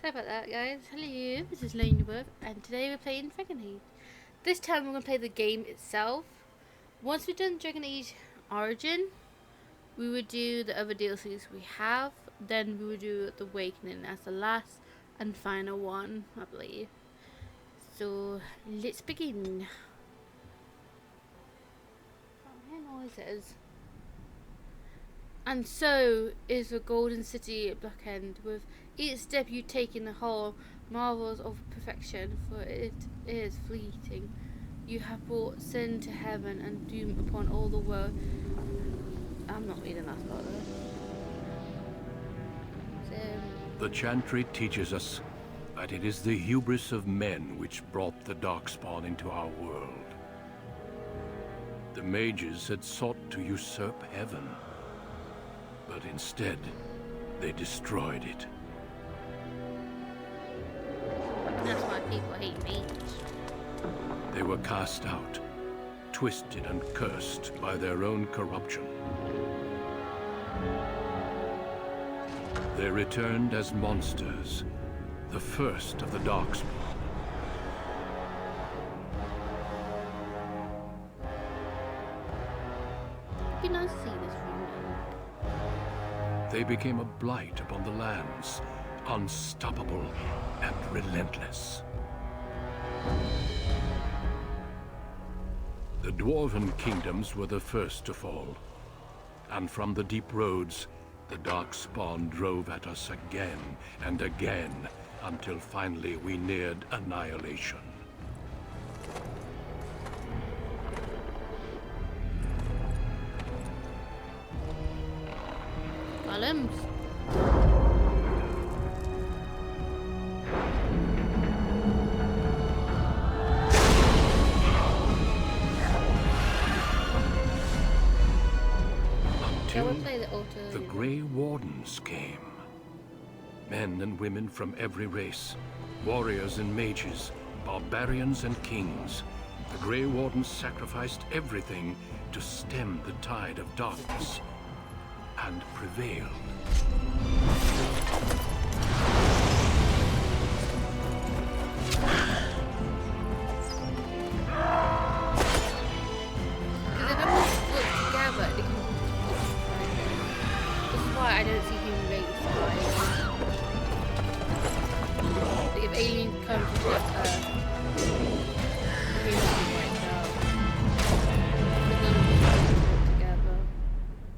Sorry about that, guys. Hello, this is Ladybird, and today we're playing Dragon Age. This time we're going to play the game itself. Once we've done Dragon Age Origin, we would do the other DLCs we have. Then we would do the Awakening as the last and final one, I believe. So, let's begin. I hear noises. And so is the Golden City Blockend, with each step you take in the whole marvels of perfection, for it is fleeting. You have brought sin to heaven and doom upon all the world. I'm not reading that part though. The Chantry teaches us that it is the hubris of men which brought the Darkspawn into our world. The mages had sought to usurp heaven, but instead, they destroyed it. That's why people hate me. They were cast out, twisted and cursed by their own corruption. They returned as monsters, the first of the Darkspawn. It'd be nice to see this reunion. They became a blight upon the lands, unstoppable and relentless. The Dwarven kingdoms were the first to fall, and from the deep roads, the Darkspawn drove at us again and again, until finally we neared annihilation. Columns. Until the Grey Wardens came. Men and women from every race, warriors and mages, barbarians and kings. The Grey Wardens sacrificed everything to stem the tide of darkness, and prevailed. I don't see human race. Like if aliens come to just Earth, humans will be wiped out. But none of us work together.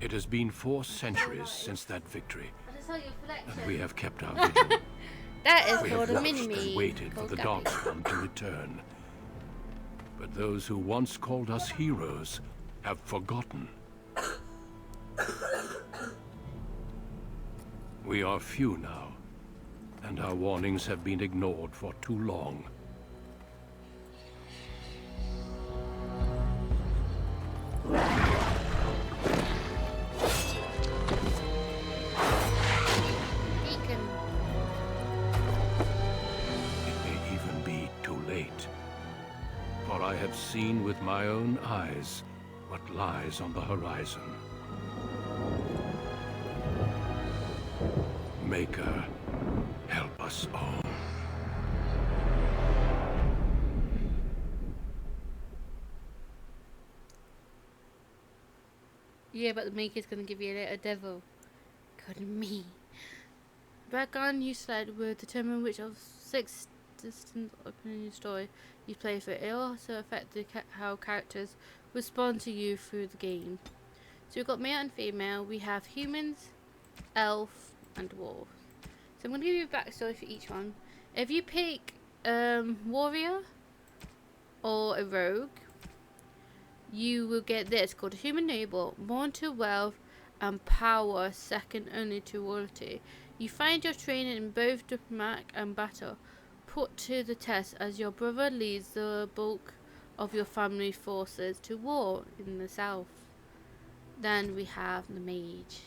It has been 4 centuries since that victory, I just saw your collection. and we have kept our vigil. That is We called have a watched mini-me. and waited for the Darkspawn to return. But those who once called us heroes have forgotten. We are few now, and our warnings have been ignored for too long. Beacon. It may even be too late, for I have seen with my own eyes what lies on the horizon. Maker, help us all. Yeah, but the Maker's gonna give you a little devil. God me. Dragone you select will determine which of 6 distant opening story you play for. It will also affect how characters respond to you through the game. So we've got male and female. We have humans, elf, and dwarf. So I'm going to give you a backstory for each one. If you pick warrior or a rogue, you will get this called a human noble, born to wealth and power second only to royalty. You find your training in both diplomatic and battle put to the test as your brother leads the bulk of your family forces to war in the south. Then we have the mage.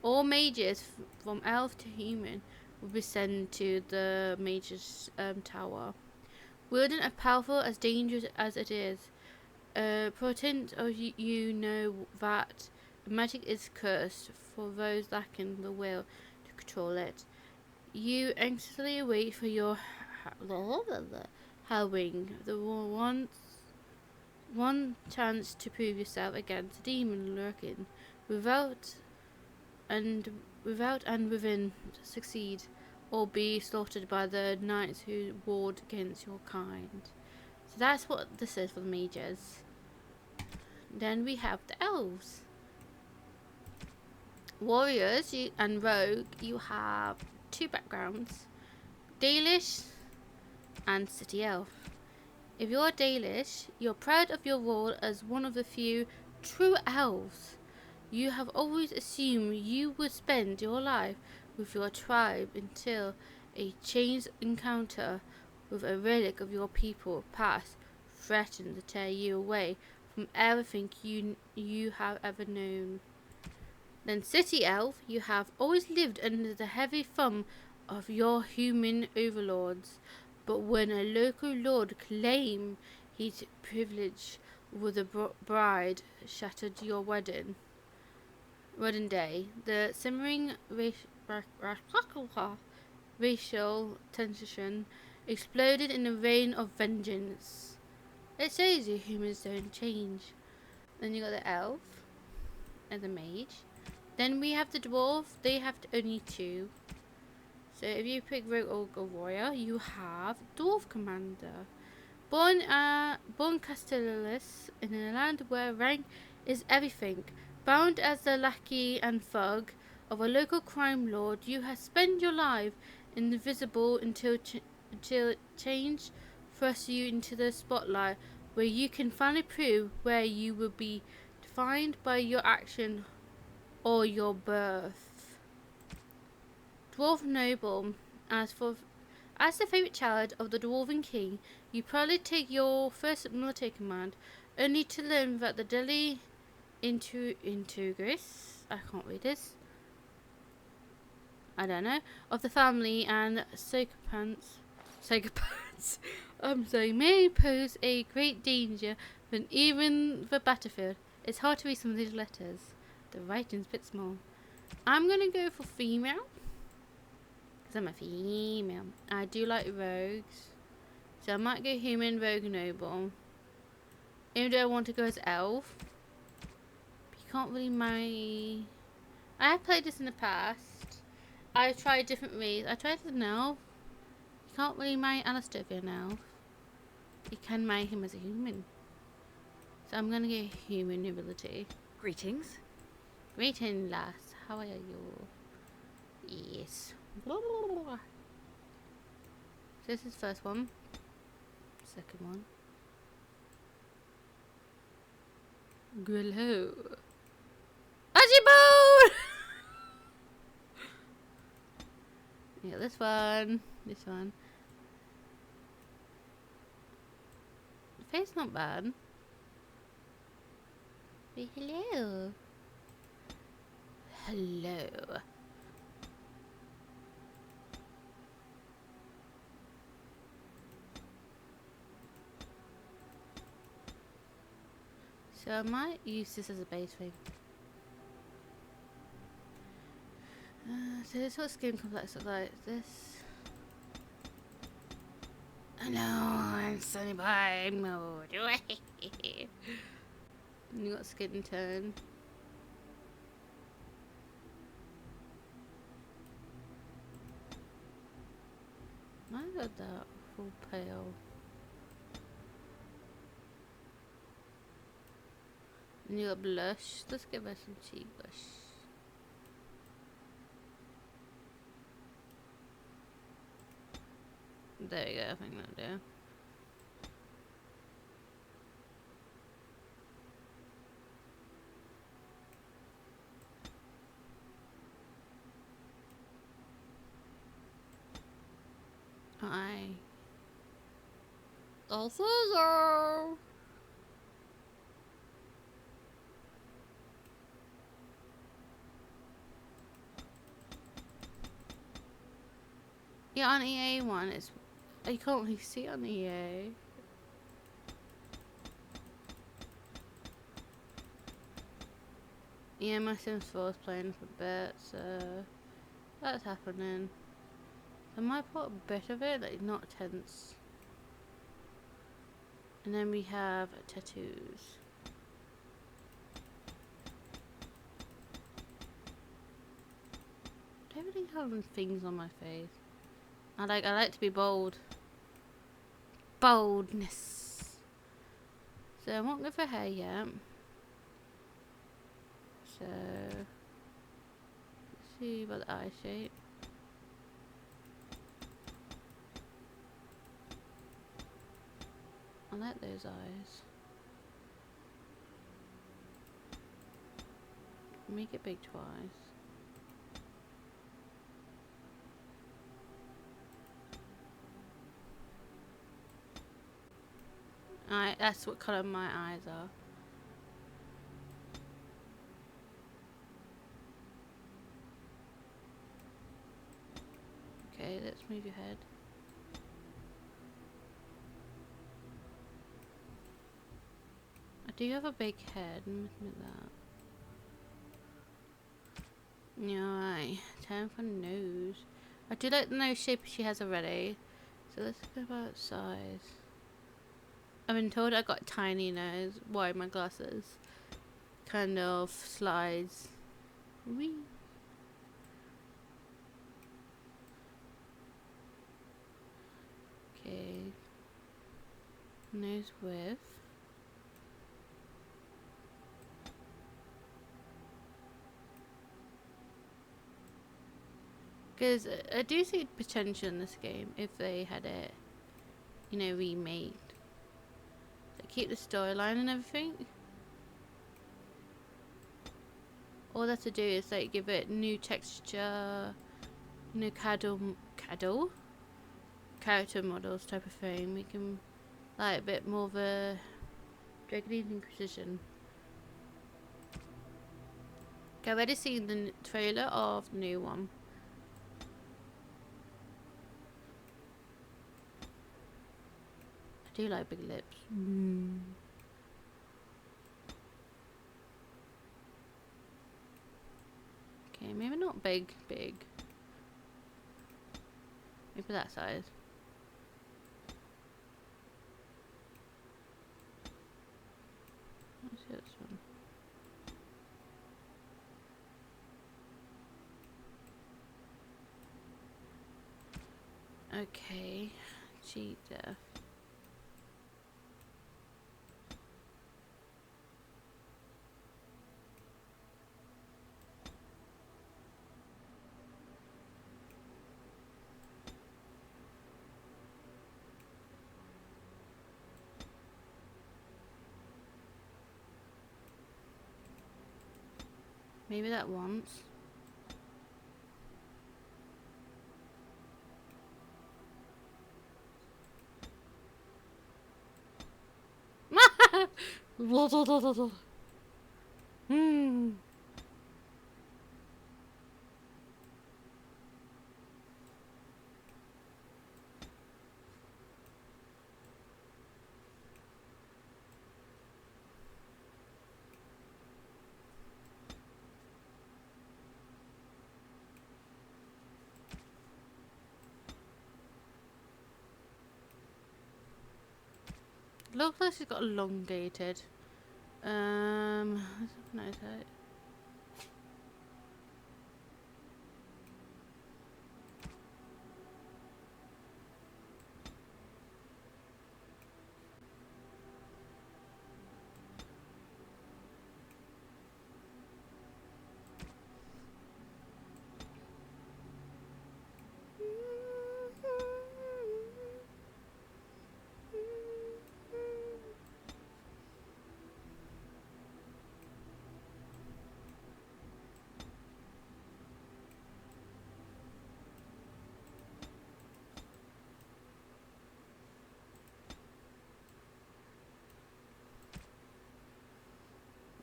All mages from elf to human will be sent to the mage's tower. Wielding as powerful as dangerous as it is, potent of you know that magic is cursed for those lacking the will to control it. You anxiously wait for your howling, the one chance to prove yourself against a demon lurking without and within succeed, or be slaughtered by the knights who ward against your kind. So that's what this is for the mages. Then we have the elves. Warriors and rogue, you have two backgrounds, Dalish and city elf. If you're Dalish, you're proud of your role as one of the few true elves. You have always assumed you would spend your life with your tribe until a chance encounter with a relic of your people past threatened to tear you away from everything you have ever known. Then city elf, you have always lived under the heavy thumb of your human overlords, but when a local lord claimed his privilege with a bride shattered your wedding day, the simmering racial tension exploded in a rain of vengeance. It shows you humans don't change. Then you got the elf and the mage. Then we have the dwarf. They have only two. So if you pick rogue or warrior, you have dwarf commander. Born Castellus in a land where rank is everything. Bound as the lackey and thug of a local crime lord, you have spent your life invisible until change thrusts you into the spotlight, where you can finally prove where you will be defined by your action or your birth. Dwarf noble. As the favourite child of the Dwarven King, you proudly take your first military command, only to learn that the Delhi Integris, I can't read this, I don't know, of the family and psychopaths, may pose a great danger when even the battlefield. It's hard to read some of these letters. The writing's a bit small. I'm gonna go for female, because I'm a female. I do like rogues, so I might go human, rogue, noble. Even though I want to go as elf, but you can't really marry. I have played this in the past. I tried different races. I tried as an elf. You can't really marry Alistair if you're an elf. You can marry him as a human. So I'm gonna go human nobility. Greetings. Greetings, lass. How are you? Yes. So this is the first one. Second one. Hello. Archibald! Yeah, this one. This one. The face not bad. Say hello. Hello. So I might use this as a base thing. So this is what skin complex looks like. This. Hello, I'm Sunny Pie mode. You got skin tone. I got that full pale. And you got blush. Let's give her some cheek blush. There you go, I think that'll do. Hi. Also, yeah, on EA one, it's you can't really see on EA. Yeah, my Sims 4 is playing for a bit, so that's happening. I might put a bit of it, like not tense. And then we have tattoos. I don't really have things on my face. I like to be bold. Boldness. So I won't go for hair yet. So let's see about the eye shape. I like those eyes. Make it big twice. Alright, that's what colour my eyes are. Okay, let's move your head. I do have a big head, I must admit that. Alright, time for nose. I do like the nose shape she has already. So let's go about size. I've been told I got tiny nose. Why my glasses kind of slides. Wee. Okay. Nose width. Because I do see potential in this game if they had it, you know, remade. Like, keep the storyline and everything. All they have to do is like give it new texture, new character models type of thing. Make them like a bit more of a Dragone Inquisition. Okay, I've already seen the trailer of the new one. I do like big lips. Okay, maybe not big. Maybe that size. Let's see this one. Okay, cheetah. Maybe that once. Looks like she's got elongated. No, that.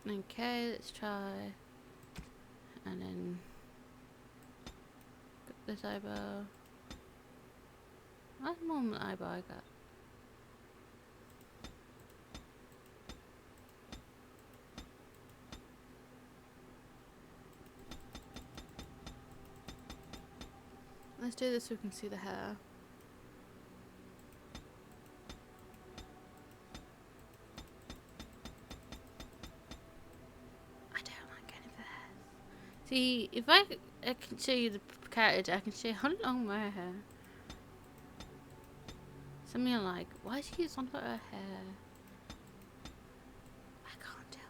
Okay, let's try. And then got this eyebrow. That's more than the eyebrow I got. Let's do this so we can see the hair. I don't like any of the hair. See, if I can show you the carriage, I can show you how long my hair. Something like, why is she on about her hair? I can't tell.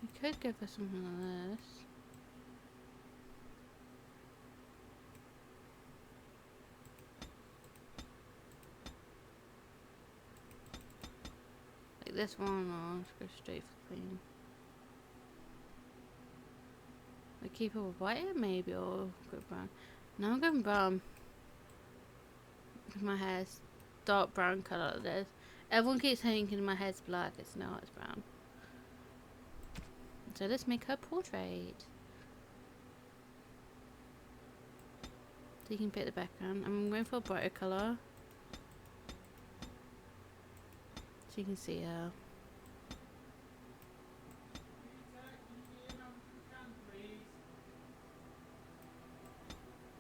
You could give her something like this. Like this one, or just go straight for clean. Like keep it with white maybe, or go brown. No, I'm going brown. Because my hair's dark brown colour like this. Everyone keeps thinking my hair's black. It's not, it's brown. So let's make her portrait. So you can pick the background. I'm going for a brighter colour. So you can see her.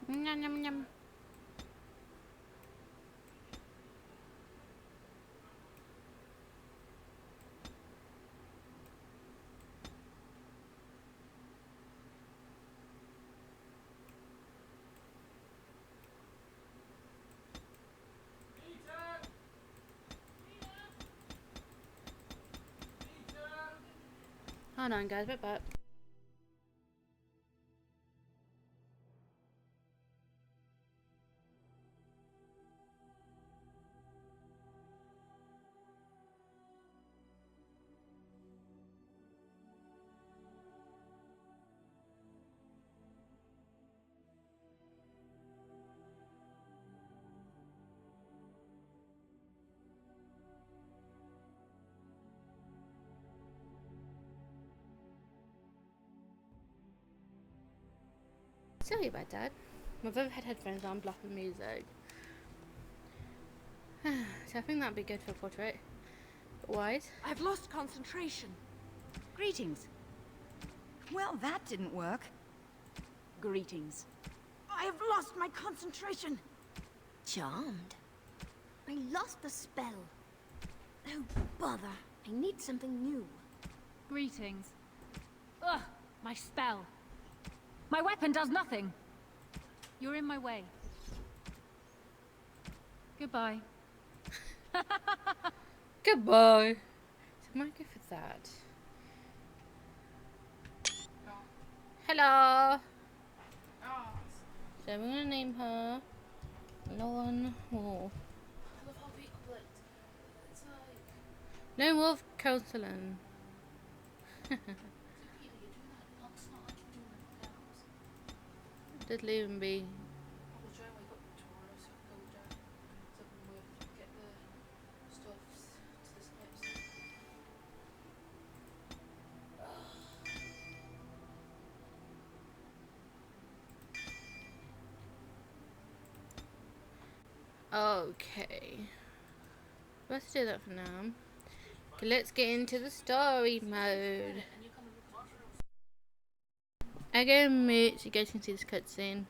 Yum yum yum. Hold on guys, we're back. Sorry about that. I've ever had headphones on, bluffing music. So I think that'd be good for a portrait. But wise. I've lost concentration. Greetings. Well, that didn't work. Greetings. I have lost my concentration. Charmed. I lost the spell. Oh, bother. I need something new. Greetings. Ugh, my spell. My weapon does nothing. You're in my way. Goodbye. Goodbye. So I might go for that. Hello. So we're gonna name her Lone Wolf. I love how we clicked. It's like Lone Wolf Counseling. Did leave him be. I'll try and wake up tomorrow so I can go down so I can get the stuffs to the steps. Okay. Let's do that for now. Okay, let's get into the story mode. Again, mate, so you guys can see this cutscene.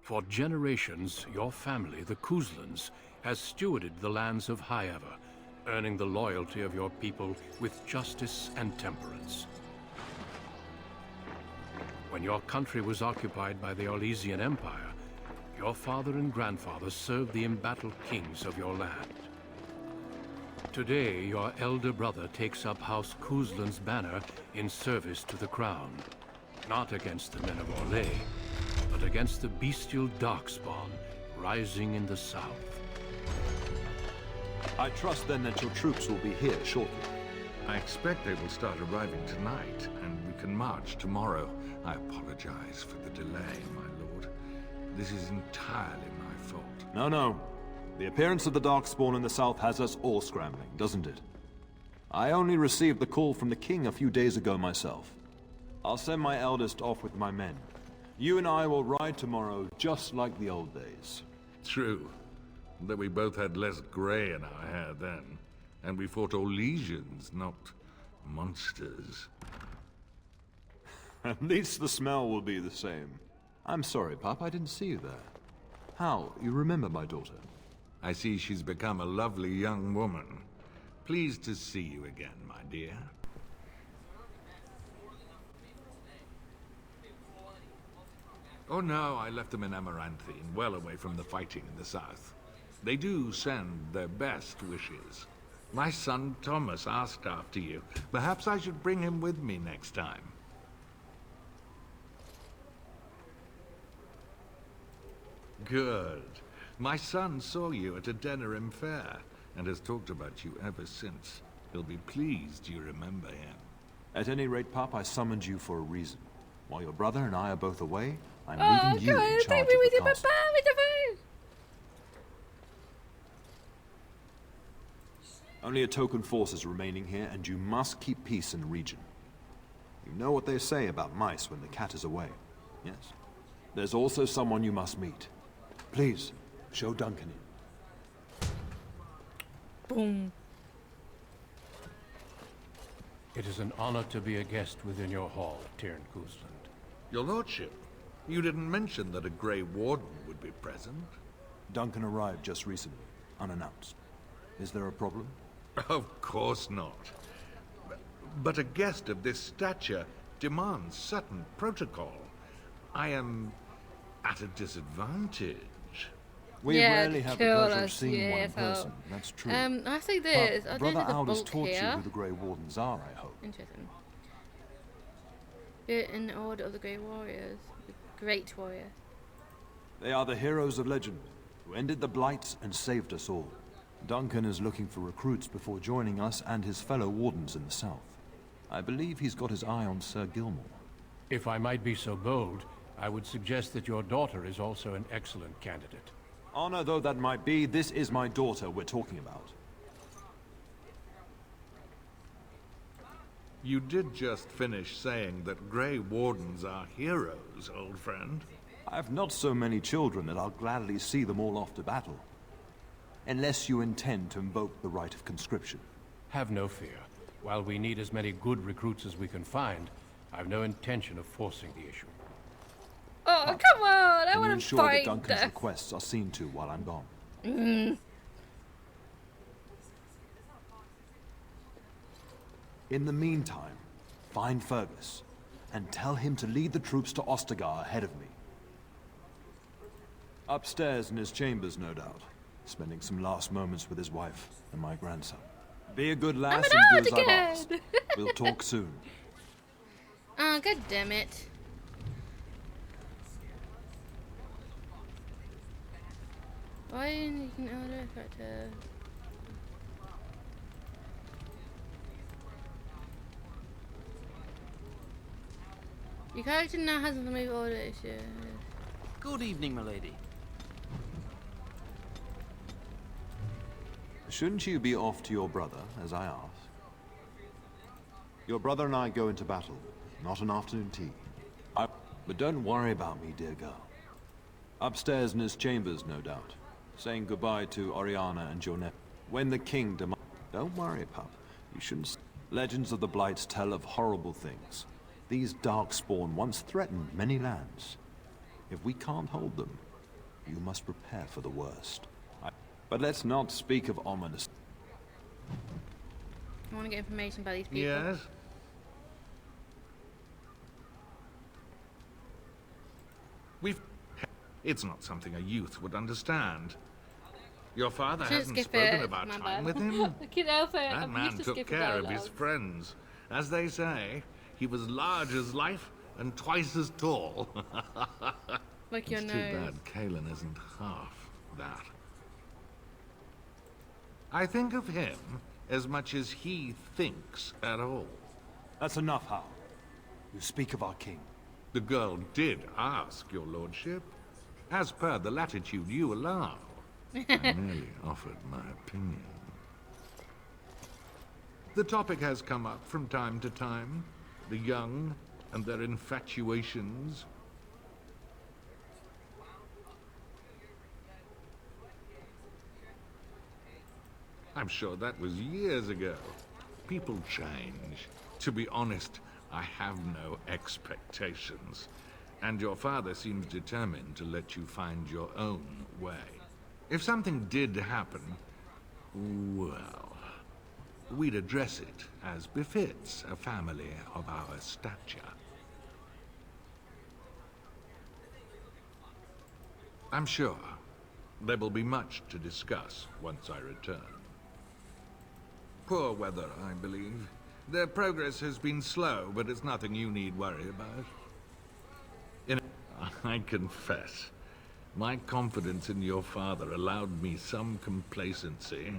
For generations, your family, the Kuzlans, has stewarded the lands of Highever, earning the loyalty of your people with justice and temperance. When your country was occupied by the Orlesian Empire, your father and grandfather served the embattled kings of your land. Today, your elder brother takes up House Kuzlan's banner in service to the crown, not against the men of Orlais, but against the bestial darkspawn rising in the south. I trust then that your troops will be here shortly. I expect they will start arriving tonight, and we can march tomorrow. I apologize for the delay, my lord. This is entirely my fault. No, no. The appearance of the Darkspawn in the south has us all scrambling, doesn't it? I only received the call from the king a few days ago myself. I'll send my eldest off with my men. You and I will ride tomorrow just like the old days. True. That we both had less grey in our hair then. And we fought all legions, not monsters. At least the smell will be the same. I'm sorry, Pup, I didn't see you there. How? You remember my daughter? I see she's become a lovely young woman. Pleased to see you again, my dear. Oh no, I left them in Amaranthine, well away from the fighting in the south. They do send their best wishes. My son Thomas asked after you. Perhaps I should bring him with me next time. Good. My son saw you at a Denerim fair, and has talked about you ever since. He'll be pleased you remember him. At any rate, Pup, I summoned you for a reason. While your brother and I are both away, I'm leaving you in charge of the castle. Only a token force is remaining here, and you must keep peace in the region. You know what they say about mice when the cat is away, yes? There's also someone you must meet. Please, show Duncan in. Boom. It is an honor to be a guest within your hall, Tyrn Cousland. Your lordship, you didn't mention that a Grey Warden would be present. Duncan arrived just recently, unannounced. Is there a problem? Of course not. But a guest of this stature demands certain protocol. I am at a disadvantage. We rarely have the pleasure of seeing yeah, one in person, that's true. I think this. But I Brother think there's a Aldous bulk taught you here. who the Grey Wardens are, I hope. Interesting. In the order of the Grey Warriors. The Great Warrior. They are the heroes of legend, who ended the Blights and saved us all. Duncan is looking for recruits before joining us and his fellow Wardens in the south. I believe he's got his eye on Sir Gilmore. If I might be so bold, I would suggest that your daughter is also an excellent candidate. Honor though that might be, this is my daughter we're talking about. You did just finish saying that Grey Wardens are heroes, old friend. I have not so many children that I'll gladly see them all off to battle. Unless you intend to invoke the right of conscription. Have no fear. While we need as many good recruits as we can find, I've no intention of forcing the issue. Oh, come on! I Can you want to ensure that fight Duncan's death. requests are seen to while I'm gone? In the meantime, find Fergus, and tell him to lead the troops to Ostagar ahead of me. Upstairs in his chambers, no doubt, spending some last moments with his wife and my grandson. Be a good lass and do as I've asked. We'll talk soon. Oh, god damn it. Why didn't you can order a character? Your character now has a move order issue. Good evening, milady. Shouldn't you be off to your brother, as I asked? Your brother and I go into battle, not an afternoon tea. But don't worry about me, dear girl. Upstairs in his chambers, no doubt, saying goodbye to Oriana and your nephew. When the king demands... Don't worry, pup. You shouldn't... Legends of the Blights tell of horrible things. These Darkspawn once threatened many lands. If we can't hold them, you must prepare for the worst. But let's not speak of ominous... I want to get information about these people. Yes? It's not something a youth would understand. Your father Should hasn't skip spoken it. about My time bad. with him. I can't help it. That I'm man used to took skipping care of his dialogue. friends. As they say, he was large as life and twice as tall. Like your It's too nose. bad Kalen isn't half that. I think of him as much as he thinks at all. That's enough, Hal. You speak of our king. The girl did ask, your lordship. As per the latitude you allow. I merely offered my opinion. The topic has come up from time to time. The young and their infatuations. I'm sure that was years ago. People change. To be honest, I have no expectations. And your father seems determined to let you find your own way. If something did happen, well, we'd address it as befits a family of our stature. I'm sure there will be much to discuss once I return. Poor weather, I believe. Their progress has been slow, but it's nothing you need worry about. I confess, my confidence in your father allowed me some complacency.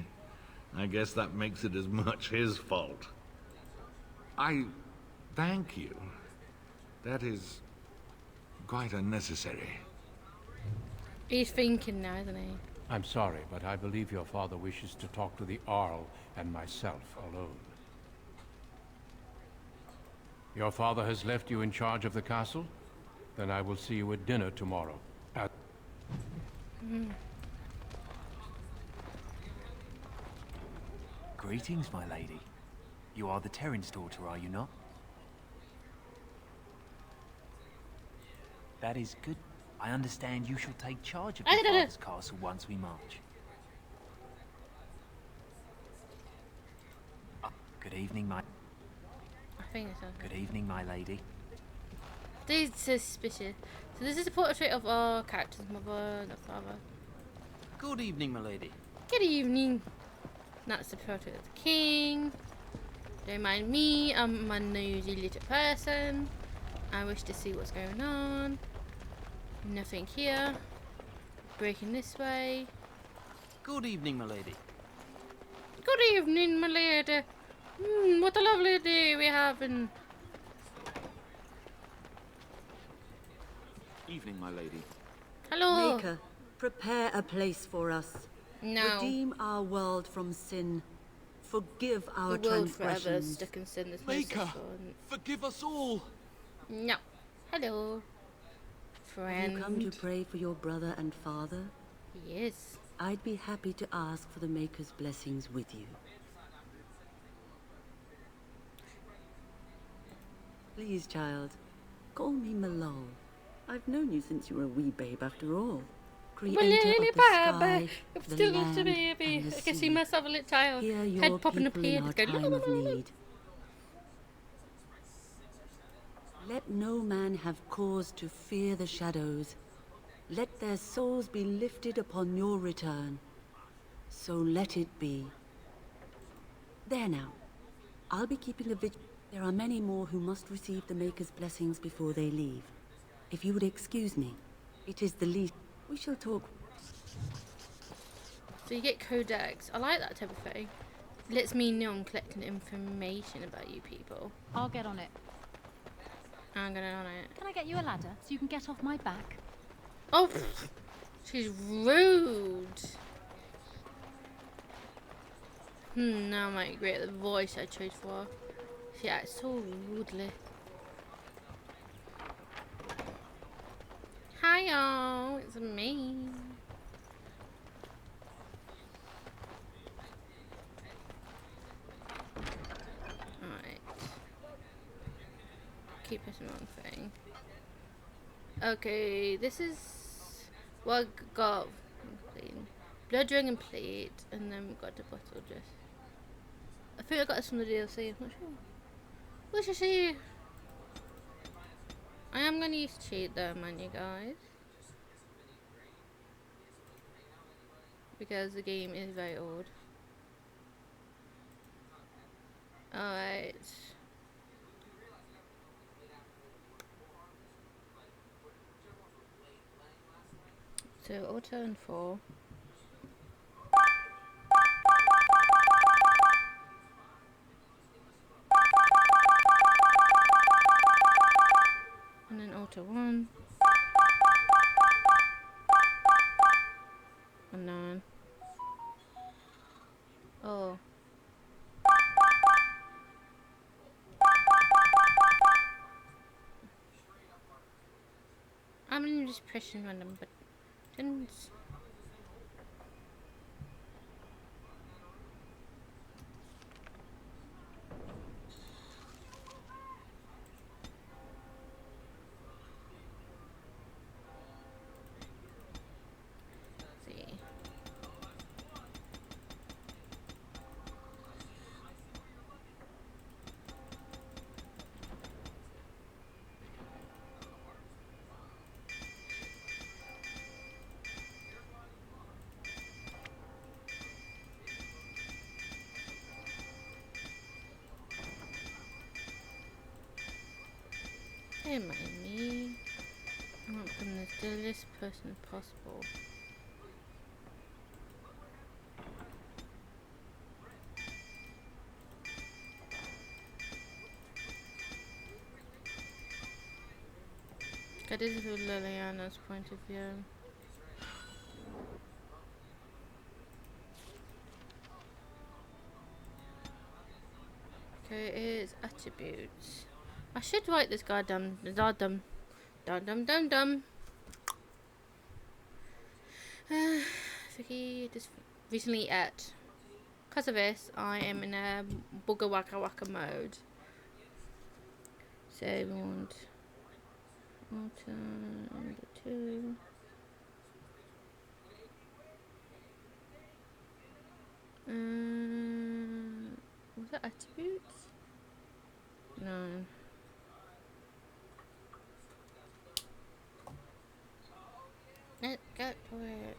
I guess that makes it as much his fault. I thank you. That is quite unnecessary. He's thinking now, isn't he? I'm sorry, but I believe your father wishes to talk to the Arl and myself alone. Your father has left you in charge of the castle? Then I will see you at dinner tomorrow. Greetings, my lady. You are the Terran's daughter, are you not? That is good. I understand you shall take charge of your father's castle once we march. Good evening, my... I think it's okay. Good evening, my lady. These suspicious. So this is a portrait of our character's mother and father. Good evening, my lady. Good evening. That's the portrait of the king. Don't mind me, I'm a nosy little person. I wish to see what's going on. Nothing here. Breaking this way. Good evening, my lady. Good evening, my lady. What a lovely day we're having. Evening, my lady. Hello. Maker, prepare a place for us. No. Redeem our world from sin. Forgive our The world forever transgressions. stuck in sin. There's no Maker, such one. forgive us all. No. Hello. Friend. You come to pray for your brother and father? Yes. I'd be happy to ask for the Maker's blessings with you. Please, child, call me Malone. I've known you since you were a wee babe after all. Creator of the sky, I'm the still land, a baby. and the I can see sea. myself a little child. Hear your Head popping up people here. in our Going, time of need. Let no man have cause to fear the shadows. Let their souls be lifted upon your return. So let it be. There now. I'll be keeping a vigil. There are many more who must receive the Maker's blessings before they leave. If you would excuse me, it is the least. We shall talk. So you get codex. I like that type of thing. Lets me know I'm collecting information about you people. I'll get on it. I'm gonna on it. Can I get you a ladder so you can get off my back? Oh, she's rude. Now I might regret the voice I chose for. She acts so rudely. Hi y'all, it's me. Alright. Keep pressing the wrong thing. Okay, this is what I got. Blood Dragon plate, and then we've got the bottle dress. I think I got this from the DLC, I'm not sure. We shall see. I am going to use cheat though, man, you guys. Because the game is very old. Alright. So, auto and 4. And then auto chapter 1. Unknown. Oh. I'm just pressing random buttons. Let's see. Don't mind me. I want to become the dullest person possible. I did it with Liliana's point of view. Okay, it's attributes. I should write this guy down. Dum. So he just recently ate. Because of this, I am in a booger waka waka mode. So we want alter number 2. Was that attributes? No. Let's go to it.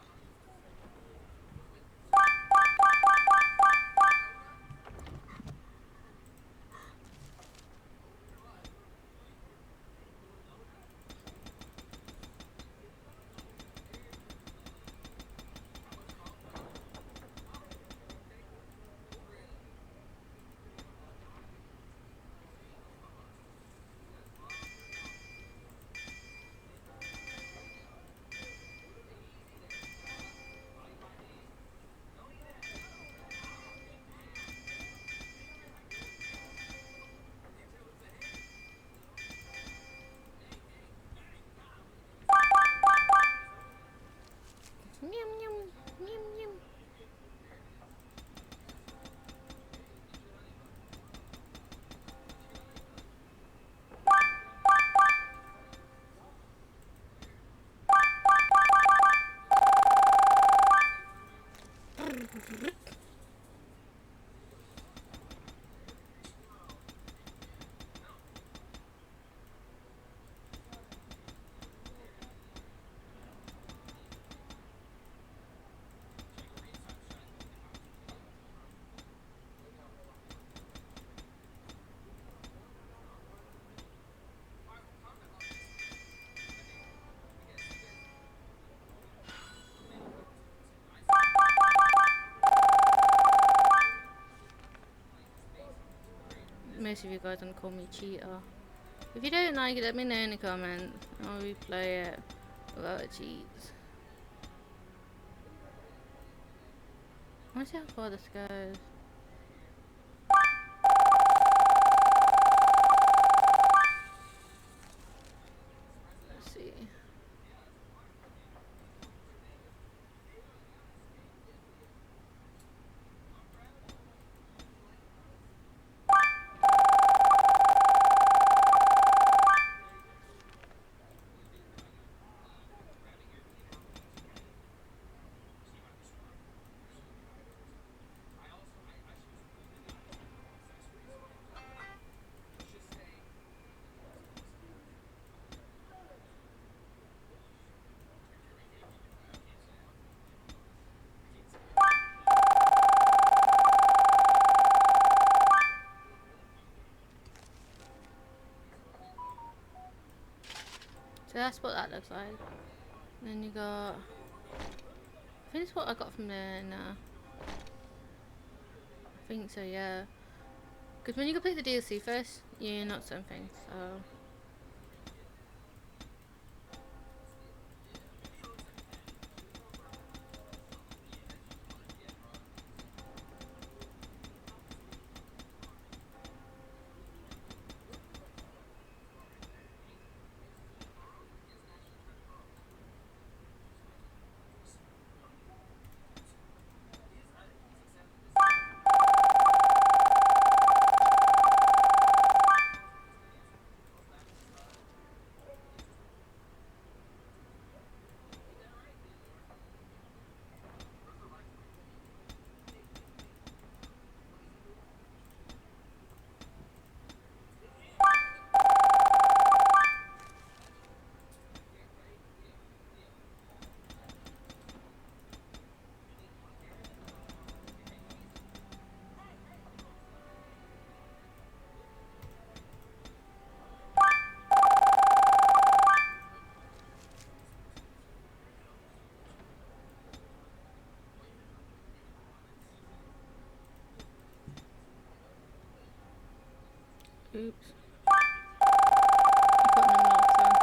Yum yum yum yum. Most of you guys don't call me cheater. If you don't like it, let me know in the comments. I'll replay it without cheats. I want to see how far this goes. Let's see. So that's what that looks like. And then you got, I think it's what I got from there. Nah. I think so, yeah. Because when you complete the DLC first, you unlock something, so. Oops. I put them marks on.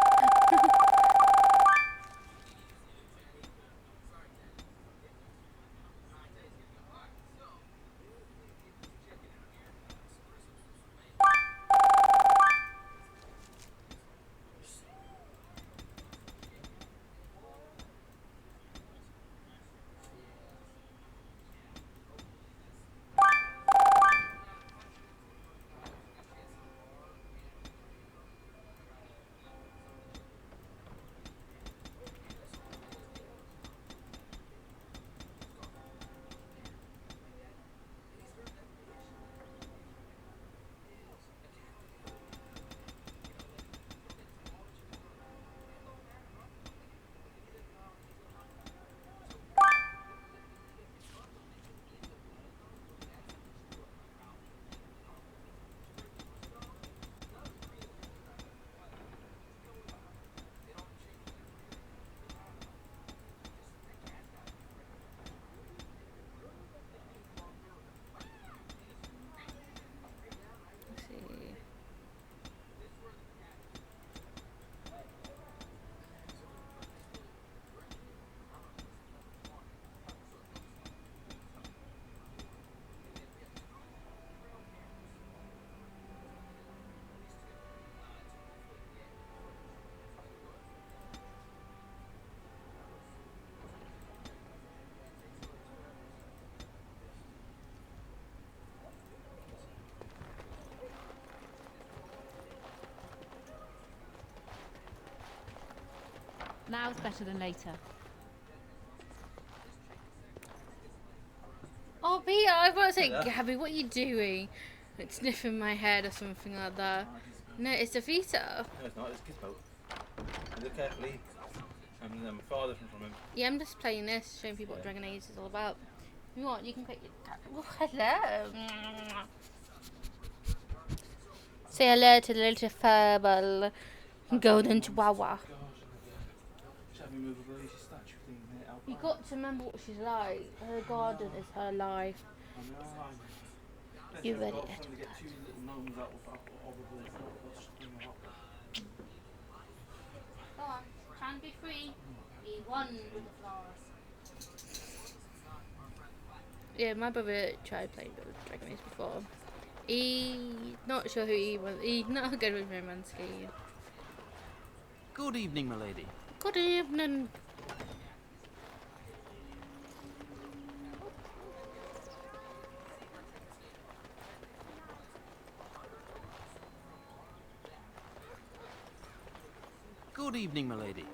Now's better than later. Oh, Peter, I was about to say, Gabby, what are you doing? Like sniffing my head or something like that. No, it's a Vita. No, it's not. It's Gizmo. Look carefully. My father from him. Yeah, I'm just playing this, showing people what Dragon Age is all about. If you want, you can pick your... Oh, hello. Say hello to the little furball. Golden Chihuahua. You got to remember what she's like. Her garden is her life. You ready? Go on, try and be free. Be one with the flowers. Yeah, my brother tried playing Dragon Age before. He not sure who he was. He's not good with Romansky. Good evening, milady. Good evening. Good evening, milady.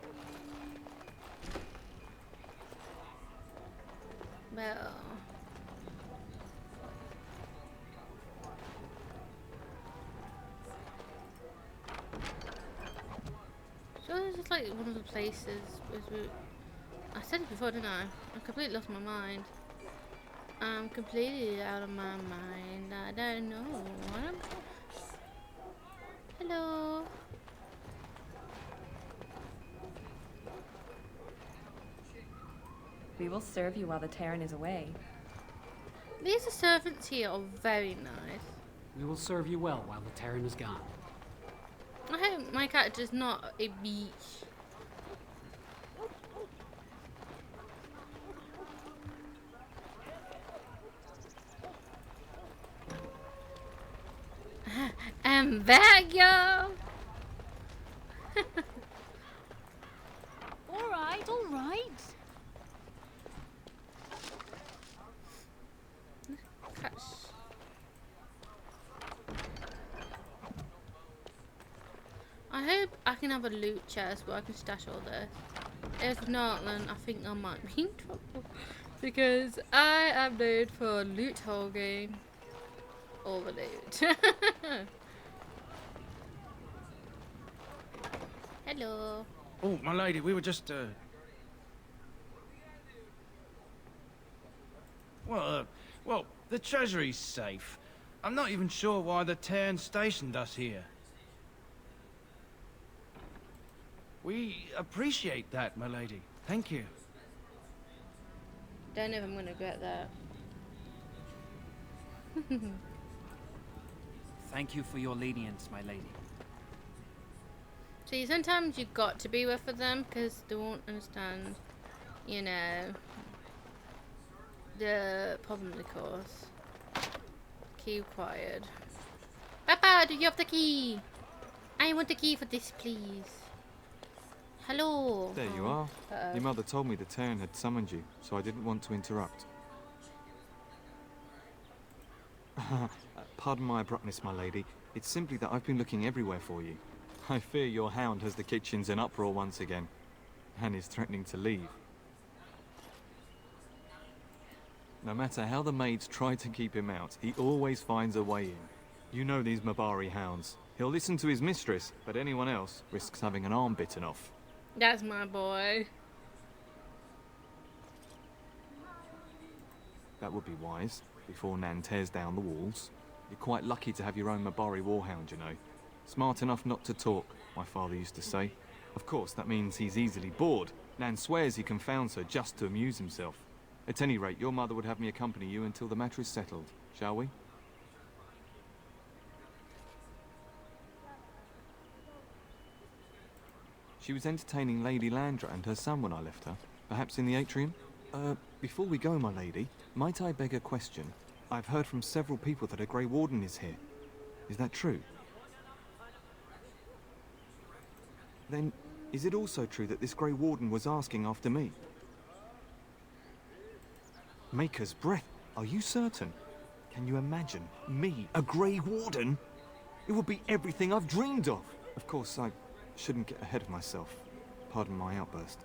Well, so this is like one of the places. I said it before, didn't I? I completely lost my mind. I'm completely out of my mind. I don't know what I'm. Hello. We will serve you while the Terran is away. These servants here are very nice. We will serve you well while the Terran is gone. I hope my character's not a beach. I'm back, y'all. All right, all right. I hope I can have a loot chest where I can stash all this. If not, then I think I might be in trouble. Because I am known for loot hogging. All the loot. Hello. Oh, my lady, we were just, Well, the treasury's safe. I'm not even sure why the Terran stationed us here. We appreciate that, my lady. Thank you. Don't know if I'm gonna regret that. Thank you for your lenience, my lady. See, sometimes you got to be with them because they won't understand, you know, the problem they cause. Key required. Papa, do you have the key? I want the key for this, please. Hello. There you are. Uh-oh. Your mother told me the Terran had summoned you, so I didn't want to interrupt. Pardon my abruptness, my lady. It's simply that I've been looking everywhere for you. I fear your hound has the kitchens in uproar once again, and is threatening to leave. No matter how the maids try to keep him out, he always finds a way in. You know these Mabari hounds. He'll listen to his mistress, but anyone else risks having an arm bitten off. That's my boy. That would be wise, before Nan tears down the walls. You're quite lucky to have your own Mabari warhound, you know. Smart enough not to talk, my father used to say. Of course, that means he's easily bored. Nan swears he confounds her just to amuse himself. At any rate, your mother would have me accompany you until the matter is settled, shall we? She was entertaining Lady Landra and her son when I left her. Perhaps in the atrium? Before we go, my lady, might I beg a question? I've heard from several people that a Grey Warden is here. Is that true? Then, is it also true that this Grey Warden was asking after me? Maker's breath, are you certain? Can you imagine? Me, a Grey Warden? It would be everything I've dreamed of. Of course, I shouldn't get ahead of myself. Pardon my outburst.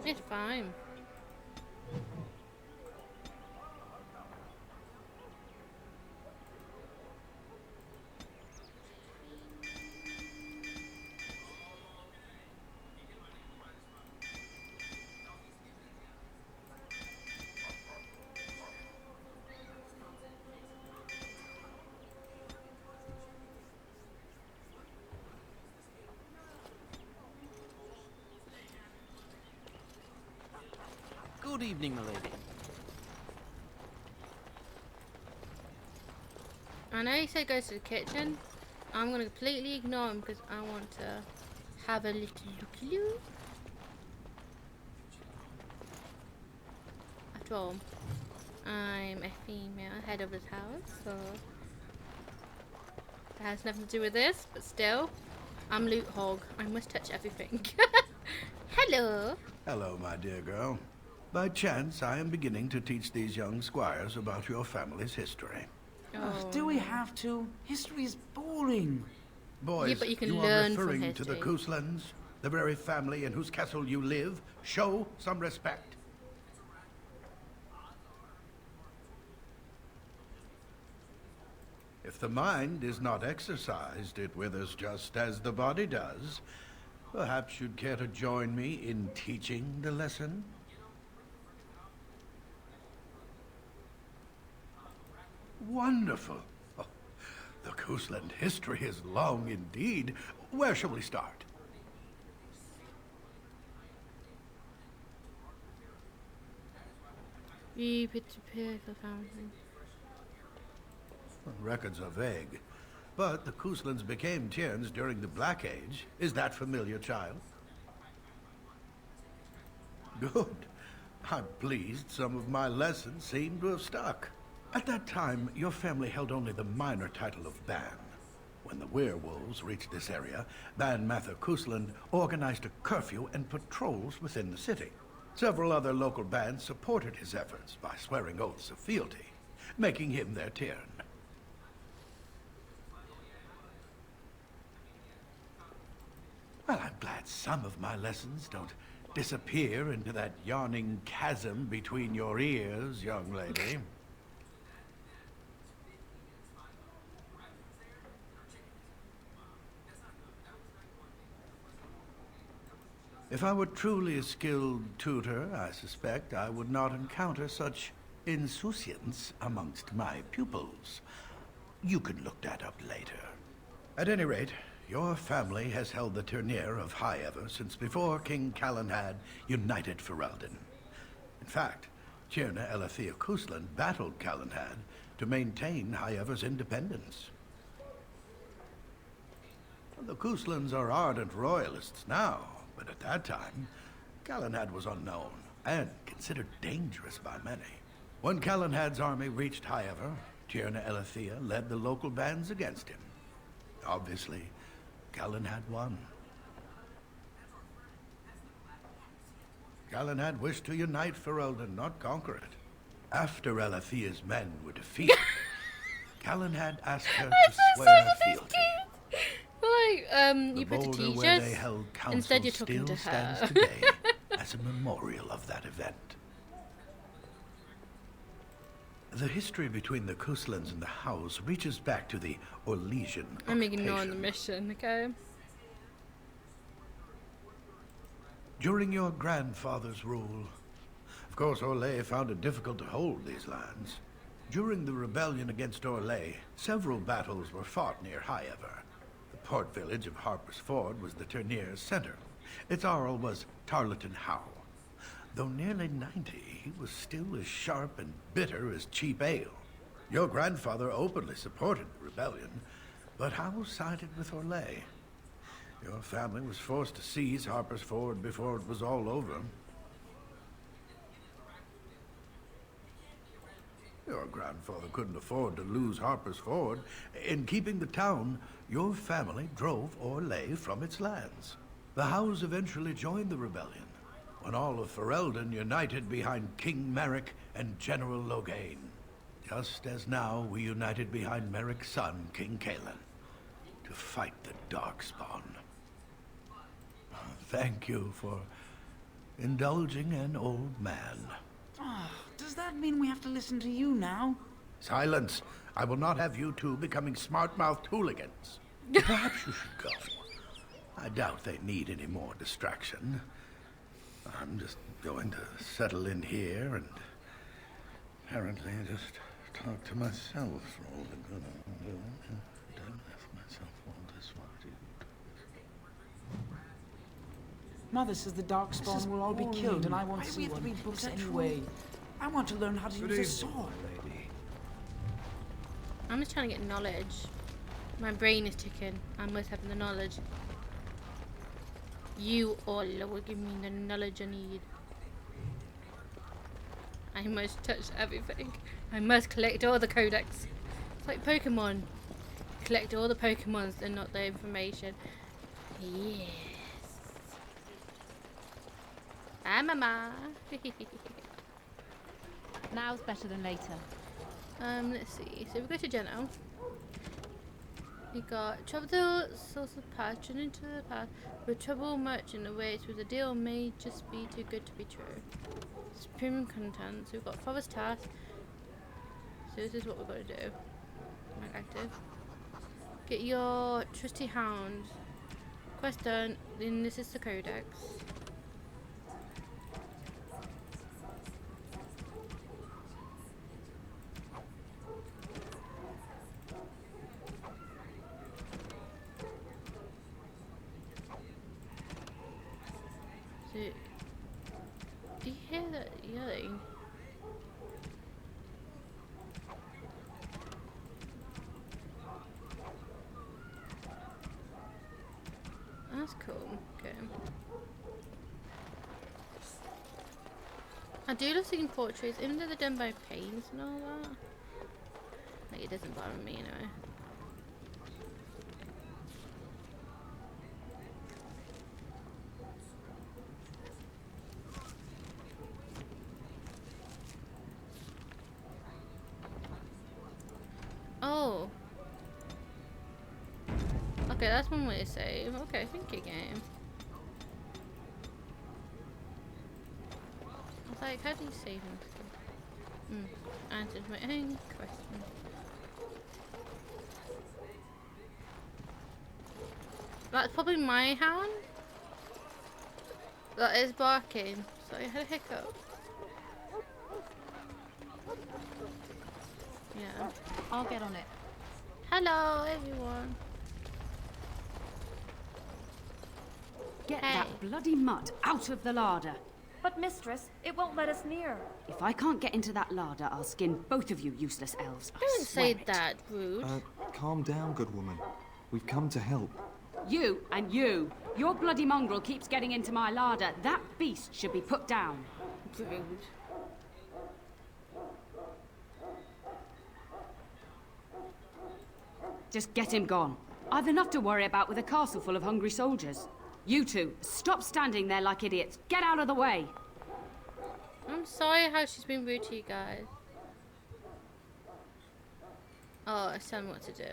It's fine. Good evening, my lady. I know he said go to the kitchen. I'm going to completely ignore him because I want to have a little looky-loo. After all, I'm a female head of this house, so that has nothing to do with this, but still, I'm loot hog. I must touch everything. Hello. Hello, my dear girl. By chance, I am beginning to teach these young squires about your family's history. Oh. Do we have to? History is boring. Boys, yeah, but you can are learn referring from to the history. Couslands, the very family in whose castle you live. Show some respect. If the mind is not exercised, it withers just as the body does. Perhaps you'd care to join me in teaching the lesson? Wonderful. Oh, the Cousland history is long indeed. Where shall we start? Records are vague, but the Couslands became Tierns during the Black Age. Is that familiar, child? Good. I'm pleased some of my lessons seem to have stuck. At that time, your family held only the minor title of Ban. When the werewolves reached this area, Ban Mather Cousland organized a curfew and patrols within the city. Several other local bands supported his efforts by swearing oaths of fealty, making him their Tiern. Well, I'm glad some of my lessons don't disappear into that yawning chasm between your ears, young lady. If I were truly a skilled tutor, I suspect I would not encounter such insouciance amongst my pupils. You can look that up later. At any rate, your family has held the tournure of High Ever since before King Callan had united Ferelden. In fact, Tierna Elathea Cousland battled Callan to maintain High Ever's independence. The Couslands are ardent royalists now, but at that time, Galahad was unknown and considered dangerous by many. When Galahad's army reached Highever, Tierna Elethea led the local bands against him. Obviously, Galahad won. Galahad wished to unite Ferelden, not conquer it. After Elethea's men were defeated, Galahad asked her to swear fealty. Like, The you put the boulder where they t-shirts, held council instead you're talking still to stands her. today as a memorial of that event. The history between the Couslands and the House reaches back to the Orlesian I'm occupation. ignoring the mission, okay? During your grandfather's rule, of course, Orlais found it difficult to hold these lands. During the rebellion against Orlais, several battles were fought near Highever. The port village of Harper's Ford was the tournier's center. Its Arl was Tarleton Howe. Though nearly 90, he was still as sharp and bitter as cheap ale. Your grandfather openly supported the rebellion, but Howe sided with Orlais. Your family was forced to seize Harper's Ford before it was all over. Your grandfather couldn't afford to lose Harper's Ford. In keeping the town, your family drove Orlais from its lands. The Howes eventually joined the rebellion, when all of Ferelden united behind King Merrick and General Loghain. Just as now we united behind Merrick's son, King Caelan, to fight the Darkspawn. Thank you for indulging an old man. Oh, does that mean we have to listen to you now? Silence! I will not have you two becoming smart-mouthed hooligans. Perhaps you should go. I doubt they need any more distraction. I'm just going to settle in here and apparently just talk to myself for all the good I'm doing. Don't have myself all this while you. Mother says the Darkspawn will all be killed, and I won't see one. Read books anyway. I want to learn how to use a sword. I'm just trying to get knowledge. My brain is ticking. I must have the knowledge. You all will give me the knowledge I need. I must touch everything. I must collect all the codex. It's like Pokemon. Collect all the Pokemons and not the information. Yes. Bye, Mama. Now's better than later. Let's see. So we go to Geno. We got travel the source of power, turn into the path with trouble merchant awaits with a deal may just be too good to be true. It's premium content. So we've got forest task. So this is what we're going to do. Mark active. Get your trusty hound. Quest done. Then this is the codex. Do you hear that yelling? That's cool. Okay. I do love seeing portraits, even though they're done by paints and all that. Like, it doesn't bother me anyway. Oh. Okay, that's one way to save. Okay, thank you, game. I was like, how do you save in this game? Answered my own question. That's probably my hound that is barking. So I had a hiccup. Yeah. I'll get on it. Hello, everyone. Get that bloody mud out of the larder. But mistress, it won't let us near. If I can't get into that larder, I'll skin both of you useless elves. Don't say that, rude. Calm down, good woman. We've come to help. You and you. Your bloody mongrel keeps getting into my larder. That beast should be put down. Rude. Just get him gone. I've enough to worry about with a castle full of hungry soldiers. You two, stop standing there like idiots. Get out of the way. I'm sorry how she's been rude to you guys. Oh, it's telling me what to do.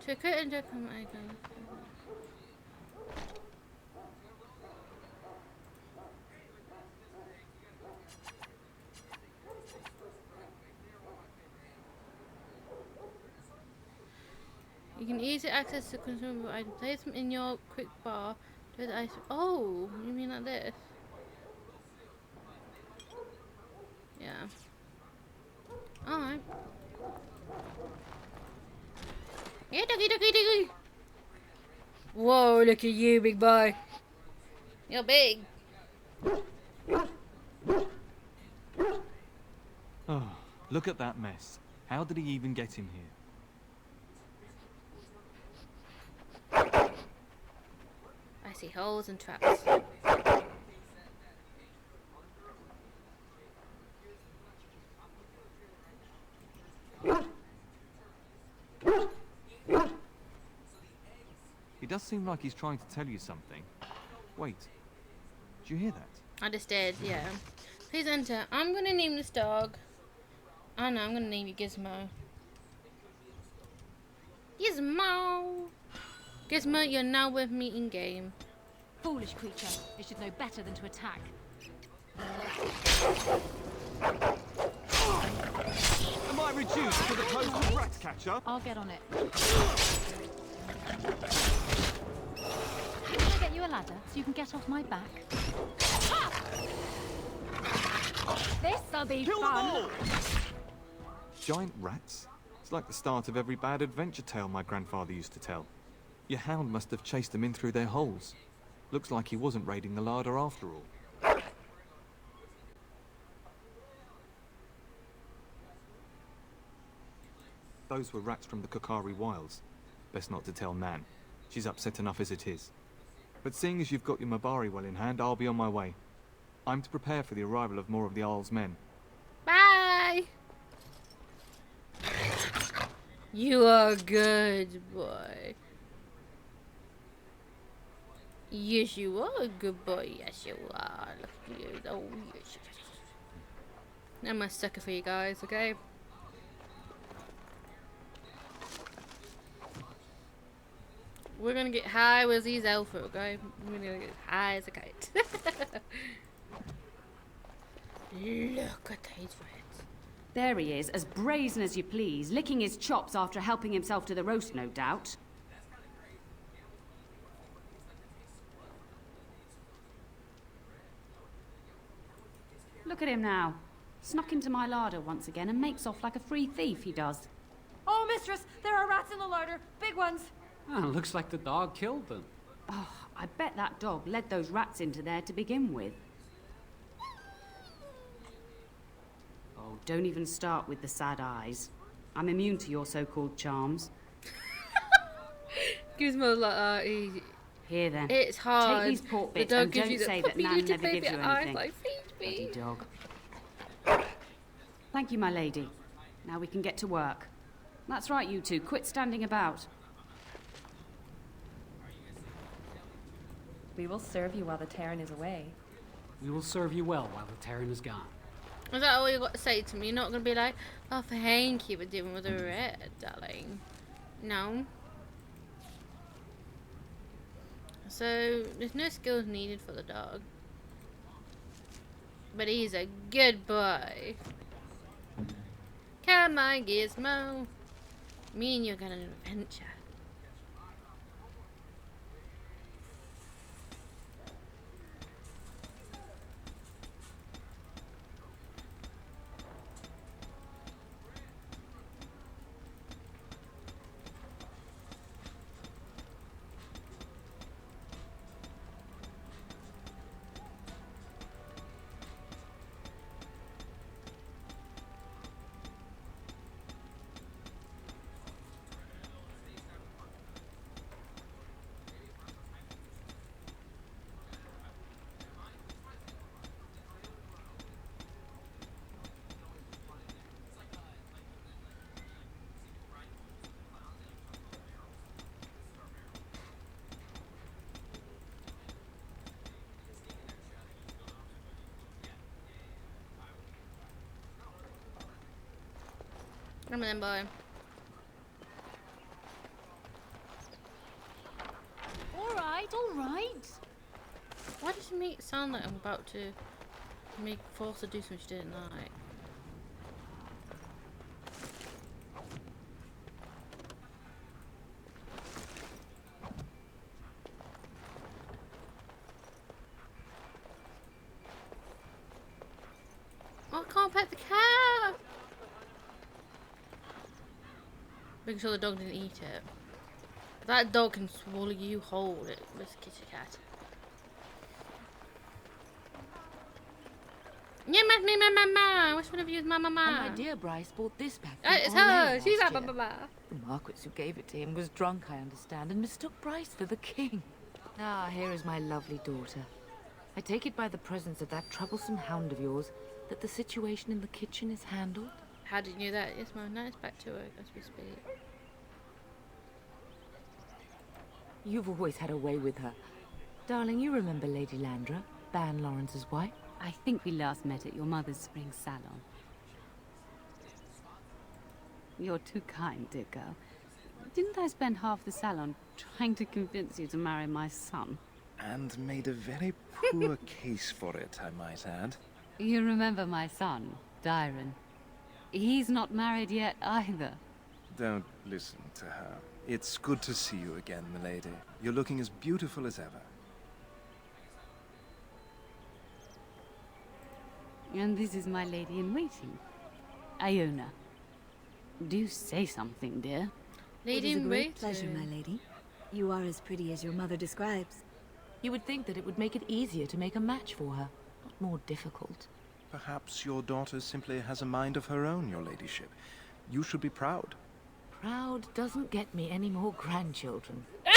To recruit and come icon. You can easily access the consumable item. Place them in your quick bar. Do the item. Oh, you mean like this? Yeah. Alright. Yeah, doggy, doggy, doggy. Whoa, look at you, big boy. You're big. Oh, look at that mess. How did he even get in here? I see holes and traps. He does seem like he's trying to tell you something. Wait, did you hear that? I just did, yeah. Please enter. I'm gonna name this dog. Oh no, I'm gonna name you Gizmo. Gizmo! Gizmo, you're now with me in game. Foolish creature. It should know better than to attack. Am I reduced to the post of rat catcher? I'll get on it. Can I get you a ladder so you can get off my back? This'll be Kill fun. them all! Giant rats? It's like the start of every bad adventure tale my grandfather used to tell. Your hound must have chased them in through their holes. Looks like he wasn't raiding the larder after all. Those were rats from the Kokari Wilds. Best not to tell Nan. She's upset enough as it is. But seeing as you've got your Mabari well in hand, I'll be on my way. I'm to prepare for the arrival of more of the Isle's men. Bye! You are good, boy. Yes, you are a good boy. Yes, you are. Look at you. Oh, yes. I'm a sucker for you guys, okay? We're gonna get high with these alpha, okay? We're gonna get high as a kite. Look at these rats. There he is, as brazen as you please, licking his chops after helping himself to the roast, no doubt. Look at him now. Snuck into my larder once again and makes off like a free thief, he does. Oh, mistress, there are rats in the larder. Big ones. Oh, looks like the dog killed them. Oh, I bet that dog led those rats into there to begin with. Oh, don't even start with the sad eyes. I'm immune to your so-called charms. Gizmo's like, Here then. It's hard. Take these pork bits the dog and gives don't you the say that puppy Nan little never gives baby you eyes, anything. like, feed me. Bloody dog. Thank you, my lady. Now we can get to work. That's right, you two. Quit standing about. We will serve you while the Terran is away. We will serve you well while the Terran is gone. Is that all you got to say to me? You're not going to be like, oh, thank you for dealing with a red, darling. No. So, there's no skills needed for the dog. But he's a good boy. Come on, Gizmo. Me and you got an adventure. Come on then, boy. Alright, alright. Why does it make it sound like I'm about to make force to do something she didn't like? Oh, I can't pet the cat! Making sure the dog didn't eat it. That dog can swallow you whole, it was a kitty cat. Yeah, me, mama. Which one of you is mama? And my dear Bryce bought this back. It's her. She's our mama. The Marquis who gave it to him was drunk, I understand, and mistook Bryce for the king. Ah, here is my lovely daughter. I take it by the presence of that troublesome hound of yours that the situation in the kitchen is handled. How did you know that? Yes, Mum. Now it's back to work as we speak. You've always had a way with her. Darling, you remember Lady Landra, Ban Lawrence's wife? I think we last met at your mother's spring salon. You're too kind, dear girl. Didn't I spend half the salon trying to convince you to marry my son? And made a very poor case for it, I might add. You remember my son, Dyron. He's not married yet either. Don't listen to her. It's good to see you again, milady. You're looking as beautiful as ever. And this is my lady-in-waiting, Iona. Do say something, dear. Lady it is a in great waiting. pleasure, my lady. You are as pretty as your mother describes. You would think that it would make it easier to make a match for her, not more difficult. Perhaps your daughter simply has a mind of her own, your ladyship. You should be proud. Proud doesn't get me any more grandchildren. I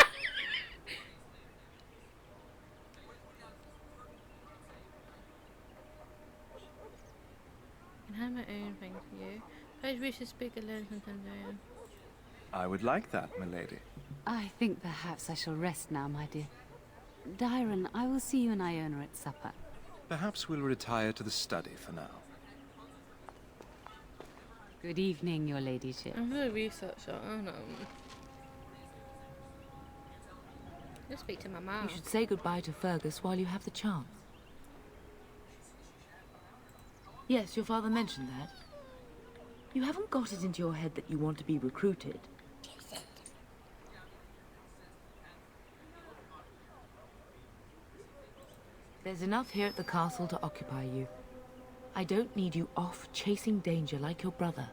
can have my own thing for you. I wish to speak alone sometimes. I would like that, milady. I think perhaps I shall rest now, my dear. Dyron, I will see you and Iona at supper. Perhaps we'll retire to the study for now. Good evening, your ladyship. I'm gonna research that. Oh no. Let's speak to my mom. You should say goodbye to Fergus while you have the chance. Yes, your father mentioned that. You haven't got it into your head that you want to be recruited. There's enough here at the castle to occupy you. I don't need you off chasing danger like your brother.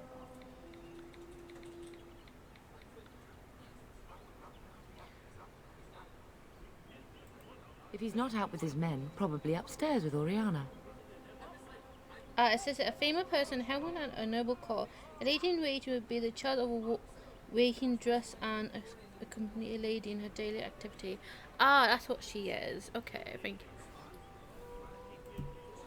If he's not out with his men, probably upstairs with Oriana. It says that a famous person held on a noble call. A lady in waiting would be the child of a waiting dress and accompany a lady in her daily activity. Ah, that's what she is. Okay, thank you.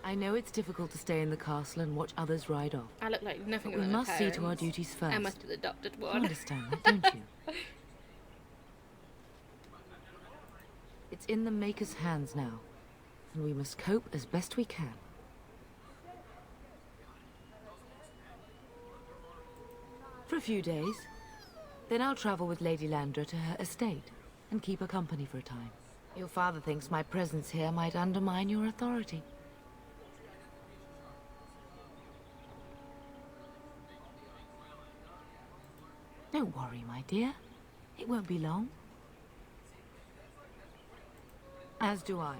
I know it's difficult to stay in the castle and watch others ride off. I look like nothing but like we my must see to our parents. duties first. I must be the adopted You one. understand that, don't you? It's in the Maker's hands now, and we must cope as best we can. For a few days. Then I'll travel with Lady Landra to her estate and keep her company for a time. Your father thinks my presence here might undermine your authority. Don't worry, my dear. It won't be long. As do I.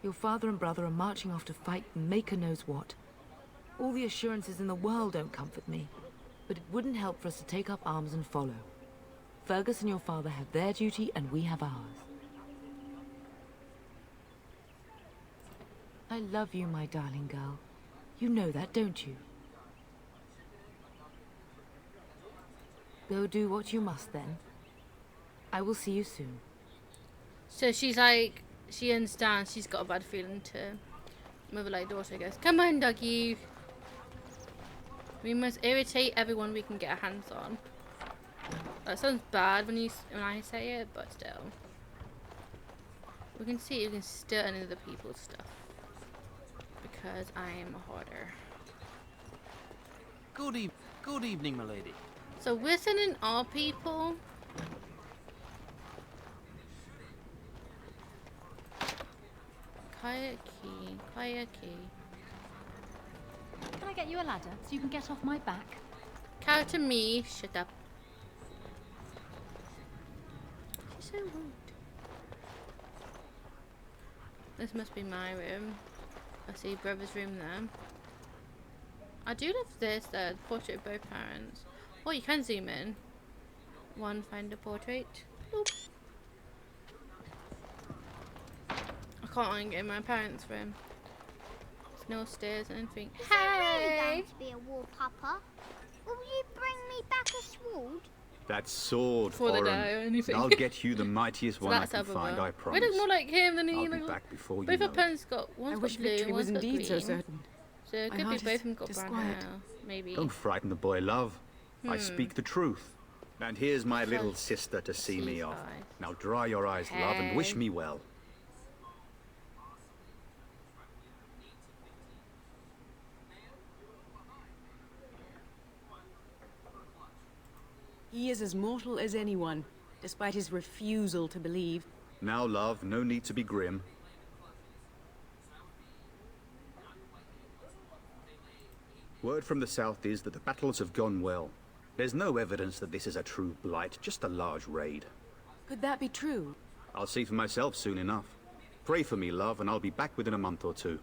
Your father and brother are marching off to fight Maker knows what. All the assurances in the world don't comfort me. But it wouldn't help for us to take up arms and follow. Fergus and your father have their duty, and we have ours. I love you, my darling girl. You know that, don't you? Go do what you must, then. I will see you soon. So she's like, she understands. She's got a bad feeling to mother like daughter. Goes, come on, doggy. We must irritate everyone we can get our hands on. That sounds bad when I say it, but still. We can see you can steal any of the people's stuff. Because I am a hoarder. Good evening. Good evening, milady. So we're sending our people. Kayaki. Can I get you a ladder so you can get off my back? Cow to me. Shut up. She's so rude. This must be my room. I see brother's room there. I do love this, the portrait of both parents. Oh, you can zoom in. One, find a portrait. Boop. I can't get in my parents' room. There's no stairs or anything. Is it really going to be a war, Papa? Will you bring me back a sword? That sword, Before they Oren. die or anything. I'll get you the mightiest one I that's can our find, brother. I promise. We look more like him than he I'll be looks. back before you Both know our it. parents got one's I got wish blue, victory was one's got indeed so green. certain. So it My could be heart both is of them got brown disquiet. hair, maybe. Don't frighten the boy, love. I speak the truth. And here's my little Close. sister to see me Sees off. eyes. Now dry your eyes, love, and wish Hey. me well. He is as mortal as anyone, despite his refusal to believe. Now, love, no need to be grim. Word from the south is that the battles have gone well. There's no evidence that this is a true blight, just a large raid. Could that be true? I'll see for myself soon enough. Pray for me, love, and I'll be back within a month or two.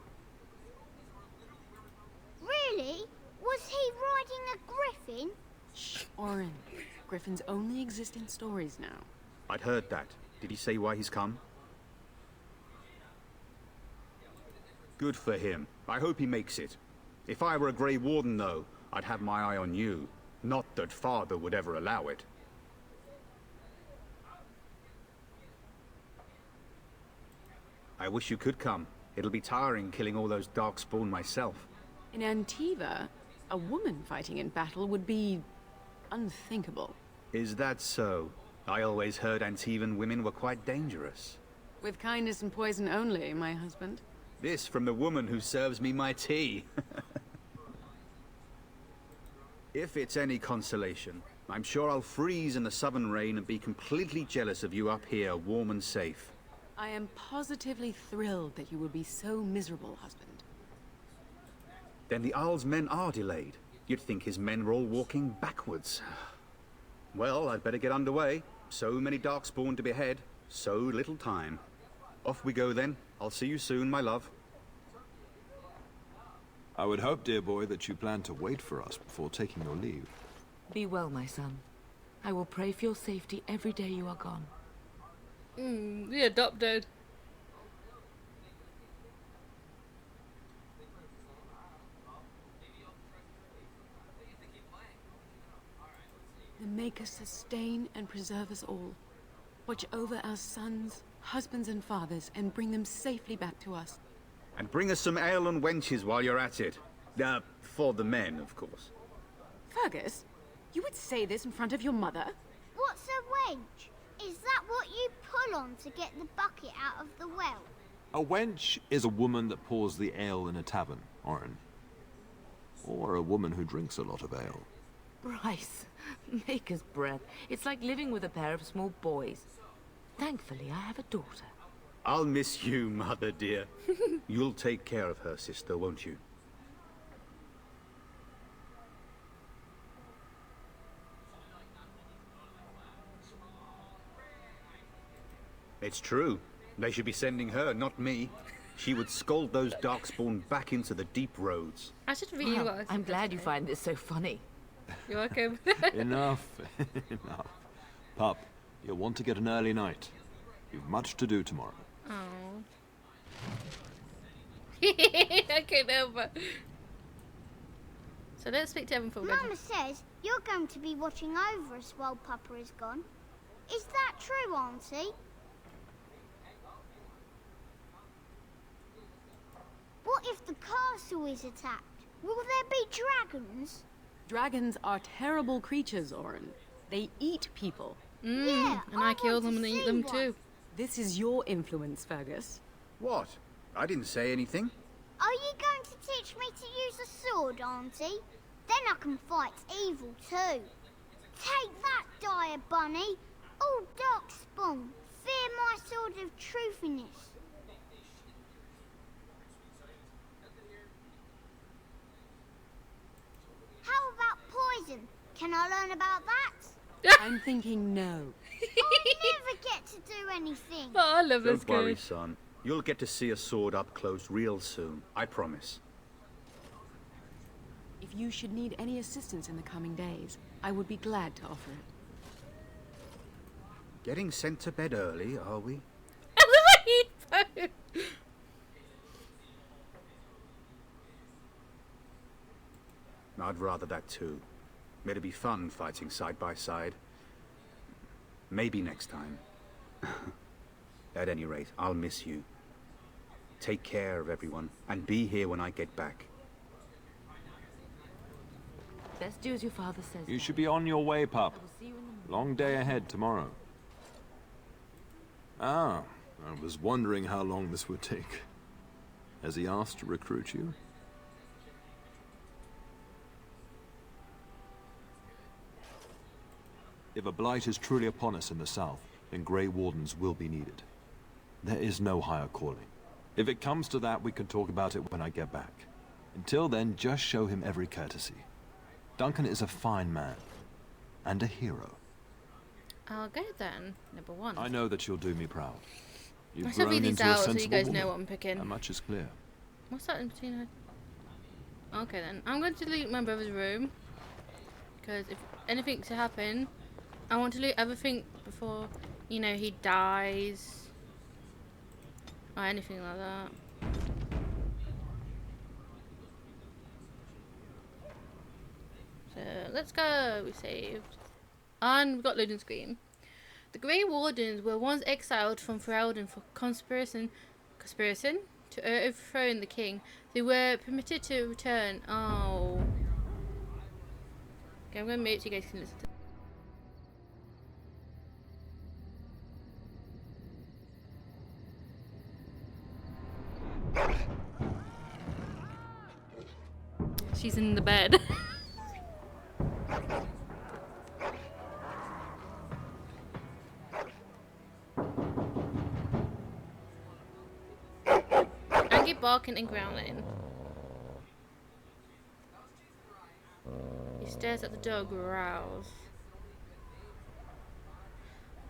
Really? Was he riding a griffin? Shh, Oren. Griffins only exist in stories now. I'd heard that. Did he say why he's come? Good for him. I hope he makes it. If I were a Grey Warden, though, I'd have my eye on you. Not that Father would ever allow it. I wish you could come. It'll be tiring killing all those darkspawn myself. In Antiva, a woman fighting in battle would be unthinkable. Is that so? I always heard Antivan women were quite dangerous. With kindness and poison only, my husband. This from the woman who serves me my tea. If it's any consolation, I'm sure I'll freeze in the southern rain and be completely jealous of you up here, warm and safe. I am positively thrilled that you would be so miserable, husband. Then the Isle's men are delayed. You'd think his men were all walking backwards. Well, I'd better get underway. So many darkspawn to behead, so little time. Off we go then. I'll see you soon, my love. I would hope, dear boy, that you plan to wait for us before taking your leave. Be well, my son. I will pray for your safety every day you are gone. The adopted. The Maker sustain and preserve us all. Watch over our sons, husbands and fathers, and bring them safely back to us. And bring us some ale and wenches while you're at it. For the men, of course. Fergus, you would say this in front of your mother? What's a wench? Is that what you pull on to get the bucket out of the well? A wench is a woman that pours the ale in a tavern, Oren. Or a woman who drinks a lot of ale. Bryce, Maker's breath. It's like living with a pair of small boys. Thankfully, I have a daughter. I'll miss you, mother dear. You'll take care of her, sister, won't you? It's true. They should be sending her, not me. She would scold those darkspawn back into the deep roads. I should realize. I'm glad you find this so funny. You're welcome. Enough. Enough. Pup, you'll want to get an early night. You've much to do tomorrow. Oh. I can't help it. So let's speak to Evan for a Mama says you're going to be watching over us while Papa is gone. Is that true, Auntie? What if the castle is attacked? Will there be dragons? Dragons are terrible creatures, Oren. They eat people. Yeah, and I kill them and eat them too. This is your influence, Fergus. What? I didn't say anything. Are you going to teach me to use a sword, Auntie? Then I can fight evil too. Take that, dire bunny. Oh, darkspawn, fear my sword of truthiness. How about poison? Can I learn about that? I'm thinking no. I'll never get to do anything. Oh, I love this Don't worry, game. son. You'll get to see a sword up close real soon. I promise. If you should need any assistance in the coming days, I would be glad to offer it. Getting sent to bed early, are we? I'd rather that too. It'd be fun fighting side by side. Maybe next time. At any rate, I'll miss you. Take care of everyone, and be here when I get back. Best do as your father says. You should be on your way, pup. I will see you in the morning. Long day ahead tomorrow. Ah, I was wondering how long this would take. Has he asked to recruit you? If a blight is truly upon us in the south, then Grey Wardens will be needed. There is no higher calling. If it comes to that, we can talk about it when I get back. Until then, just show him every courtesy. Duncan is a fine man. And a hero. I'll go then. Number 1. I know that you'll do me proud. You've I should read grown these into a out so you sensible guys woman. know what I'm picking. How much is clear? What's that in between her? Okay then. I'm going to loot my brother's room. Because if anything's to happen, I want to loot everything before, you know, he dies. Or anything like that. So, let's go. We saved. And we got loading screen. The Grey Wardens were once exiled from Ferelden for conspiration to overthrow the king. They were permitted to return. Oh. Okay, I'm going to mute so you guys can listen to. She's in the bed. Angry barking and growling. He stares at the door, growls.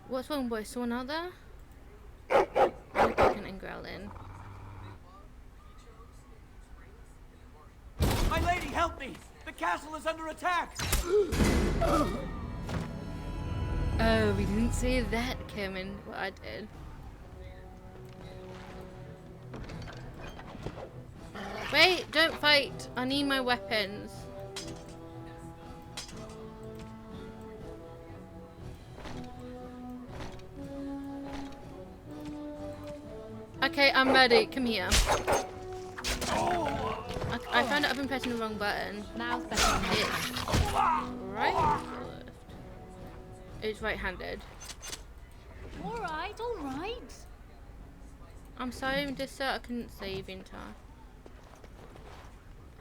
What's wrong, boy? Someone out there? Angry barking and growling. My lady, help me! The castle is under attack! Oh, we didn't see that coming. What I did. Wait, don't fight. I need my weapons. Okay, I'm ready. Come here. I found out I've been pressing the wrong button. Now's better than It's right or left? It's right-handed. Alright, alright. I'm sorry, just I couldn't save in time.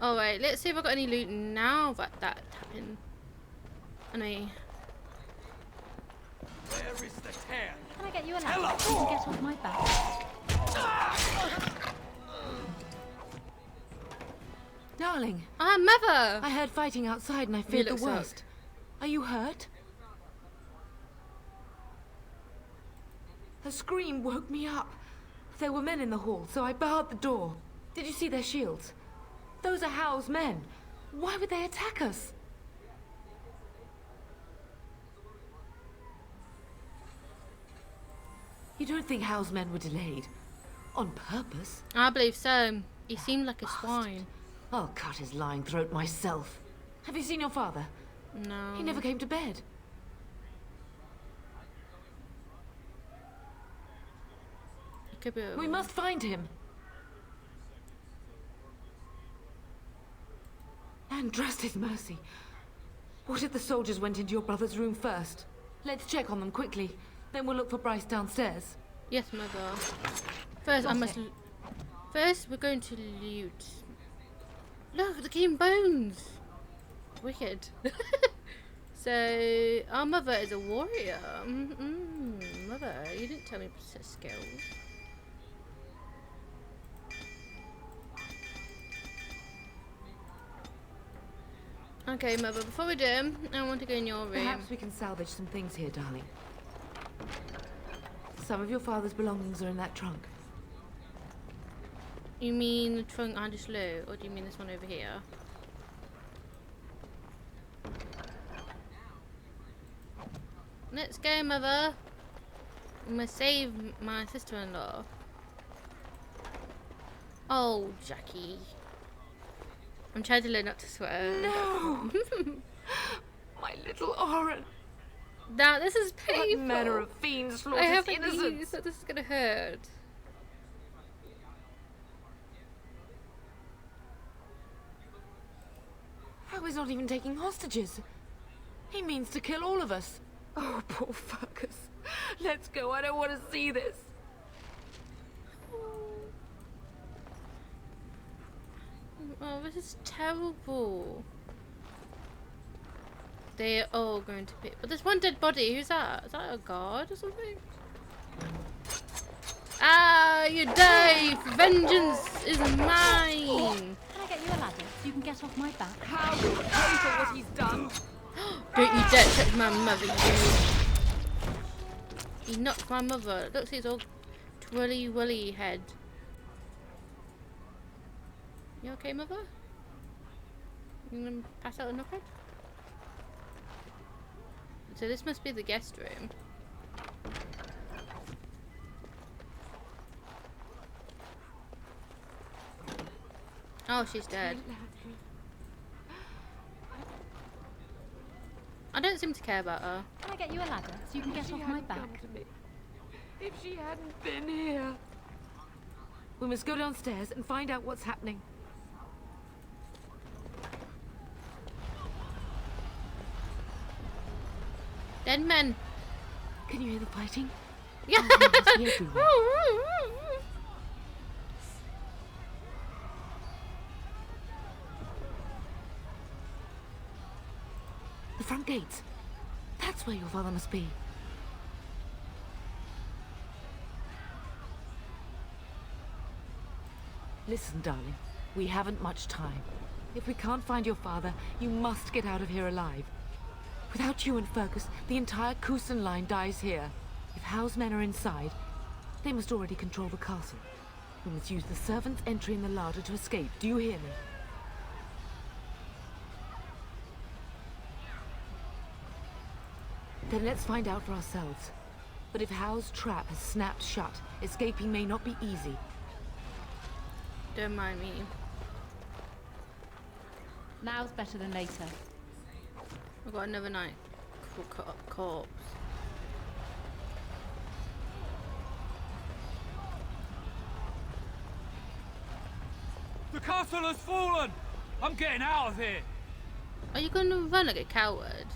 Alright, let's see if I got any loot now that happened. I know. Where is the tear? Can I get you a ladder so you can get off my back? Darling. Ah, mother! I heard fighting outside and I feared the worst. Are you hurt? Her scream woke me up. There were men in the hall, so I barred the door. Did you see their shields? Those are Howe's men. Why would they attack us? You don't think Howe's men were delayed? On purpose? I believe so. He seemed like a swine. I'll cut his lying throat myself. Have you seen your father? No. He never came to bed. We must find him. And trust his mercy. What if the soldiers went into your brother's room first? Let's check on them quickly. Then we'll look for Bryce downstairs. Yes, mother. First, I must. First, we're going to loot. Look, the king bones. wicked. So, our mother is a warrior. Mother, you didn't tell me such skills. Okay, Mother, before we do, I want to go in your room. Perhaps we can salvage some things here, darling. Some of your father's belongings are in that trunk. You mean the trunk I just loot, or do you mean this one over here? Let's go, Mother. I'm gonna save my sister-in-law. Oh, Jackie. I'm trying to learn not to swear. No! My little Oren. Now, this is painful. What manner of fiend I slaughters haven't innocents? used, so this is gonna hurt. How he's not even taking hostages. He means to kill all of us. Oh, poor Fergus. Let's go. I don't want to see this. Oh, this is terrible. They're all going to be... But there's one dead body. Who's that? Is that a guard or something? Ah, you die! Vengeance is mine! Can I get you a ladder so you can get off my back? How will he pay for what he's done? Don't you dare touch my mother, you! He knocked my mother. Look, his old twirly-willy head. You okay, Mother? You gonna pass out a knockhead? So this must be the guest room. Oh, she's dead. I don't seem to care about her. Can I get you a ladder so you can get off my back? If she hadn't been here. We must go downstairs and find out what's happening. Dead men. Can you hear the fighting? Yeah. The front gates. That's where your father must be. Listen, darling. We haven't much time. If we can't find your father, you must get out of here alive. Without you and Fergus, the entire Kusen line dies here. If Howe's men are inside, they must already control the castle. We must use the servant's entry in the larder to escape. Do you hear me? Then let's find out for ourselves. But if Howe's trap has snapped shut, escaping may not be easy. Don't mind me. Now's better than later. I've got another night corpse. The castle has fallen! I'm getting out of here! Are you going to run like a coward?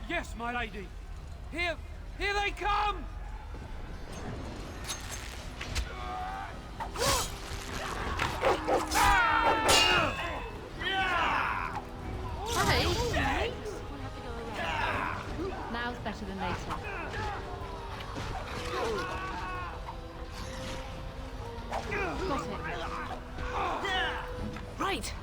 Yes, my lady. Here they come! Hi. Now's better than later. Got it. Right.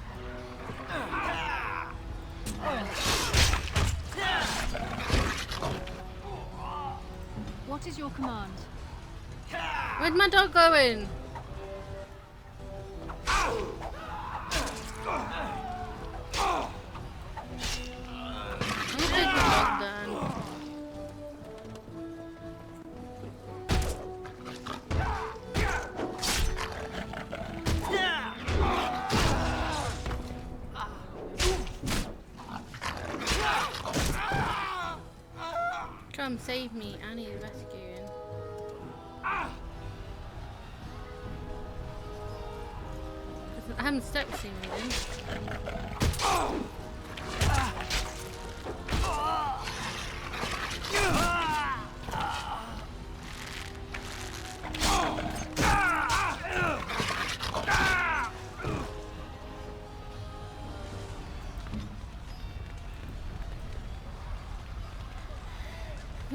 What is your command? Where's my dog going? I'm gonna take my dog then. Come save me, I need rescuing. I haven't stepped seen anything.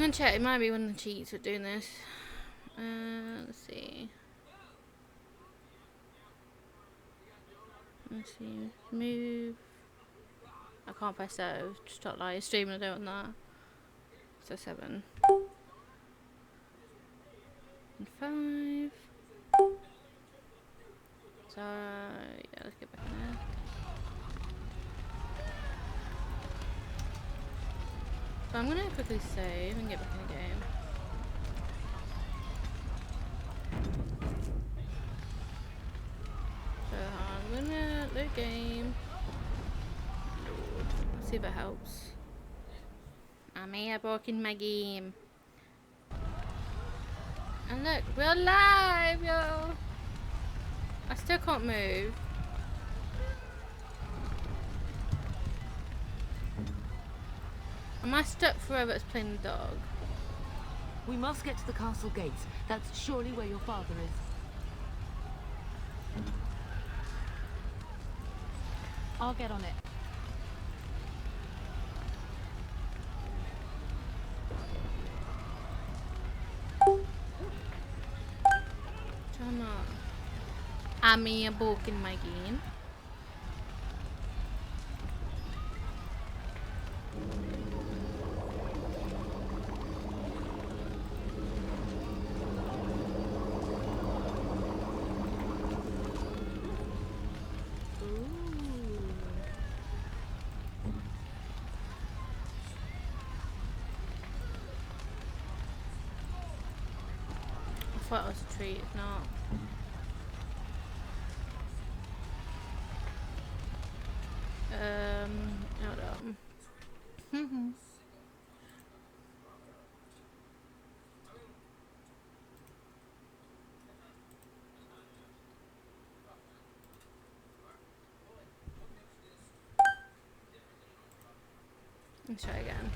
gonna check. It might be one of the cheats at doing this. Let's see. Let's see. Move. I can't press that. Just start live streaming. I don't want that. So 7 and 5. So yeah, let's get back in there. So I'm gonna quickly save and get back in the game. So I'm gonna load game. Load. Let's see if it helps. I may have broken my game. And look, we're live, yo! I still can't move. Am I stuck forever as playing the dog? We must get to the castle gates. That's surely where your father is. I'll get on it. Come on. I may have broken my game. I thought it was a treat, if not. Hold on. Let's try again.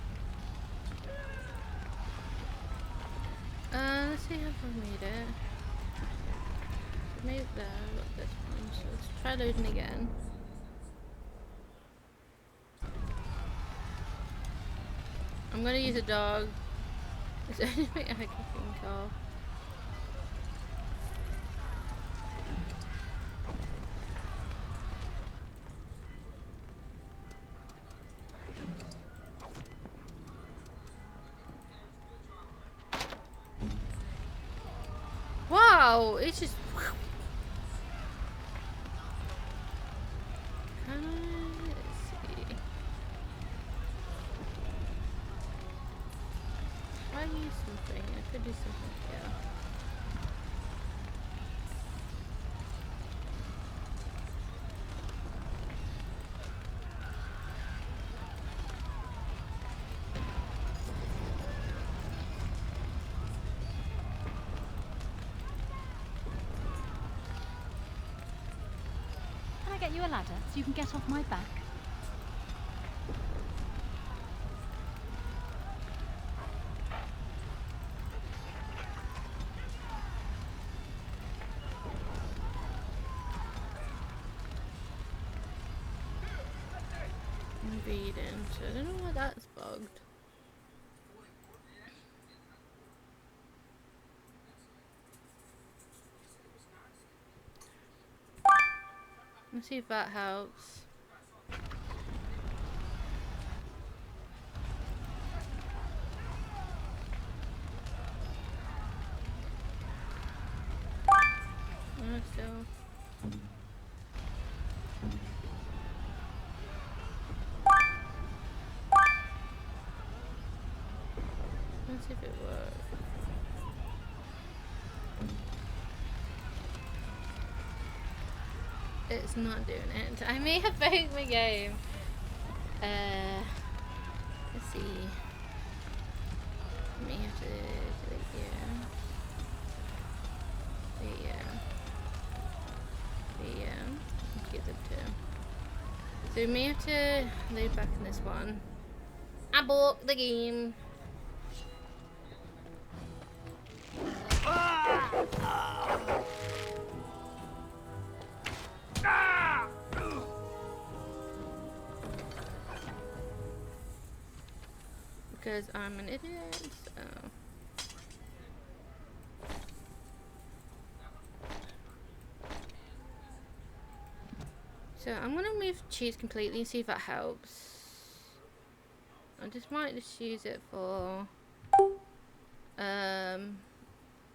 Let's see how I made it. Made there, got this one, so let's try loading again. I'm gonna use a dog. It's the only thing I can think of. Wow, it's just. Let's see. Try use something. I could do something here. Can I get you a ladder so you can get off my back? Reading, so I don't know why that's bugged. Let's see if that helps. Still. Let's see if it works. It's not doing it. I may have broke my game. Let's see. I may have to do it here. Let's get them two. So we may have to load back in this one. I broke the game. Because I'm an idiot. So. So I'm gonna move cheese completely and see if that helps. I just might just use it for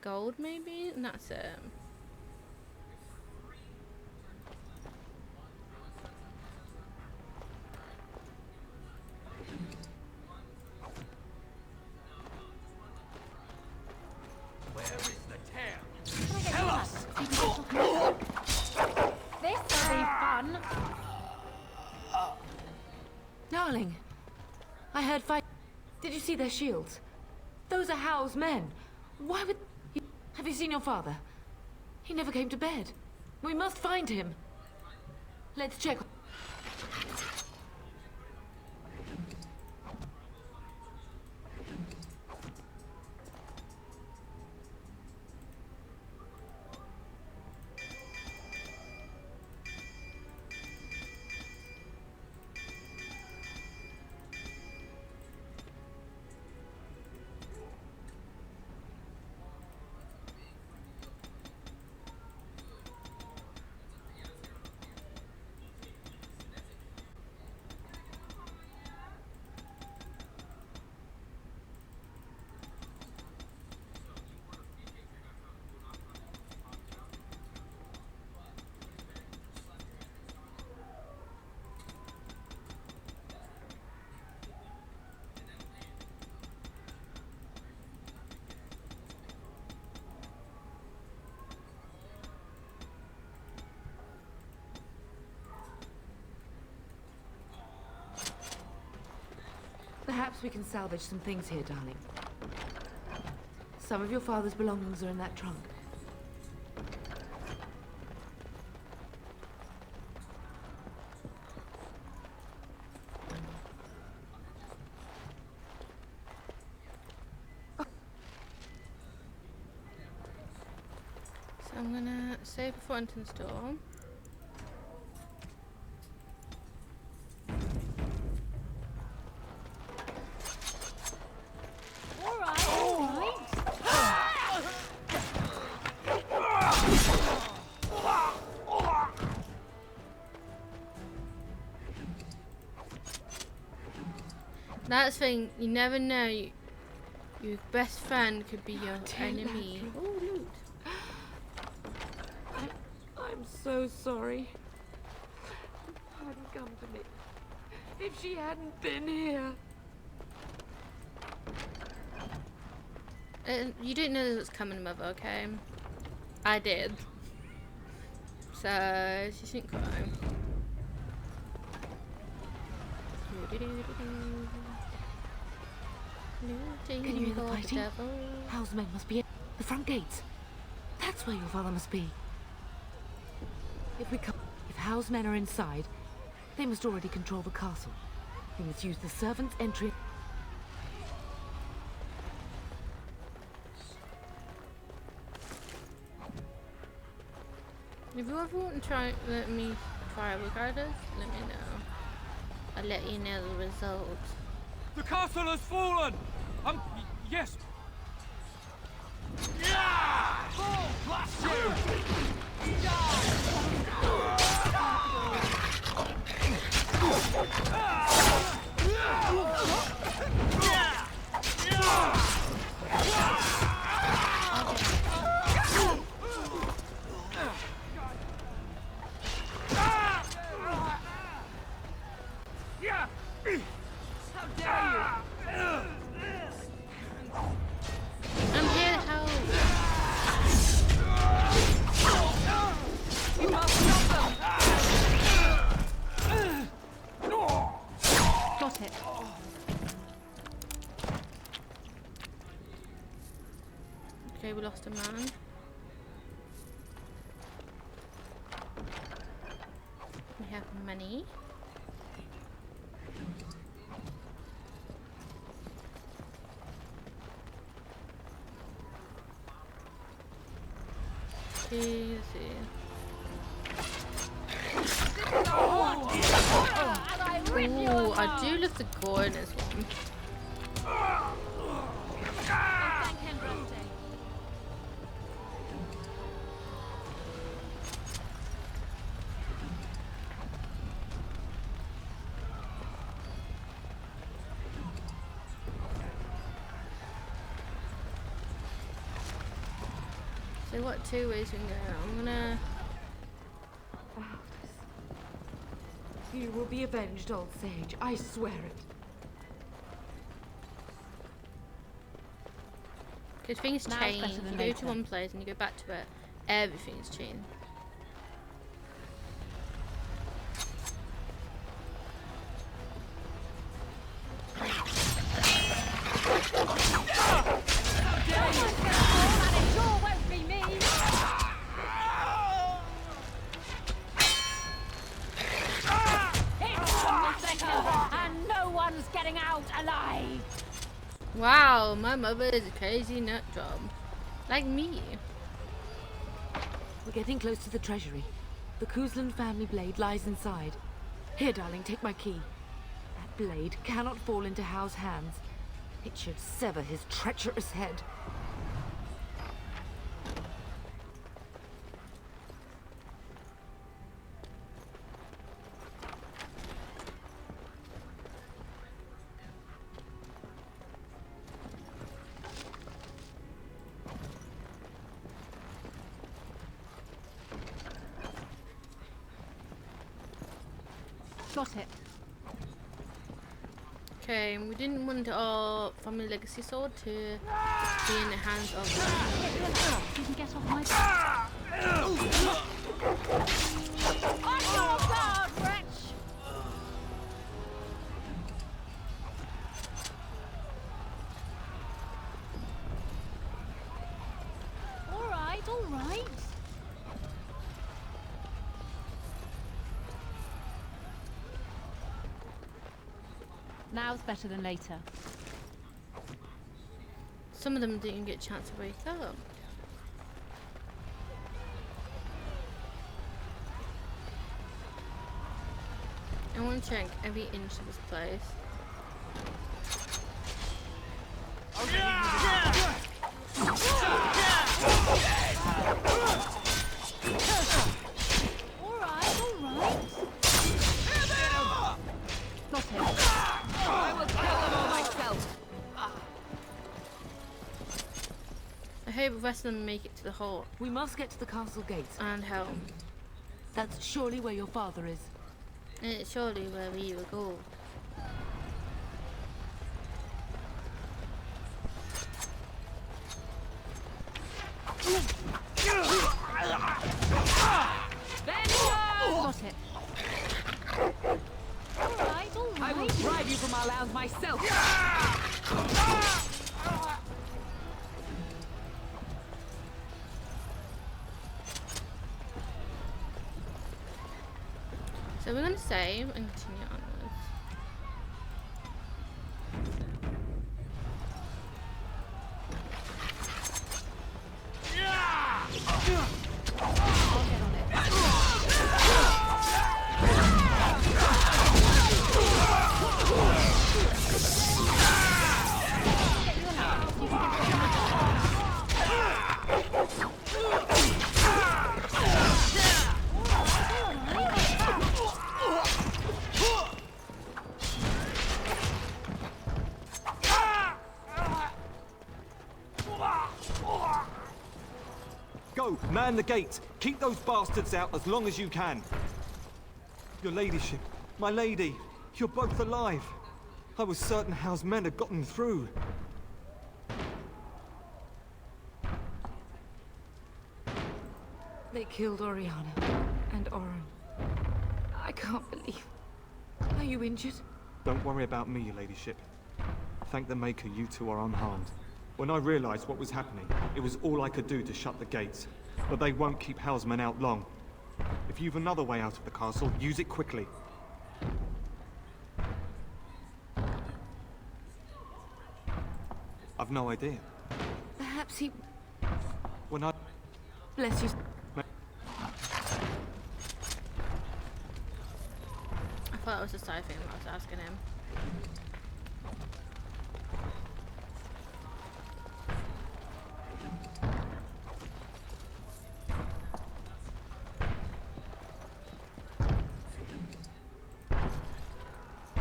gold maybe, and that's it. Where is the tear? Tell us! This will be fun. Darling, I heard fight. Did you see their shields? Those are Hal's men. Why would... Have you seen your father? He never came to bed. We must find him. Let's check. Perhaps we can salvage some things here, darling. Some of your father's belongings are in that trunk. So I'm gonna save before entering the store. That's the thing, you never know. Your best friend could be your enemy. Oh, loot. I'm so sorry. Hadn't come to me. If she hadn't been here. You didn't know this was coming, Mother, okay? I did. So, she shouldn't cry. Can you hear the fighting? Hal's men must be at the front gates. That's where your father must be. If Hal's men are inside, they must already control the castle. We must use the servants' entry. If you ever want to let me try regardless, let me know. I'll let you know the result. The castle has fallen! Yes! Oh, blast How dare you! I'm here to help. You must stop them! Got it. Okay, we lost a man. We have money. Easy. Ooh, I do love the gore in this one. So what 2 ways we can go? I'm gonna... You will be avenged, old sage. I swear it. Because things Now it's change. better than You go later. to one place and you go back to it. Everything's changed. And no one's getting out alive. Wow, my mother is a crazy nut job. Like me. We're getting close to the treasury. The Kuzland family blade lies inside. Here, darling, take my key. That blade cannot fall into Hal's hands. It should sever his treacherous head. Got it. Okay, we didn't want our family legacy sword to be in the hands of You can get off my back. On your guard, wretch! All right, all right. Now's better than later. Some of them didn't even get a chance to wake up. I want to check every inch of this place. Alright, alright. Got him. I will kill them all myself. I hope the rest of them make it to the hall. We must get to the castle gates. And helm. That's surely where your father is. And it's surely where we will go. Got it. Alright, alright. I will drive you from our lands myself. So we're going to save and continue onwards. I'll get on it. Go, man the gate. Keep those bastards out as long as you can. Your ladyship, my lady, you're both alive. I was certain Hal's men had gotten through. They killed Oriana and Oren. I can't believe. Are you injured? Don't worry about me, your ladyship. Thank the Maker you two are unharmed. When I realized what was happening, it was all I could do to shut the gates. But they won't keep Hal's men out long. If you've another way out of the castle, use it quickly. I've no idea. Perhaps he... When I... Bless you. I thought it was a side thing when I was asking him.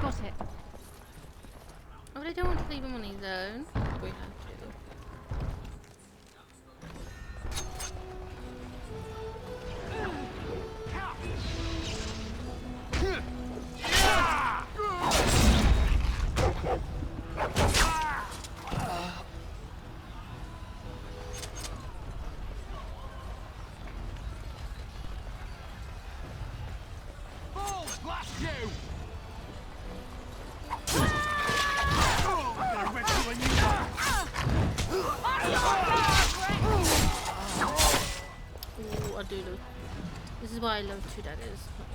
Got it. Oh, but I don't want to leave him on his own. We have to. Blast you! Ooh, I do love. This is why I love 2 daggers, not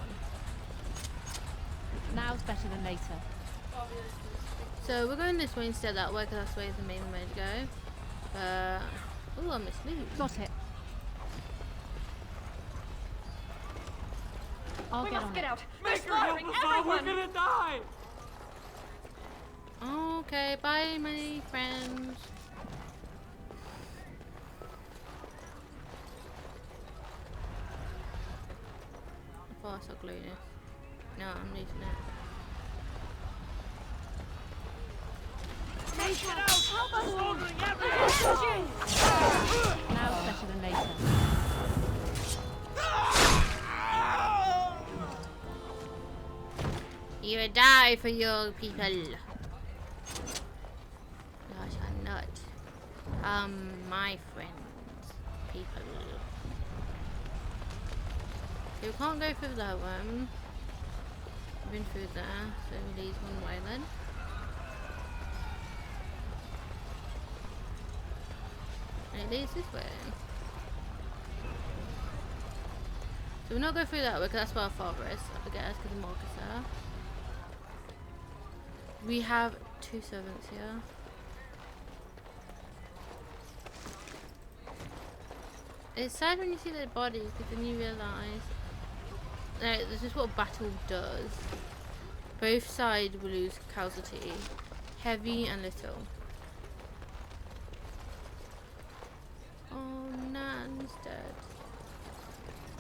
1. Now's better than later. So we're going this way instead, that way, because that's the way the main way to go. Oh, I missed loot. Got it. We must get out. They're Make her help slaughtering us or we're everyone. gonna die! Okay, bye, my friends. I thought I saw glutiness. No, I'm losing it. Take it out. Help us slaughtering everyone. Now's better than later. You will die for your people. I shall not. My friends, people. Okay, we can't go through that one. We've been through there, so we leave one way then. And it leads this way. So we'll not go through that way because that's where our father is, I guess, because the mark is there. We have 2 servants here. It's sad when you see their bodies because then you realise this is what battle does. Both sides will lose casualty, heavy and little. Oh, Nan's dead.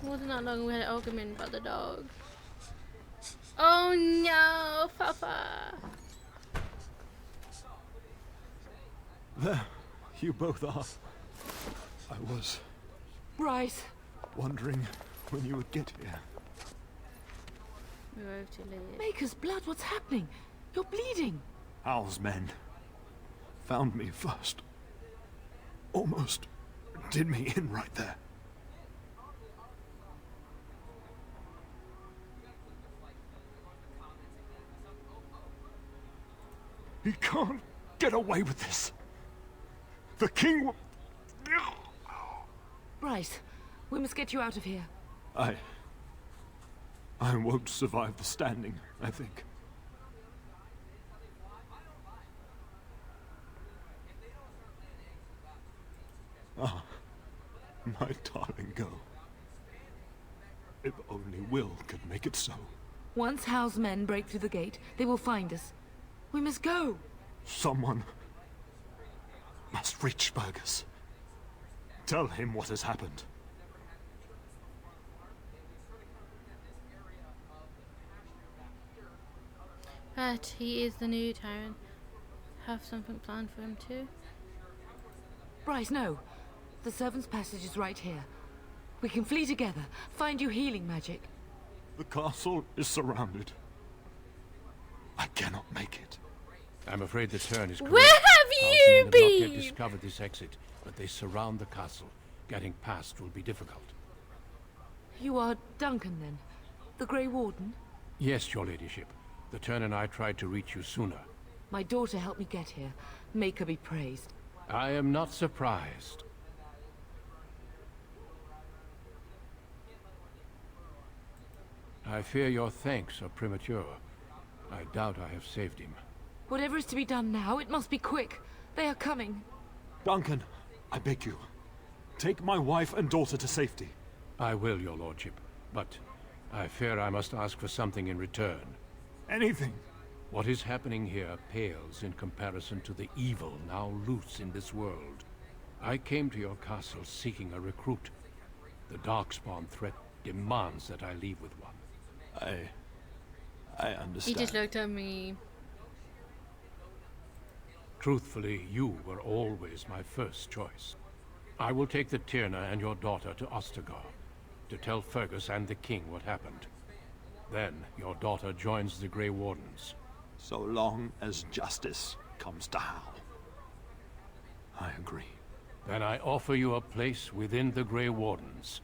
Wasn't that long we had an argument about the dog. Oh no, Papa! There, you both are. I was Bryce! wondering when you would get here. We were too late. Maker's blood, what's happening? You're bleeding. Hal's men found me first. Almost did me in right there. He can't get away with this. The king will... Bryce, we must get you out of here. I won't survive the standing, I think. Ah, my darling girl. If only Will could make it so. Once Hal's men break through the gate, they will find us. We must go. Someone must reach Fergus. Tell him what has happened. But he is the new tyrant. Have something planned for him too? Bryce, no. The servant's passage is right here. We can flee together, find you healing magic. The castle is surrounded. I cannot make it. I'm afraid the turn is correct. Where have you Not been? yet discovered this exit, but they surround the castle. Getting past will be difficult. You are Duncan, then? The Grey Warden? Yes, your ladyship. The turn and I tried to reach you sooner. My daughter helped me get here. Make her be praised. I am not surprised. I fear your thanks are premature. I doubt I have saved him. Whatever is to be done now, it must be quick. They are coming. Duncan, I beg you. Take my wife and daughter to safety. I will, your lordship. But I fear I must ask for something in return. Anything. What is happening here pales in comparison to the evil now loose in this world. I came to your castle seeking a recruit. The Darkspawn threat demands that I leave with one. I understand. He just looked at me. Truthfully, you were always my first choice. I will take the Tyrna and your daughter to Ostagar to tell Fergus and the king what happened. Then your daughter joins the Grey Wardens. So long as justice comes to Hal. I agree. Then I offer you a place within the Grey Wardens.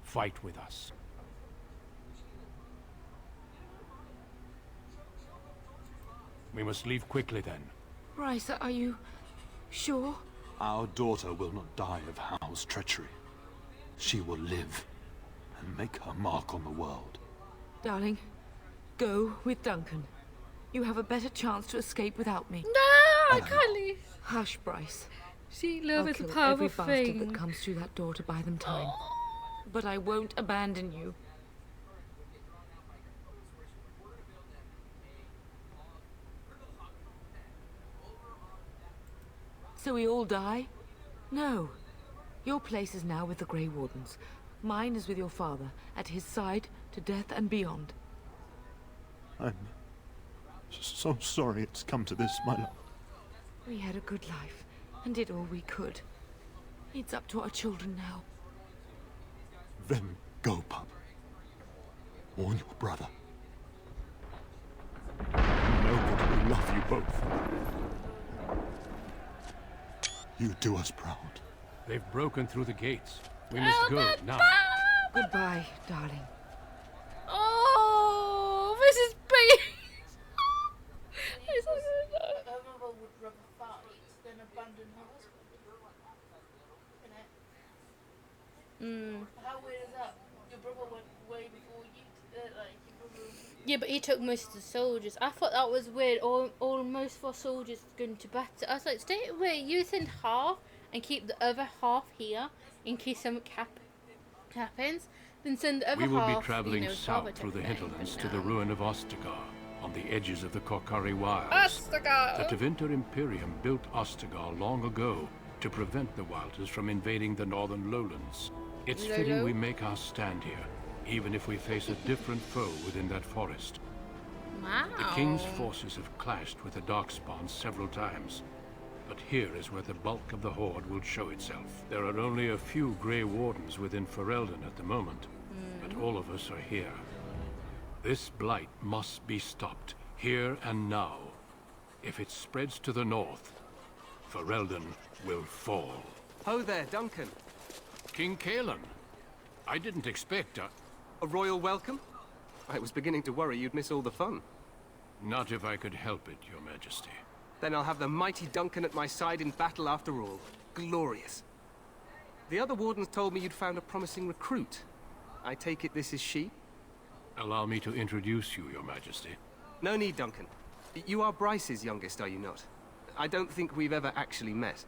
Fight with us. We must leave quickly then. Bryce, are you sure? Our daughter will not die of Hal's treachery. She will live and make her mark on the world. Darling, go with Duncan. You have a better chance to escape without me. No, I can't leave. Hush, Bryce. See, love I'll is a kill powerful every bastard thing. that comes through that door to buy them time. But I won't abandon you. So we all die? No. Your place is now with the Grey Wardens. Mine is with your father, at his side, to death and beyond. I'm so sorry it's come to this, my love. We had a good life, and did all we could. It's up to our children now. Then go, pup. Warn your brother. Nobody will love you both. You do us proud. They've broken through the gates. We must go now. Goodbye, darling. Oh, this is big. Her mother would rather fight than abandon her husband. How weird is that? Your brother went way before you. Your brother. Yeah, but he took most of the soldiers. I thought that was weird. All most of our soldiers going to battle. I was like, stay away. You send half and keep the other half here in case something happens. Then send the other half. We will be traveling south through the hinterlands to the ruin of Ostagar, on the edges of the Korkari Wilds. Ostagar! The Tevinter Imperium built Ostagar long ago to prevent the Wilders from invading the northern lowlands. It's fitting we make our stand here, even if we face a different foe within that forest. Wow. The King's forces have clashed with the Darkspawn several times, but here is where the bulk of the Horde will show itself. There are only a few Grey Wardens within Ferelden at the moment, but all of us are here. This blight must be stopped, here and now. If it spreads to the north, Ferelden will fall. Ho there, Duncan. King Kaelan. I didn't expect a royal welcome? I was beginning to worry you'd miss all the fun. Not if I could help it, Your Majesty. Then I'll have the mighty Duncan at my side in battle after all. Glorious. The other wardens told me you'd found a promising recruit. I take it this is she? Allow me to introduce you, Your Majesty. No need, Duncan. You are Bryce's youngest, are you not? I don't think we've ever actually met.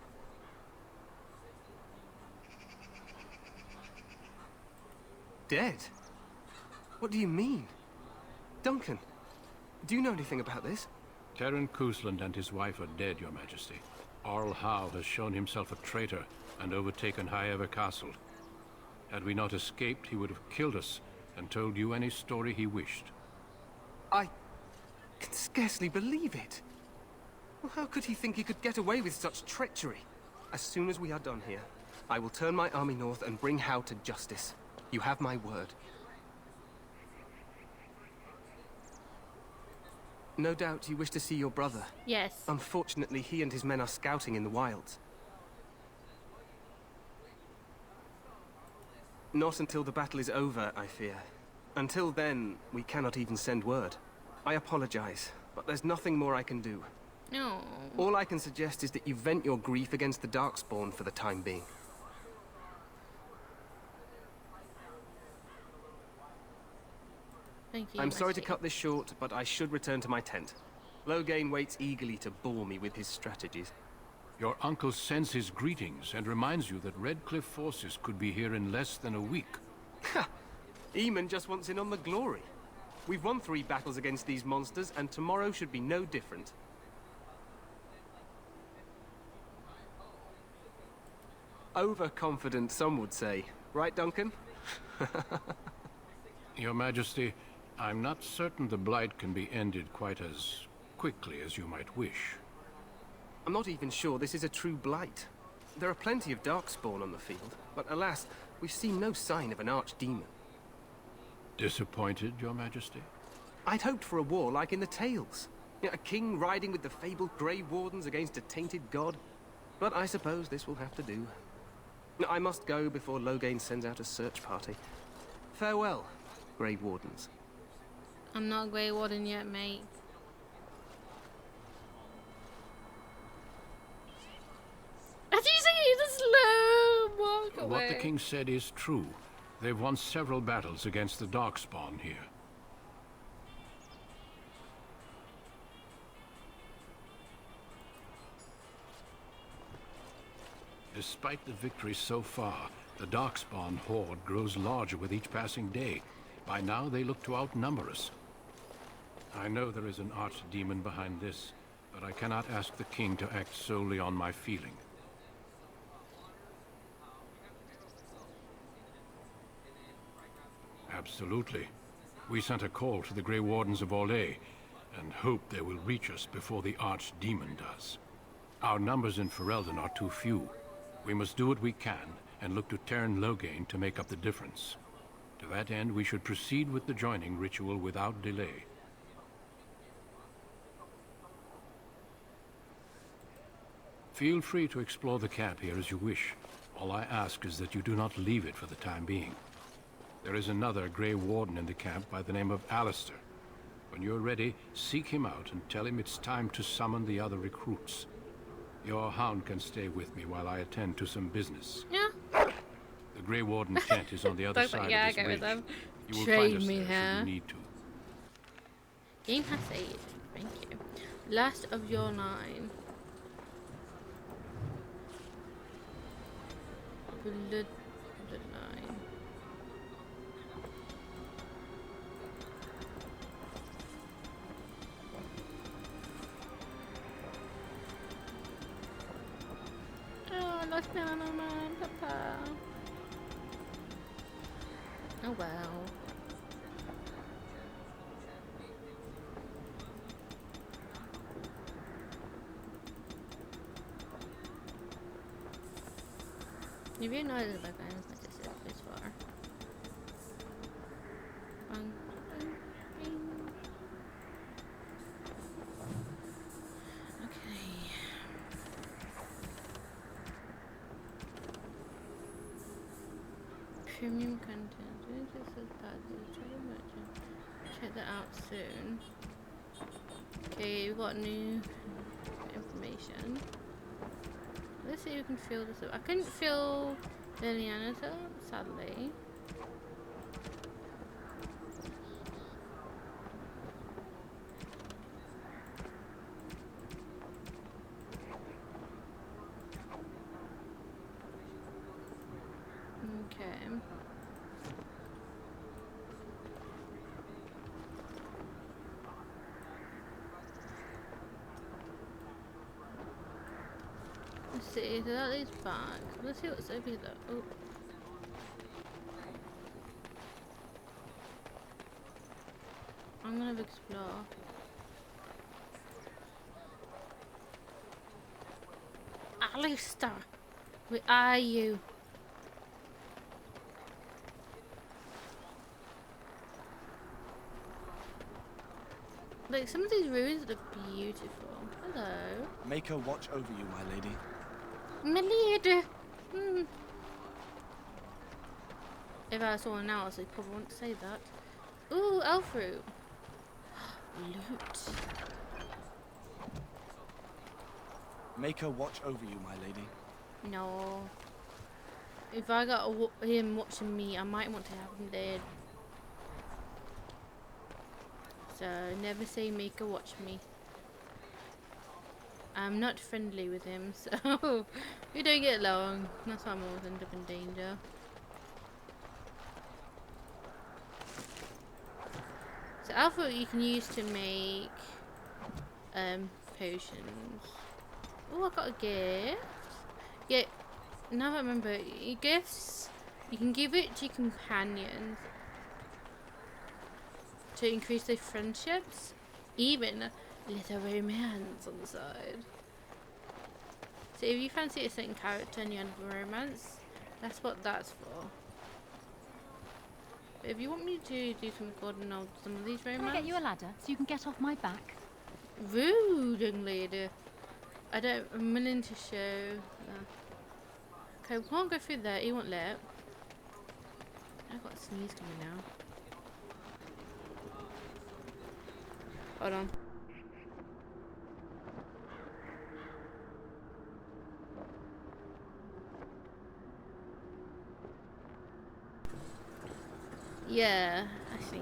Dead? What do you mean? Duncan, do you know anything about this? Terran Cousland and his wife are dead, Your Majesty. Arl Howe has shown himself a traitor and overtaken Highever Castle. Had we not escaped, he would have killed us and told you any story he wished. I can scarcely believe it. Well, how could he think he could get away with such treachery? As soon as we are done here, I will turn my army north and bring Howe to justice. You have my word. No doubt you wish to see your brother. Yes. Unfortunately, he and his men are scouting in the wilds. Not until the battle is over, I fear. Until then, we cannot even send word. I apologize, but there's nothing more I can do. No. All I can suggest is that you vent your grief against the Darkspawn for the time being. Thank you, I'm sorry to Majesty. cut this short, but I should return to my tent. Loghain waits eagerly to bore me with his strategies. Your uncle sends his greetings and reminds you that Redcliffe forces could be here in less than a week. Ha! Eamon just wants in on the glory. We've won 3 battles against these monsters, and tomorrow should be no different. Overconfident, some would say. Right, Duncan? Your Majesty, I'm not certain the Blight can be ended quite as quickly as you might wish. I'm not even sure this is a true blight. There are plenty of Darkspawn on the field, but alas, we've seen no sign of an archdemon. Disappointed, Your Majesty? I'd hoped for a war like in the tales. A king riding with the fabled Grey Wardens against a tainted god. But I suppose this will have to do. I must go before Loghain sends out a search party. Farewell, Grey Wardens. I'm not a Grey Warden yet, mate. the slow walk away. What the king said is true. They've won several battles against the Darkspawn here. Despite the victories so far, the Darkspawn horde grows larger with each passing day. By now, they look to outnumber us. I know there is an archdemon behind this, but I cannot ask the king to act solely on my feeling. Absolutely. We sent a call to the Grey Wardens of Orlais, and hope they will reach us before the archdemon does. Our numbers in Ferelden are too few. We must do what we can, and look to Teyrn Loghain to make up the difference. To that end, we should proceed with the joining ritual without delay. Feel free to explore the camp here as you wish. All I ask is that you do not leave it for the time being. There is another Grey Warden in the camp by the name of Alistair. When you're ready, seek him out and tell him it's time to summon the other recruits. Your hound can stay with me while I attend to some business. Yeah. The Grey Warden tent is on the other side Yeah, of this I go with ridge. them. You will Trade find us me there here. should you need to. Game has saved. Thank you. Last of your line. Bloodline. Oh, I lost Banana Man, Papa. Oh well. You really know that like I was like this far. Okay. Premium content. Check that out soon. Okay, we've got new information. Let's see if we can fill this up. I couldn't fill Liliana's up, sadly. Okay. Let's see, so that leads back. Let's see what's over here though. Oh. I'm gonna explore. Alistair! Where are you? Like, some of these ruins look beautiful. Hello. Make her watch over you, my lady. My lady. If I saw one else, I probably wouldn't say that. Ooh, elf fruit. Loot. Make her watch over you, my lady. No. If I got him watching me, I might want to have him dead. So never say make her watch me. I'm not friendly with him, so we don't get along. That's why I'm always end up in danger. So alpha you can use to make potions. Oh, I got a gift. Yeah, now I remember, gifts you can give it to your companions to increase their friendships, even a little romance on the side. So if you fancy a certain character and you have a romance, that's what that's for. But if you want me to do some recording of some of these romance, Can I get you a ladder so you can get off my back? rude young lady. I'm willing to show that. Okay, we can't go through there, he won't let. I've got a sneeze coming now. Hold on. Yeah, I see.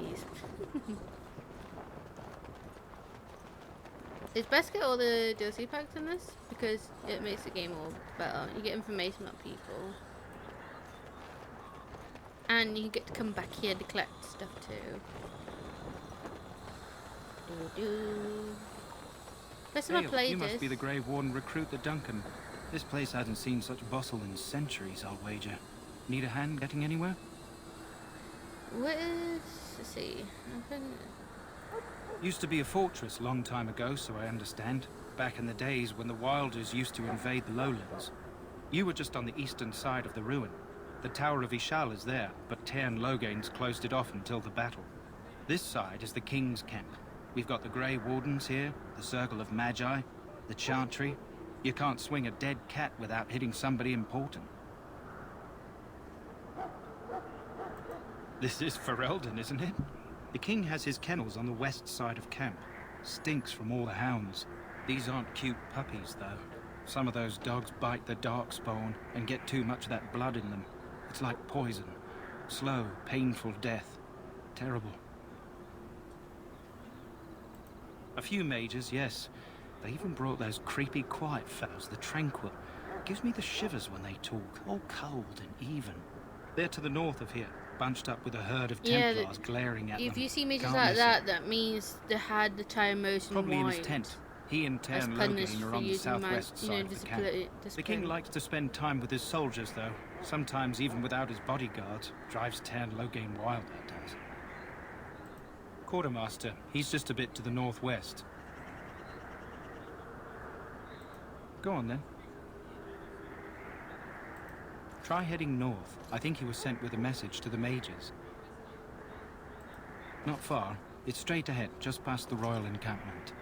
It's best to get all the DLC packs in this because it makes the game all better. You get information about people. And you get to come back here to collect stuff too. That's my Hale, play you must this. be the Grey Warden recruit the Duncan. This place hasn't seen such bustle in centuries, I'll wager. Need a hand getting anywhere? What is... let's see. Used to be a fortress long time ago, so I understand. Back in the days when the Wilders used to invade the lowlands. You were just on the eastern side of the ruin. The Tower of Ishal is there, but Tairn Logain's closed it off until the battle. This side is the King's camp. We've got the Grey Wardens here, the Circle of Magi, the Chantry. You can't swing a dead cat without hitting somebody important. This is Ferelden, isn't it? The King has his kennels on the west side of camp. Stinks from all the hounds. These aren't cute puppies, though. Some of those dogs bite the darkspawn and get too much of that blood in them. It's like poison. Slow, painful death. Terrible. A few mages, yes. They even brought those creepy quiet fellows, the Tranquil. Gives me the shivers when they talk, all cold and even. They're to the north of here, bunched up with a herd of Templars glaring at them. If you see mages Can't like miss that, that means they had the time motion Probably in wide. his tent. He and Tairn Logain are on the southwest side of the camp. The king likes to spend time with his soldiers, though. Sometimes even without his bodyguards. Drives Tairn Logain wild, that does. Quartermaster, he's just a bit to the northwest. Go on, then. Try heading north. I think he was sent with a message to the mages. Not far. It's straight ahead, just past the royal encampment.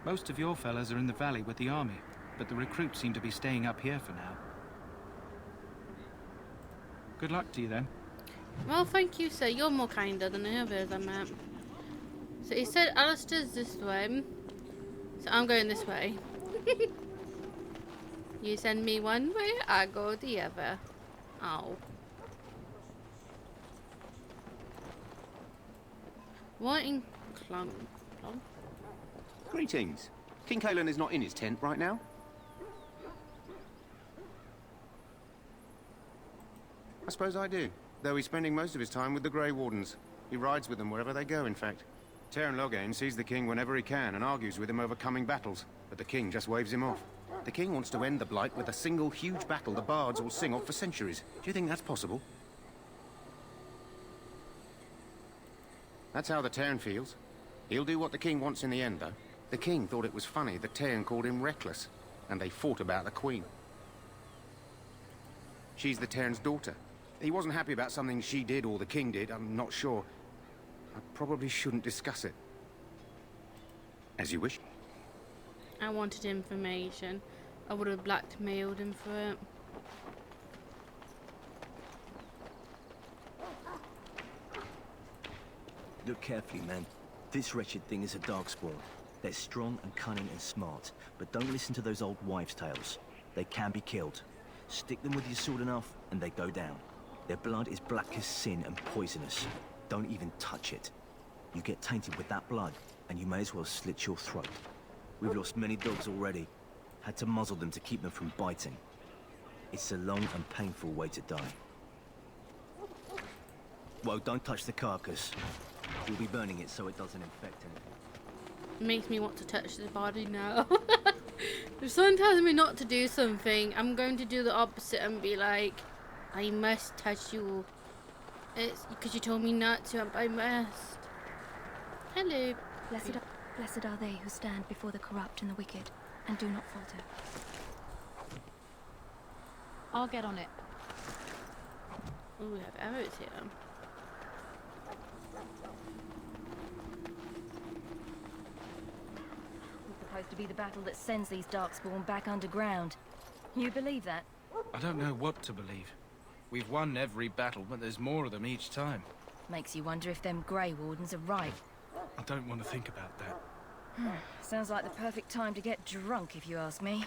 Most of your fellas are in the valley with the army, but the recruits seem to be staying up here for now. Good luck to you, then. Well, thank you, sir. You're more kinder than the others I met. So he said Alistair's this way, so I'm going this way. You send me one way, I go the other. Oh. What in Clump? Greetings. King Kalen is not in his tent right now? I suppose I do, though he's spending most of his time with the Grey Wardens. He rides with them wherever they go, in fact. Tairn Logain sees the king whenever he can and argues with him over coming battles, but the king just waves him off. The king wants to end the Blight with a single huge battle the bards will sing of for centuries. Do you think that's possible? That's how the Tairn feels. He'll do what the king wants in the end, though. The king thought it was funny that Tairn called him reckless, and they fought about the queen. She's the Tairn's daughter. He wasn't happy about something she did or the king did, I'm not sure. I probably shouldn't discuss it. As you wish. I wanted information. I would have blackmailed him for it. Look carefully, man. This wretched thing is a darkspawn. They're strong and cunning and smart, but don't listen to those old wives' tales. They can be killed. Stick them with your sword enough, and they go down. Their blood is black as sin and poisonous. Don't even touch it. You get tainted with that blood, and you may as well slit your throat. We've lost many dogs already. Had to muzzle them to keep them from biting. It's a long and painful way to die. Well, don't touch the carcass. You'll be burning it so it doesn't infect anything. It makes me want to touch the body now. If someone tells me not to do something, I'm going to do the opposite and be like, I must touch you. It's because you told me not to, I must. Hello. Blessed are they who stand before the corrupt and the wicked, and do not falter. I'll get on it. Oh, we have arrows here. It's supposed to be the battle that sends these darkspawn back underground. You believe that? I don't know what to believe. We've won every battle, but there's more of them each time. Makes you wonder if them Grey Wardens are right. I don't want to think about that. Sounds like the perfect time to get drunk, if you ask me.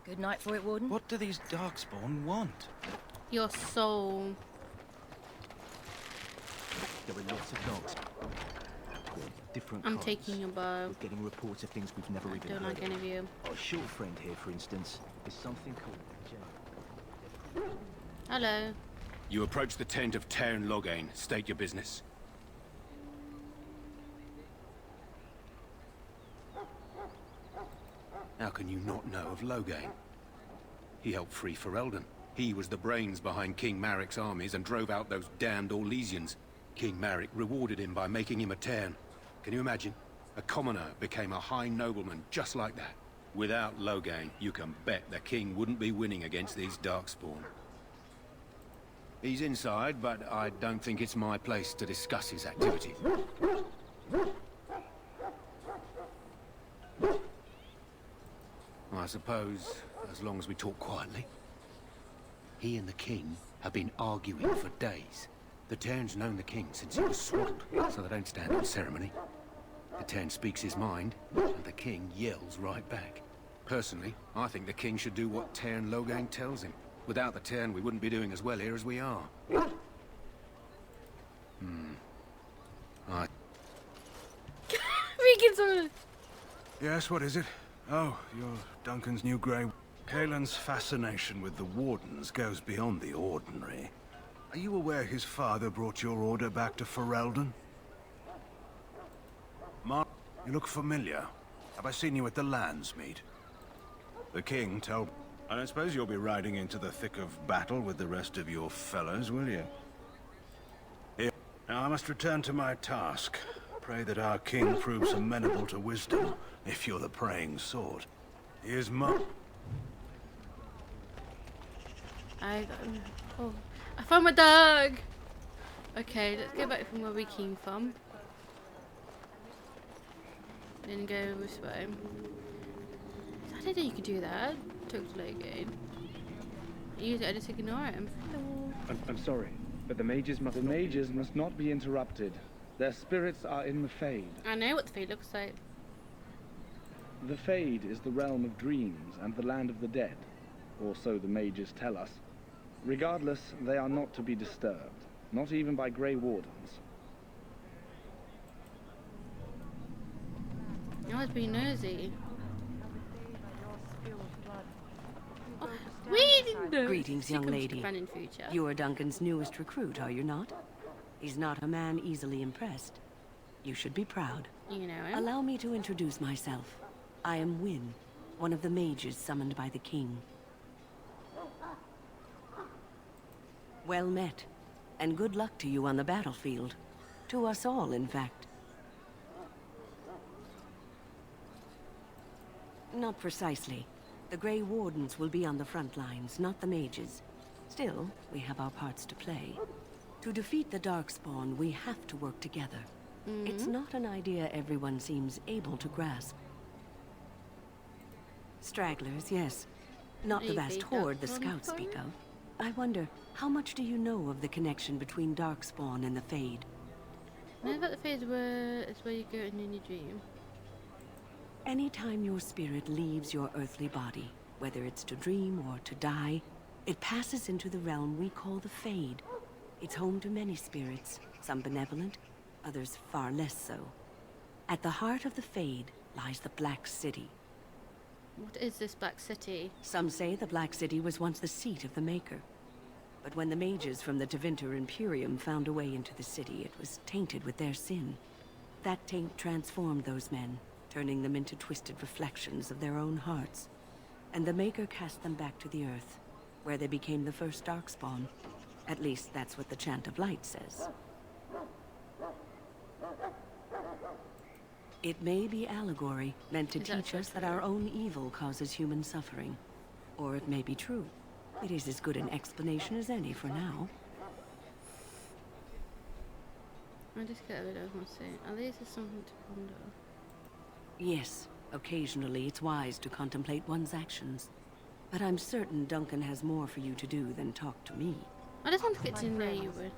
Good night for it, Warden. What do these darkspawn want? Your soul. There are lots of dogs. Different I'm kinds. taking your bow. We're getting reports of things we've never even Don't heard like any of you. Our short friend here, for instance, is something called Hello. You approach the tent of Tairn Loghain. State your business. How can you not know of Loghain? He helped free Ferelden. He was the brains behind King Maric's armies and drove out those damned Orlesians. King Maric rewarded him by making him a Tairn. Can you imagine? A commoner became a high nobleman just like that. Without Loghain, you can bet the king wouldn't be winning against these Darkspawn. He's inside, but I don't think it's my place to discuss his activities. I suppose, as long as we talk quietly. He and the king have been arguing for days. The Tairn's known the king since he was swaddled, so they don't stand on ceremony. The Tairn speaks his mind, and the king yells right back. Personally, I think the king should do what Tairn Loghain tells him. Without the Tairn, we wouldn't be doing as well here as we are. Yes, what is it? Oh, you're Duncan's new Grey. Kaelin's fascination with the Wardens goes beyond the ordinary. Are you aware his father brought your order back to Ferelden? Mark, you look familiar. Have I seen you at the Landsmeet? The king told... I don't suppose you'll be riding into the thick of battle with the rest of your fellows, will you? Here. Now I must return to my task. Pray that our king proves amenable to wisdom, if you're the praying sort. Here's Mark. I found my dog! Okay, let's go back from where we came from. Then go this way. I didn't know you could do that. Talk to Loghain. Use it, I just ignore him. Hello. I'm sorry, but the mages must not be interrupted. Their spirits are in the Fade. I know what the Fade looks like. The Fade is the realm of dreams and the land of the dead, or so the mages tell us. Regardless, they are not to be disturbed, not even by Grey Wardens. I was being nosy. Oh, we didn't know. Greetings, young lady. In future. You are Duncan's newest recruit, are you not? He's not a man easily impressed. You should be proud. You know him. Allow me to introduce myself. I am Wynne, one of the mages summoned by the king. Well met, and good luck to you on the battlefield. To us all, in fact. Not precisely. The Grey Wardens will be on the front lines, not the mages. Still, we have our parts to play. To defeat the Darkspawn, we have to work together. It's not an idea everyone seems able to grasp. Stragglers, yes. Not the vast horde the scouts speak of. I wonder, how much do you know of the connection between Darkspawn and the Fade? I know that the Fade is where you go in your dream. Anytime your spirit leaves your earthly body, whether it's to dream or to die, it passes into the realm we call the Fade. It's home to many spirits, some benevolent, others far less so. At the heart of the Fade lies the Black City. What is this Black City? Some say the Black City was once the seat of the Maker. But when the mages from the Tevinter Imperium found a way into the city, it was tainted with their sin. That taint transformed those men, turning them into twisted reflections of their own hearts. And the Maker cast them back to the Earth, where they became the first Darkspawn. At least that's what the Chant of Light says. It may be allegory, meant to teach us that our own evil causes human suffering. Or it may be true. It is as good an explanation as any for now. I just get a bit of my say. At least there's something to ponder. Yes, occasionally it's wise to contemplate one's actions. But I'm certain Duncan has more for you to do than talk to me. I just want to get to know you, Wood.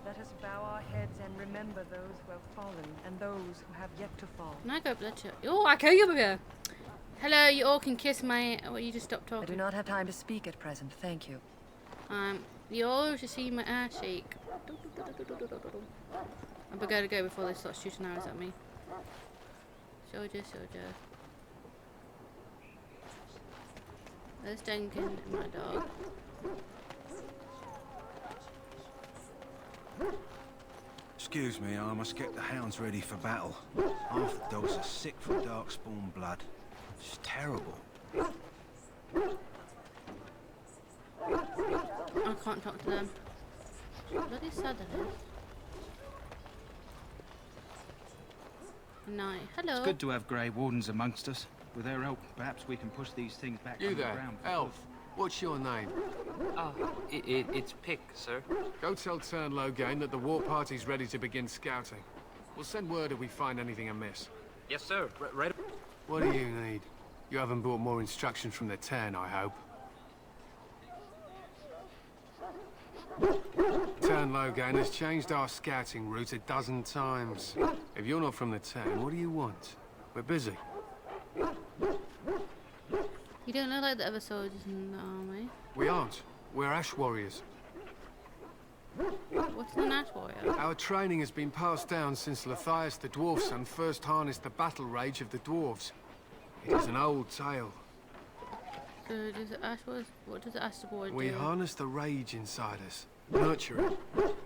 Let us bow our heads and remember those who have fallen and those who have yet to fall. Can I go Bloodshot? Oh, I kill you over here. Hello, you all can kiss my... Oh, you just stopped talking. I do not have time to speak at present, thank you. You all should see my ass shake. I'm gonna go before they start shooting arrows at me. Soldier, soldier. There's Duncan, my dog. Excuse me, I must get the hounds ready for battle. Half the dogs are sick from darkspawn blood. It's terrible. I can't talk to them. Bloody sad that is. No. Hello. It's good to have Grey Wardens amongst us. With their help, perhaps we can push these things back You there, underground. elf. What's your name? Oh, it's Pick, sir. Go tell Tern Loghain that the war party's ready to begin scouting. We'll send word if we find anything amiss. Yes, sir. Right. What do you need? You haven't brought more instructions from the Tern, I hope. Tern Loghain has changed our scouting route a dozen times. If you're not from the Tern, what do you want? We're busy. You don't look like the other soldiers in the army. We aren't. We're Ash Warriors. What's an Ash Warrior? Our training has been passed down since Lathias the Dwarf's son first harnessed the battle rage of the dwarves. It is an old tale. So does the Ash Warrior, what does the Ash Warrior do? We harness the rage inside us, nurture it,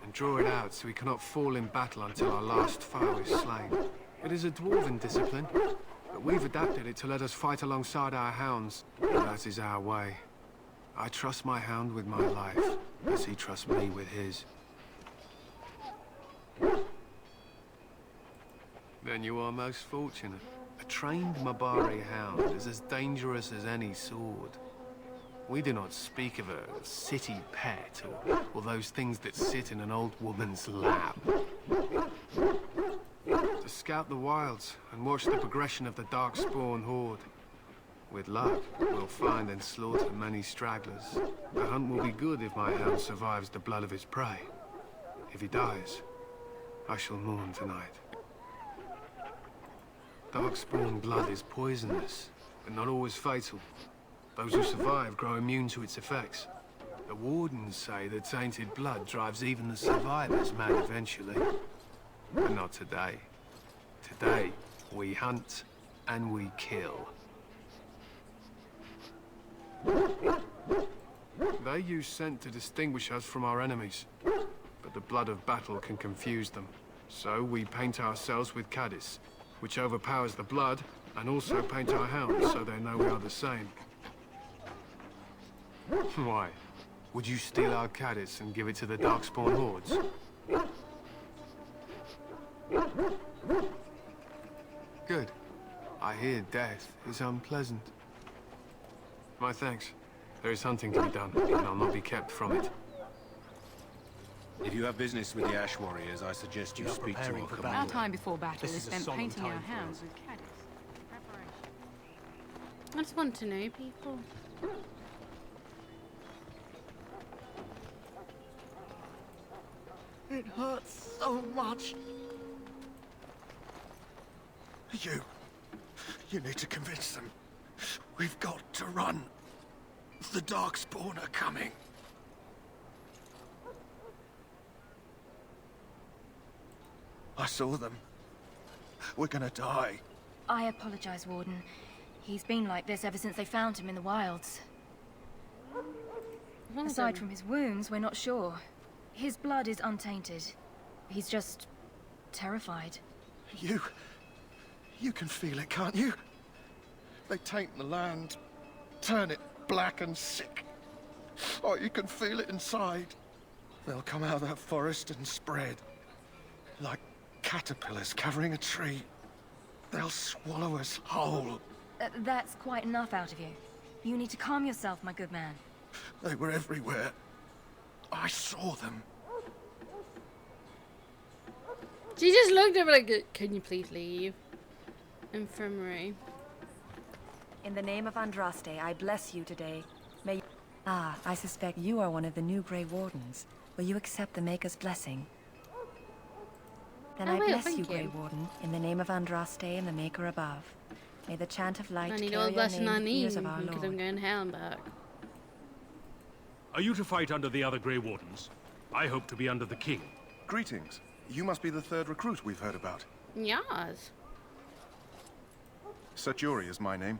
and draw it out so we cannot fall in battle until our last foe is slain. It is a dwarven discipline, but we've adapted it to let us fight alongside our hounds. That is our way. I trust my hound with my life, as he trusts me with his. Then you are most fortunate. A trained Mabari hound is as dangerous as any sword. We do not speak of a city pet or those things that sit in an old woman's lap. To scout the wilds and watch the progression of the darkspawn horde. With luck, we'll find and slaughter many stragglers. The hunt will be good if my hound survives the blood of his prey. If he dies, I shall mourn tonight. Darkspawn blood is poisonous, but not always fatal. Those who survive grow immune to its effects. The wardens say that tainted blood drives even the survivors mad eventually. But not today. Today, we hunt and we kill. They use scent to distinguish us from our enemies, but the blood of battle can confuse them. So we paint ourselves with caddis, which overpowers the blood, and also paint our hounds so they know we are the same. Why? Would you steal our caddis and give it to the darkspawn hordes? Good. I hear death is unpleasant. My thanks. There is hunting to be done, and I'll not be kept from it. If you have business with the Ash Warriors, I suggest you speak to our commander. Our time before battle is spent painting our time for hounds us. with caddies. I just want to know people. It hurts so much. You need to convince them. We've got to run. The Darkspawn are coming. I saw them. We're gonna die. I apologize, Warden. He's been like this ever since they found him in the wilds. Aside from his wounds, we're not sure. His blood is untainted. He's just terrified. You can feel it, can't you? They taint the land, turn it black and sick. Oh, you can feel it inside. They'll come out of that forest and spread. Like caterpillars covering a tree. They'll swallow us whole. That's quite enough out of you. You need to calm yourself, my good man. They were everywhere. I saw them. She just looked at me like, can you please leave? Infirmary. In the name of Andraste, I bless you today. May you... Ah, I suspect you are one of the new Grey Wardens. Will you accept the Maker's blessing? Then I bless you, Grey Warden, in the name of Andraste and the Maker above. May the chant of light I need carry all the your blessing name I to the need ears of our because Lord. I'm going hell and back. Are you to fight under the other Grey Wardens? I hope to be under the king. Greetings. You must be the third recruit we've heard about. Yes. Sir Jury is my name.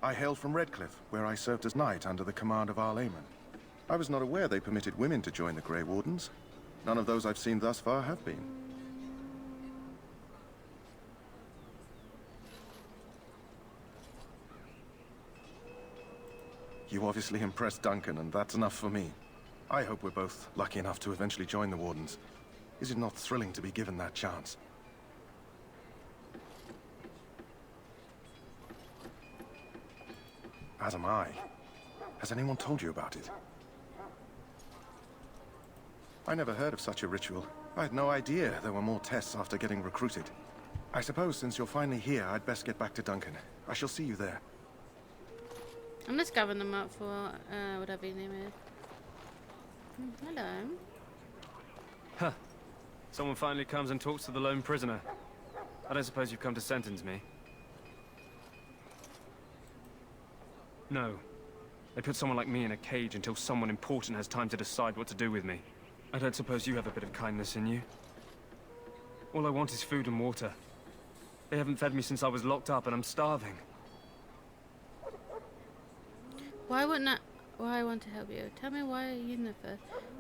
I hail from Redcliffe, where I served as knight under the command of Arl Aemon. I was not aware they permitted women to join the Grey Wardens. None of those I've seen thus far have been. You obviously impressed Duncan, and that's enough for me. I hope we're both lucky enough to eventually join the Wardens. Is it not thrilling to be given that chance? As am I. Has anyone told you about it? I never heard of such a ritual. I had no idea there were more tests after getting recruited. I suppose since you're finally here, I'd best get back to Duncan. I shall see you there. I'm just gathering them up for whatever your name is. Hello. Huh. Someone finally comes and talks to the lone prisoner. I don't suppose you've come to sentence me. No. They put someone like me in a cage until someone important has time to decide what to do with me. I don't suppose you have a bit of kindness in you. All I want is food and water. They haven't fed me since I was locked up and I'm starving. Why wouldn't I? Why I want to help you? Tell me why you never.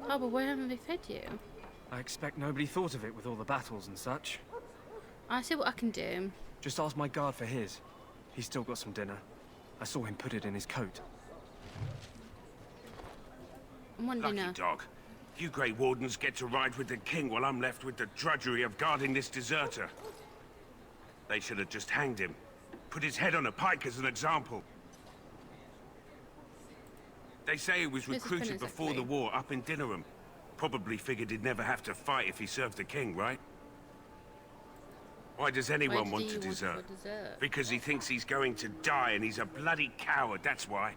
Oh, but why haven't they fed you? I expect nobody thought of it with all the battles and such. I see what I can do. Just ask my guard for his. He's still got some dinner. I saw him put it in his coat. I want Lucky dinner. dog. You Grey Wardens get to ride with the king while I'm left with the drudgery of guarding this deserter. They should have just hanged him. Put his head on a pike as an example. They say he was recruited before the war up in Dinnerham. Probably figured he'd never have to fight if he served the king, right? Why does anyone want to desert? Because he thinks he's going to die and he's a bloody coward, that's why.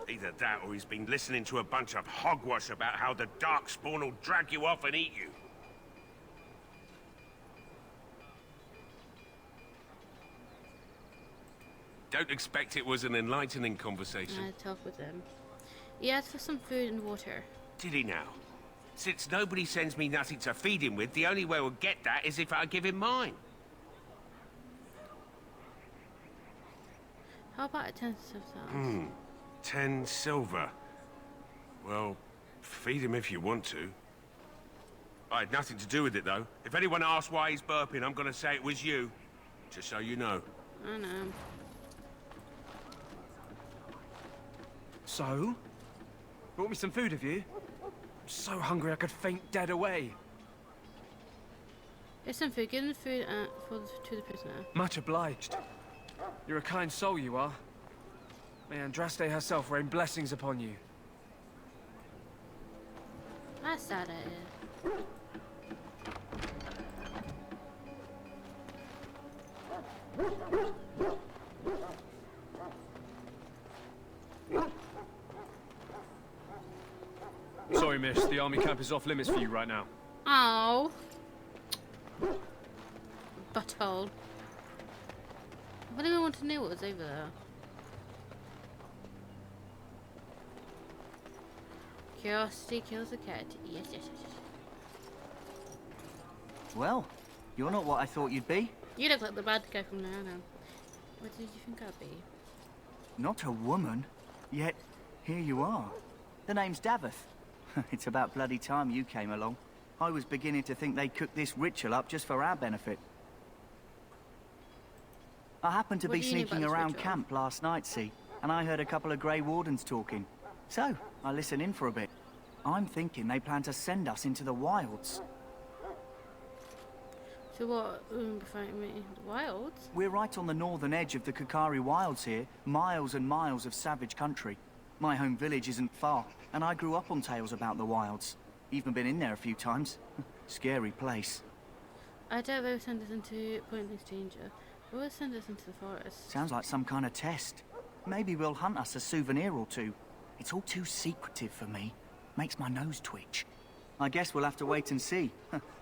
Either that or he's been listening to a bunch of hogwash about how the Darkspawn will drag you off and eat you. Don't expect it was an enlightening conversation. I talk with them. He asked for some food and water. Did he now? Since nobody sends me nothing to feed him with, the only way we'll get that is if I give him mine. How about a 10 silver? 10 silver. Well, feed him if you want to. I had nothing to do with it, though. If anyone asks why he's burping, I'm gonna say it was you. Just so you know. I know. So? Brought me some food, have you? I'm so hungry I could faint dead away. Here's some food. Give them food to the prisoner. Much obliged. You're a kind soul, you are. May Andraste herself rain blessings upon you. That's sad it is. Sorry, miss. The army camp is off limits for you right now. Oh. Butthole. I don't even want to know what was over there. Curiosity kills the cat. Yes, yes, yes, yes. Well, you're not what I thought you'd be. You look like the bad guy from Naruto. What did you think I'd be? Not a woman, yet here you are. The name's Daveth. It's about bloody time you came along. I was beginning to think they cooked this ritual up just for our benefit. I happened to be sneaking around camp last night, see, and I heard a couple of Grey Wardens talking. So, I listened in for a bit. I'm thinking they plan to send us into the wilds. So what, me? The wilds? We're right on the northern edge of the Kakari Wilds here, miles and miles of savage country. My home village isn't far, and I grew up on tales about the wilds. Even been in there a few times. Scary place. I doubt they will send us into pointless danger. They will send us into the forest. Sounds like some kind of test. Maybe we'll hunt us a souvenir or two. It's all too secretive for me. Makes my nose twitch. I guess we'll have to wait and see.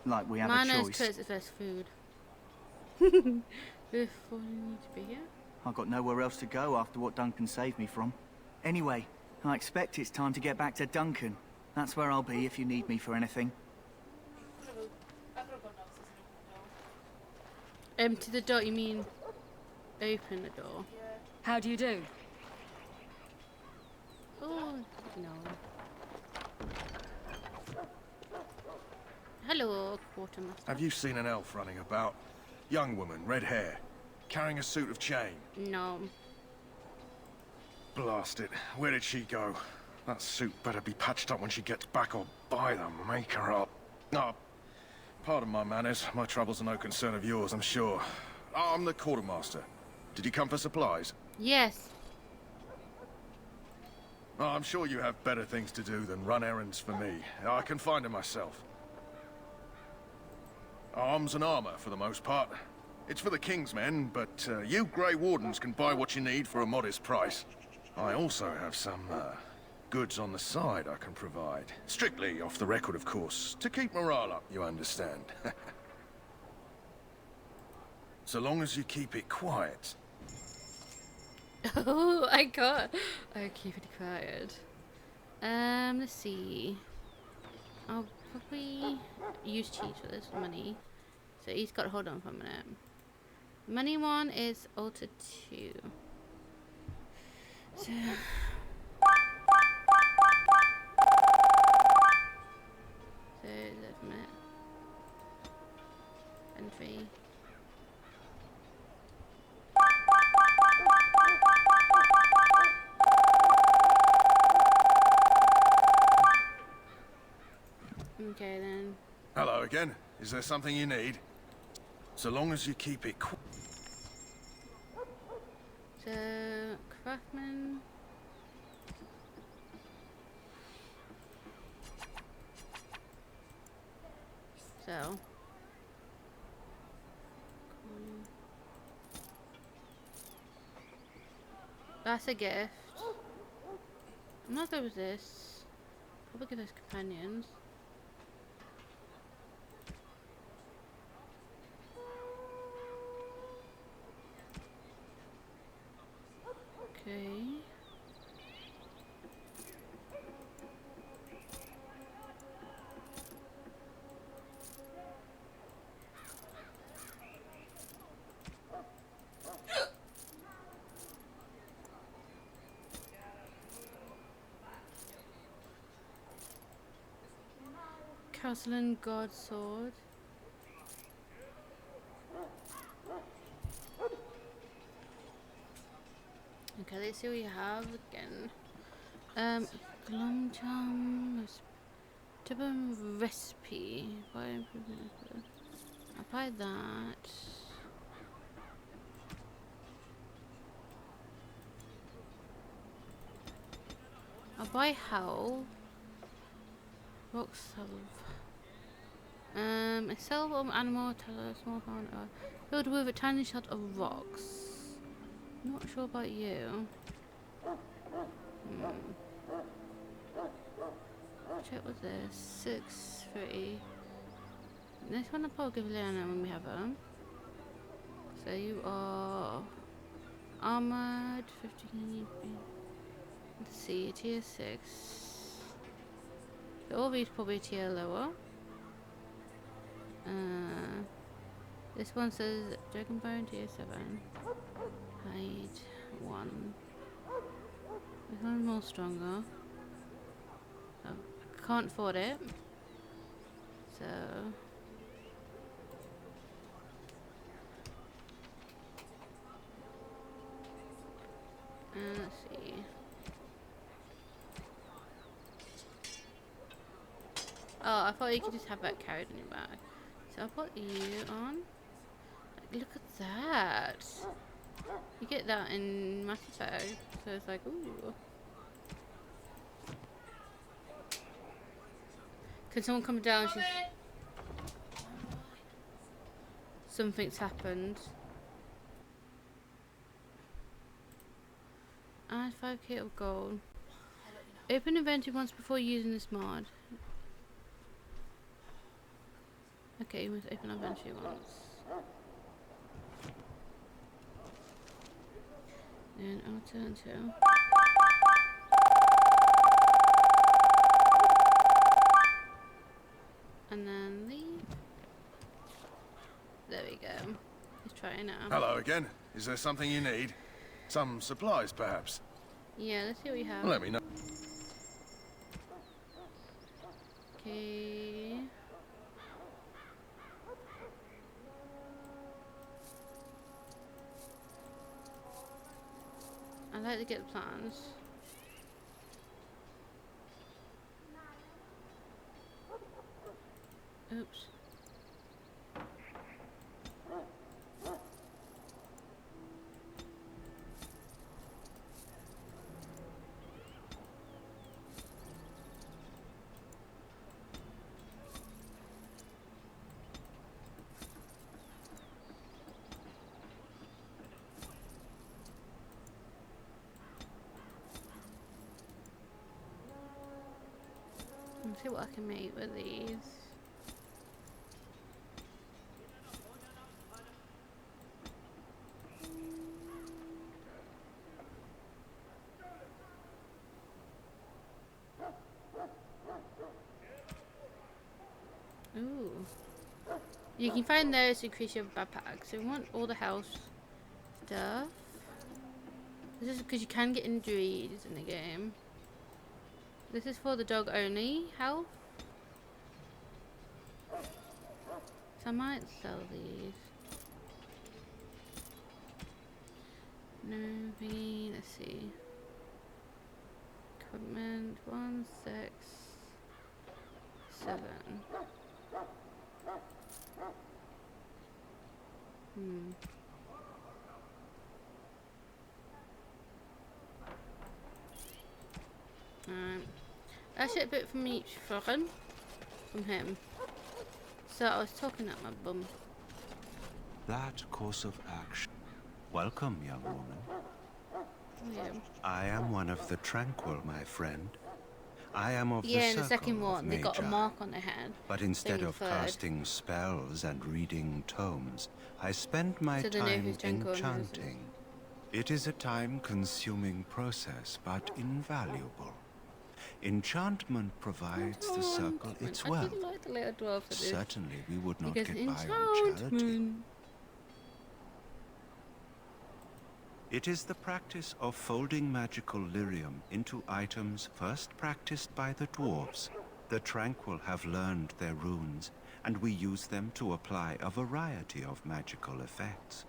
Like we have a choice. My nose twitches if there's food. Before you need to be here? I've got nowhere else to go after what Duncan saved me from. Anyway, I expect it's time to get back to Duncan. That's where I'll be if you need me for anything. Empty the door, you mean open the door? How do you do? Oh, no. Hello, quartermaster. Have you seen an elf running about? Young woman, red hair, carrying a suit of chain. No. Blast it. Where did she go? That suit better be patched up when she gets back or by the maker up. Oh, pardon my manners. My troubles are no concern of yours, I'm sure. Oh, I'm the quartermaster. Did you come for supplies? Yes. Oh, I'm sure you have better things to do than run errands for me. I can find them myself. Arms and armor, for the most part. It's for the King's men, but you Grey Wardens can buy what you need for a modest price. I also have some, goods on the side I can provide. Strictly off the record, of course. To keep morale up, you understand. So long as you keep it quiet. Oh, I got. I keep it quiet. Let's see. I'll probably use cheese for this money. So he's got to hold on for a minute. Money one is alter 2. So. So that's a minute. Entry. Okay then. Hello again. Is there something you need? So long as you keep it quiet. So, craftsman. So. That's a gift. I'm not good with this. Probably give us companions. Okay. Castellan God Sword. Okay, let's see what we have again. Glum Jam recipe. I'll buy that. I'll buy Howl. Rock salve. A salve of animal, tell a small amount filled with a tiny shot of rocks. Not sure about you. Check with this. 6-3. This one I'll probably give Leanna when we have her. So you are armored 15. Let's see, tier 6. So all these probably a tier lower. This one says Dragone tier 7. Hide 1. This one's more stronger. Oh, I can't afford it. So let's see. Oh, I thought you could just have that carried in your bag. So I'll put you on. Like, look at that. You get that in massive bag. So it's like, ooh. Can someone come down? Something's happened. Add 5k of gold. Open inventory once before using this mod. Okay, you must open inventory once. Then I'll turn to. I know. Hello again. Is there something you need? Some supplies, perhaps? Yeah, let's see what you have. Let me know. Okay. I'd like to get the plans. Oops. Let's see what I can make with these. Ooh. You can find those to increase your backpack. So we want all the health stuff. This is because you can get injuries in the game. This is for the dog only health. So I might sell these. No thingy, let's see. Equipment 1, 6, 7. That's it a bit from each from him. So I was talking at my bum. That course of action. Welcome, young woman. Yeah. I am one of the tranquil, my friend. I am of Yeah, the in the second circle of one, they got a Magi. mark on their head. But instead They of inferred. casting spells and reading tomes, I spend my So they know time who's Dragone and who's enchanting. It is a time-consuming process, but invaluable. Enchantment provides the circle its I wealth. did like the little dwarf at this. Certainly, we would not Because get by on charity. enchantment. It is the practice of folding magical lyrium into items first practiced by the dwarves. The Tranquil have learned their runes, and we use them to apply a variety of magical effects.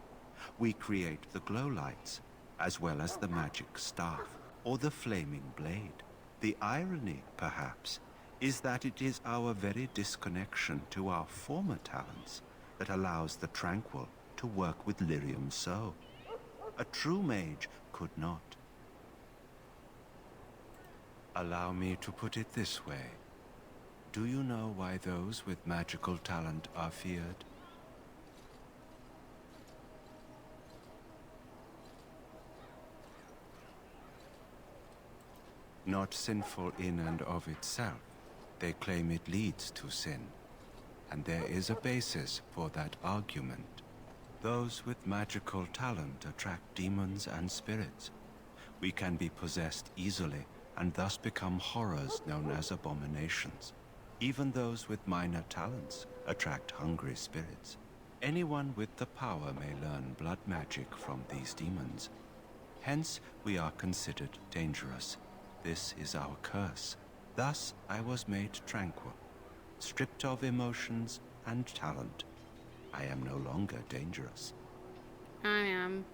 We create the glow lights, as well as the magic staff, or the flaming blade. The irony, perhaps, is that it is our very disconnection to our former talents that allows the Tranquil to work with lyrium so. A true mage could not. Allow me to put it this way. Do you know why those with magical talent are feared? Not sinful in and of itself. They claim it leads to sin. And there is a basis for that argument. Those with magical talent attract demons and spirits. We can be possessed easily and thus become horrors known as abominations. Even those with minor talents attract hungry spirits. Anyone with the power may learn blood magic from these demons. Hence, we are considered dangerous. This is our curse. Thus, I was made tranquil, stripped of emotions and talent. I am no longer dangerous. I am.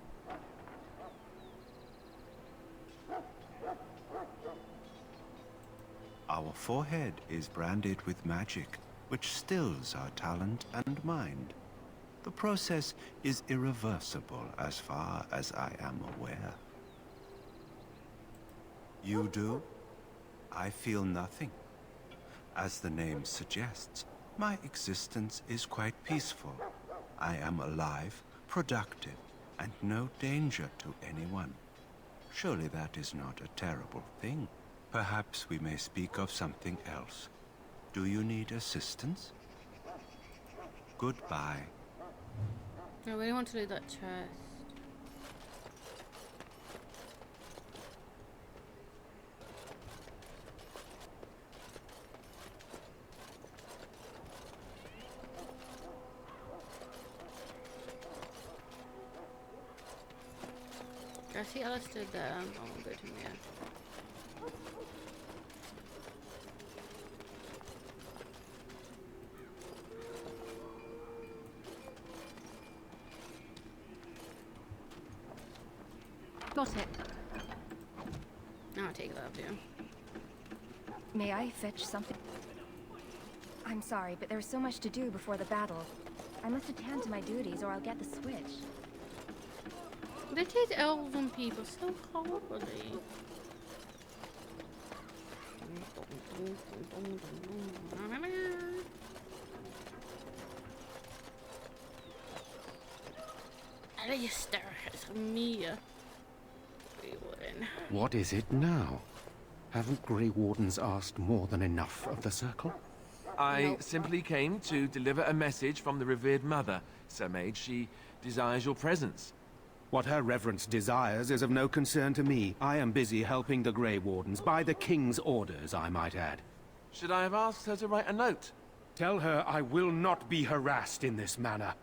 Our forehead is branded with magic, which stills our talent and mind. The process is irreversible as far as I am aware. You do? I feel nothing. As the name suggests, my existence is quite peaceful. I am alive, productive, and no danger to anyone. Surely that is not a terrible thing. Perhaps we may speak of something else. Do you need assistance? Goodbye. I really want to do that chest. see Alistair there. I won't go to him yet. Got it. I'll take that of you. May I fetch something? I'm sorry, but there's so much to do before the battle. I must attend to my duties or I'll get the switch. They treat elven people so horribly. Alistair, it's me. Grey Warden. What is it now? Haven't Grey Wardens asked more than enough of the Circle? I simply came to deliver a message from the revered mother, Sir Mage. She desires your presence. What her reverence desires is of no concern to me. I am busy helping the Grey Wardens, by the King's orders, I might add. Should I have asked her to write a note? Tell her I will not be harassed in this manner.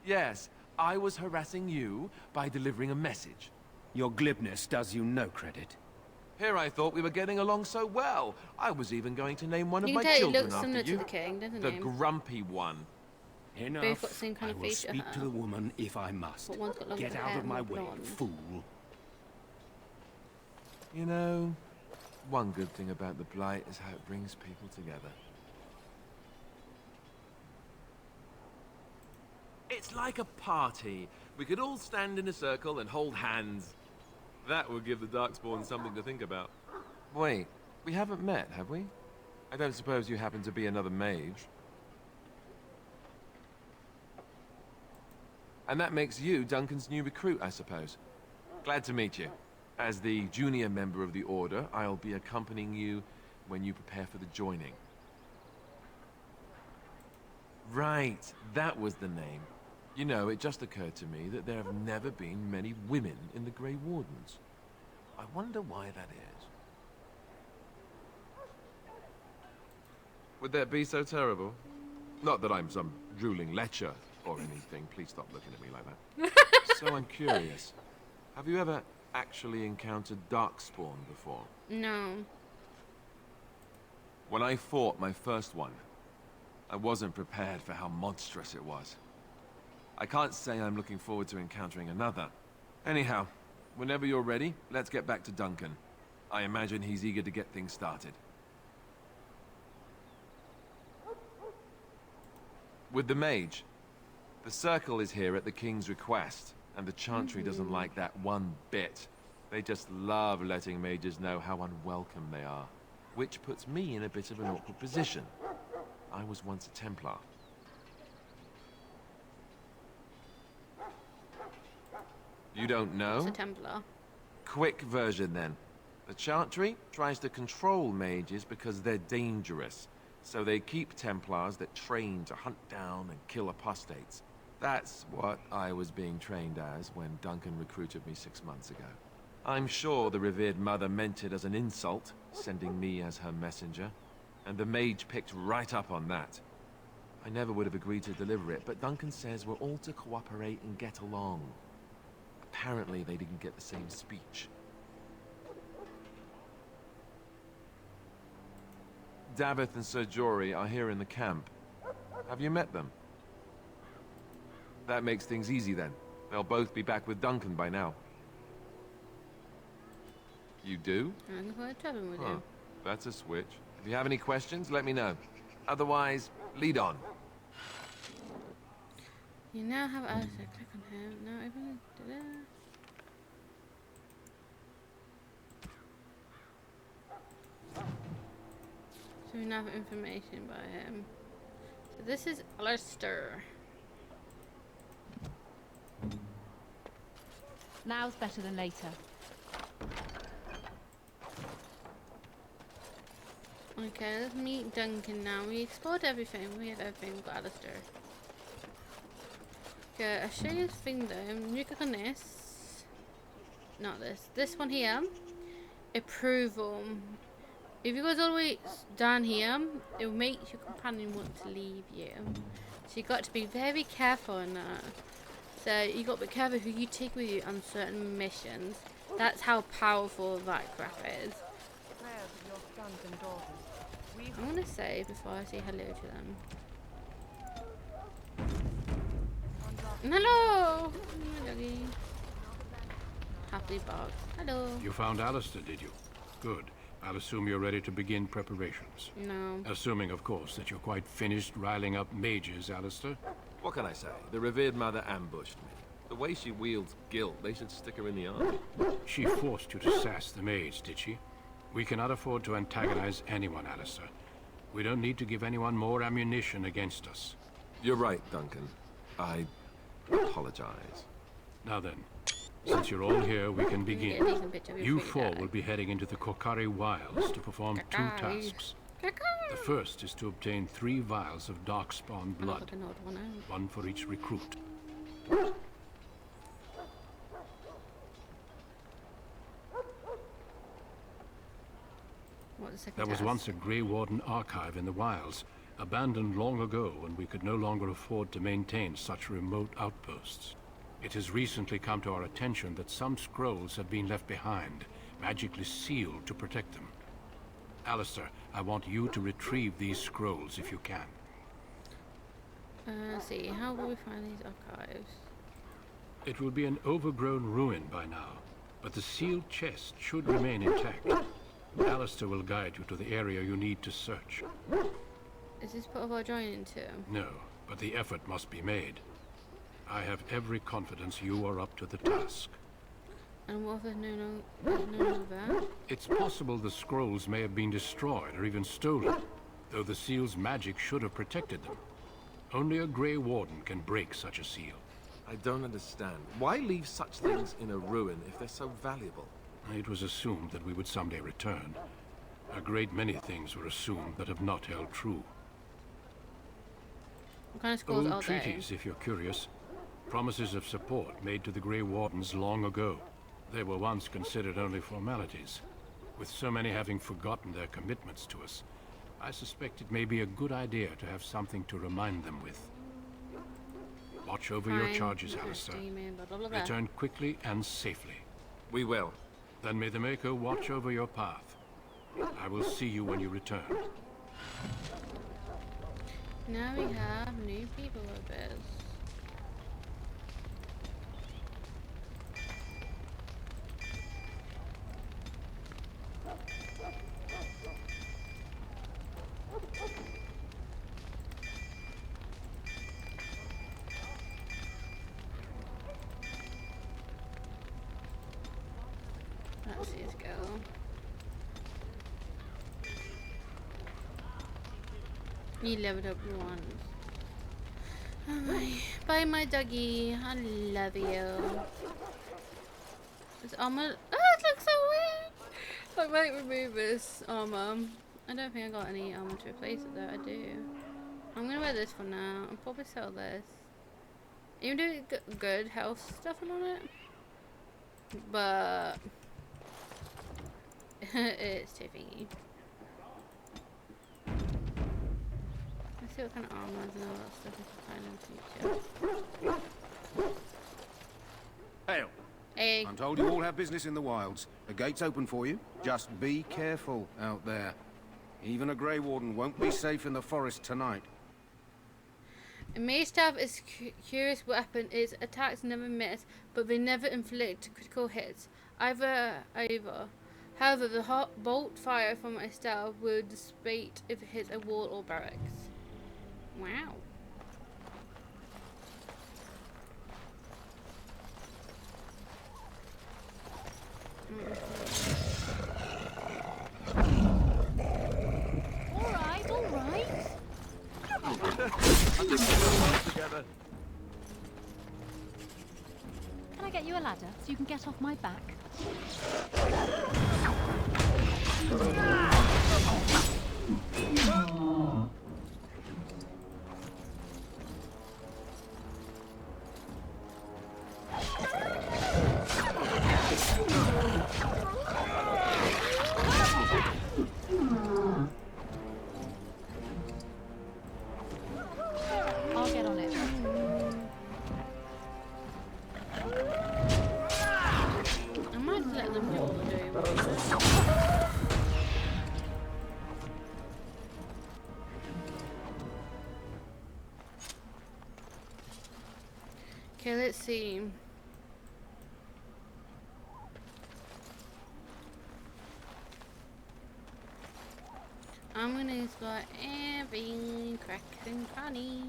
Yes, I was harassing you by delivering a message. Your glibness does you no credit. Here I thought we were getting along so well. I was even going to name one of You my can tell he children looks after similar to you. the king, doesn't The he? grumpy one. Both got Enough. the same kind I of will facial speak hair. to the woman if I must. But one's got longer Get hair out of and my more way, blonde. fool. You know, one good thing about the Blight is how it brings people together. It's like a party. We could all stand in a circle and hold hands. That would give the Darkspawn something to think about. Wait, we haven't met, have we? I don't suppose you happen to be another mage. And that makes you Duncan's new recruit, I suppose. Glad to meet you. As the junior member of the Order, I'll be accompanying you when you prepare for the joining. Right, that was the name. You know, it just occurred to me that there have never been many women in the Grey Wardens. I wonder why that is. Would that be so terrible? Not that I'm some drooling lecher or anything. Please stop looking at me like that. So I'm curious. Have you ever actually encountered Darkspawn before? No. When I fought my first one, I wasn't prepared for how monstrous it was. I can't say I'm looking forward to encountering another. Anyhow, whenever you're ready, let's get back to Duncan. I imagine he's eager to get things started. With the mage, the Circle is here at the King's request, and the Chantry doesn't like that one bit. They just love letting mages know how unwelcome they are, which puts me in a bit of an awkward position. I was once a Templar. You don't know? It's a Templar. Quick version then. The Chantry tries to control mages because they're dangerous, so they keep Templars that train to hunt down and kill apostates. That's what I was being trained as when Duncan recruited me 6 months ago. I'm sure the revered mother meant it as an insult, sending me as her messenger, and the mage picked right up on that. I never would have agreed to deliver it, but Duncan says we're all to cooperate and get along. Apparently they didn't get the same speech. Davith and Sir Jory are here in the camp. Have you met them? That makes things easy then. They'll both be back with Duncan by now. You do? I'm going to tavern with Huh. you. That's a switch. If you have any questions, let me know. Otherwise, lead on. You now have Alistair. Click on him. Now open it. So we now have information by him. So this is Alistair. Now's better than later. Okay, let's meet Duncan now. We explored everything. We have everything. We've got Alistair. Okay, I'll show you this thing though. You click on this. Not this. This one here. Approval. If you go all the way down here, it will make your companion want to leave you. So you got to be very careful on that. So you got to be careful who you take with you on certain missions. That's how powerful that crap is. Prayers of your sons and daughters. I want to say before I say hello to them. Hello! Hello, doggy. Happily barks. Hello. You found Alistair, did you? Good. I'll assume you're ready to begin preparations. No. Assuming, of course, that you're quite finished riling up mages, Alistair. What can I say? The revered mother ambushed me. The way she wields guilt, they should stick her in the army. She forced you to sass the mage, did she? We cannot afford to antagonize anyone, Alistair. We don't need to give anyone more ammunition against us. You're right, Duncan. I apologize. Now then, since you're all here, we can begin. You four will be heading into the Kokari Wilds to perform two tasks. The first is to obtain 3 vials of darkspawn blood, one for each recruit. There was once a Grey Warden archive in the wilds, abandoned long ago when we could no longer afford to maintain such remote outposts. It has recently come to our attention that some scrolls have been left behind, magically sealed to protect them. Alistair, I want you to retrieve these scrolls if you can. Let's see, how will we find these archives? It will be an overgrown ruin by now, but the sealed chest should remain intact. Alistair will guide you to the area you need to search. Is this part of our joining too? No, but the effort must be made. I have every confidence you are up to the task. And what if there's no there? It's possible the scrolls may have been destroyed or even stolen, though the seal's magic should have protected them. Only a Grey Warden can break such a seal. I don't understand. Why leave such things in a ruin if they're so valuable? It was assumed that we would someday return. A great many things were assumed that have not held true. What kind of scrolls Old are treaties, if you're curious. Promises of support made to the Grey Wardens long ago. They were once considered only formalities. With so many having forgotten their commitments to us, I suspect it may be a good idea to have something to remind them with. Watch over your charges, Alistair. Return quickly and safely. We will. Then may the Maker watch over your path. I will see you when you return. Now we have new people with us. Let's see us go. You leveled up once. Bye, my doggy. I love you. This armor. Oh, it looks so weird. I might remove this armor. I don't think I got any armor to replace it though. I do. I'm gonna wear this for now. I'll probably sell this. Even though it's got good health stuff on it, but it's too thingy. Let's see what kind of armors and all that stuff we can find in the future. Hail. Hey. I'm told you all have business in the wilds. The gate's open for you. Just be careful out there. Even a Grey Warden won't be safe in the forest tonight. A mace staff is a curious weapon. Its attacks never miss, but they never inflict critical hits. However, the hot bolt fire from a staff will dissipate if it hits a wall or barracks. Wow. All right. Together. Can I get you a ladder so you can get off my back? I'll get on it. I might let Okay, let's see. I'm gonna explore every crack and cranny.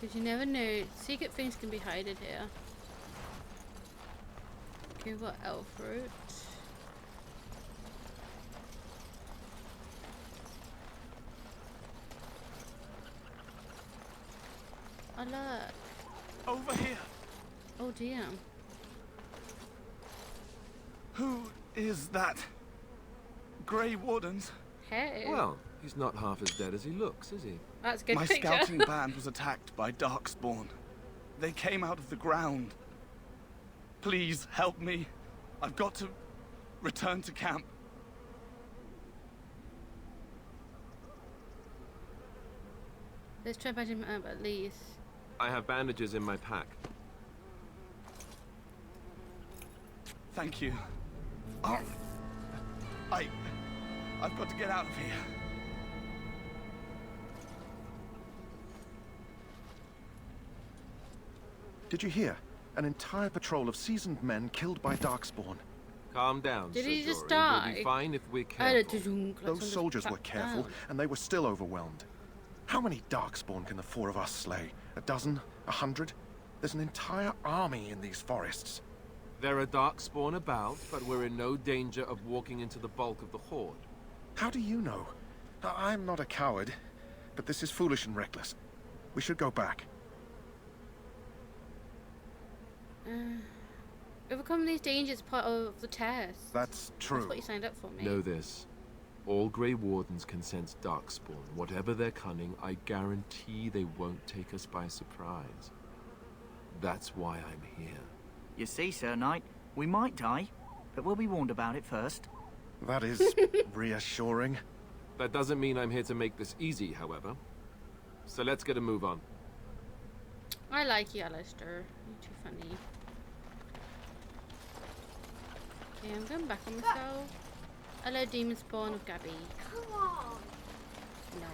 Because you never know, secret things can be hidden here. Okay, we've got elf fruit. Oh look. Over here. Oh dear. Who is that? Grey Wardens? Hey. Well, he's not half as dead as he looks, is he? That's a good My picture. scouting band was attacked by darkspawn. They came out of the ground. Please help me. I've got to return to camp. Let's try badging him up at least. I have bandages in my pack. Thank you. Oh, I've got to get out of here. Did you hear? An entire patrol of seasoned men killed by darkspawn. Calm down, Did Sir he just Jory. We'll die? be fine if we're I had a careful. dudunk, like Those someone soldiers just were clapped careful, down. and they were still overwhelmed. How many darkspawn can the four of us slay? A dozen? 100? There's an entire army in these forests. There are darkspawn about, but we're in no danger of walking into the bulk of the horde. How do you know? I'm not a coward, but this is foolish and reckless. We should go back. Overcome these dangers part of the test. That's true. That's what you signed up for, mate. Know this. All Grey Wardens can sense darkspawn. Whatever their cunning, I guarantee they won't take us by surprise. That's why I'm here. You see, Sir Knight, we might die, but we'll be warned about it first. That is reassuring. That doesn't mean I'm here to make this easy, however. So let's get a move on. I like you, Alistair. You're too funny. Okay, I'm going back on myself. Hello, demon spawn of Gabby. Come on. No.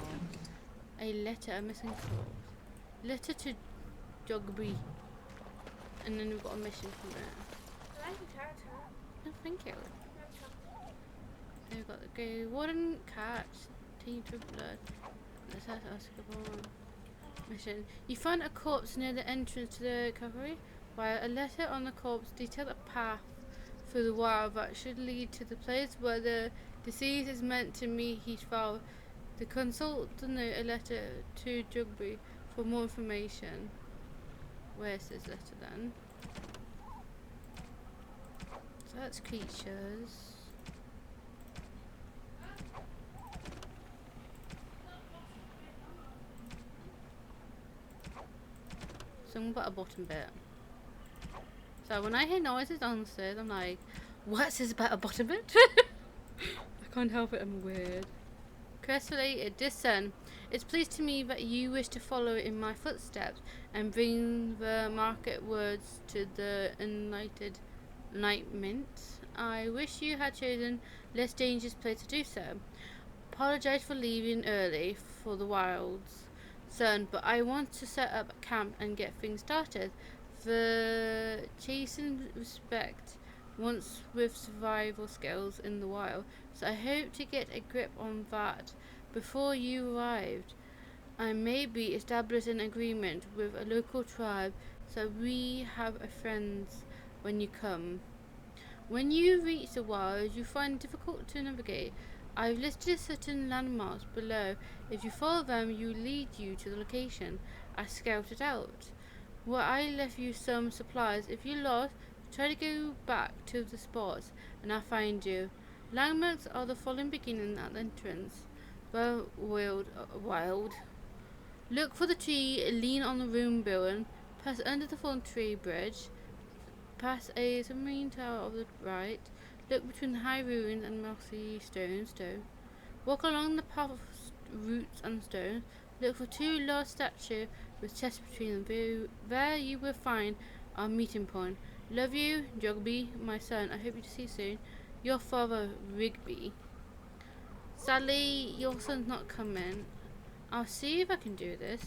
A letter, a missing corpse. Letter to Jogby. And then we've got a mission from there. I like your character. No, thank you. So we've got the Grey Warden, cat, team to blood. Let's ask mission. You find a corpse near the entrance to the recovery. While a letter on the corpse details a path through the wild that should lead to the place where the deceased is meant to meet his father. To consult the note, a letter to Jugby for more information. Where's this letter then? So that's creatures. Something about a bottom bit. So when I hear noises downstairs, I'm like, what's this about a bottom bit? I can't help it, I'm weird. Quest related, dear son, it's pleased to me that you wish to follow in my footsteps and bring the market words to the enlightenment. I wish you had chosen less dangerous place to do so. Apologize for leaving early for the wilds, son, but I want to set up a camp and get things started. The chasing respect once with survival skills in the wild, so I hope to get a grip on that before you arrived. I maybe establish an agreement with a local tribe so we have a friends when you come. When you reach the wild, you find it difficult to navigate. I've listed certain landmarks below. If you follow them, you lead you to the location I scouted out. Where I left you some supplies. If you're lost, try to go back to the spots and I'll find you. Landmarks are the following beginning at the entrance. Well, wild. Look for the tree, lean on the ruin building, pass under the fallen tree bridge, pass a submarine tower of the right, look between the high ruins and mossy stone. Walk along the path of roots and stones, look for two large statues with chests between them. There you will find our meeting point. Love you, Jogby, my son. I hope you to see you soon. Your father, Rigby. Sadly, your son's not coming. I'll see if I can do this.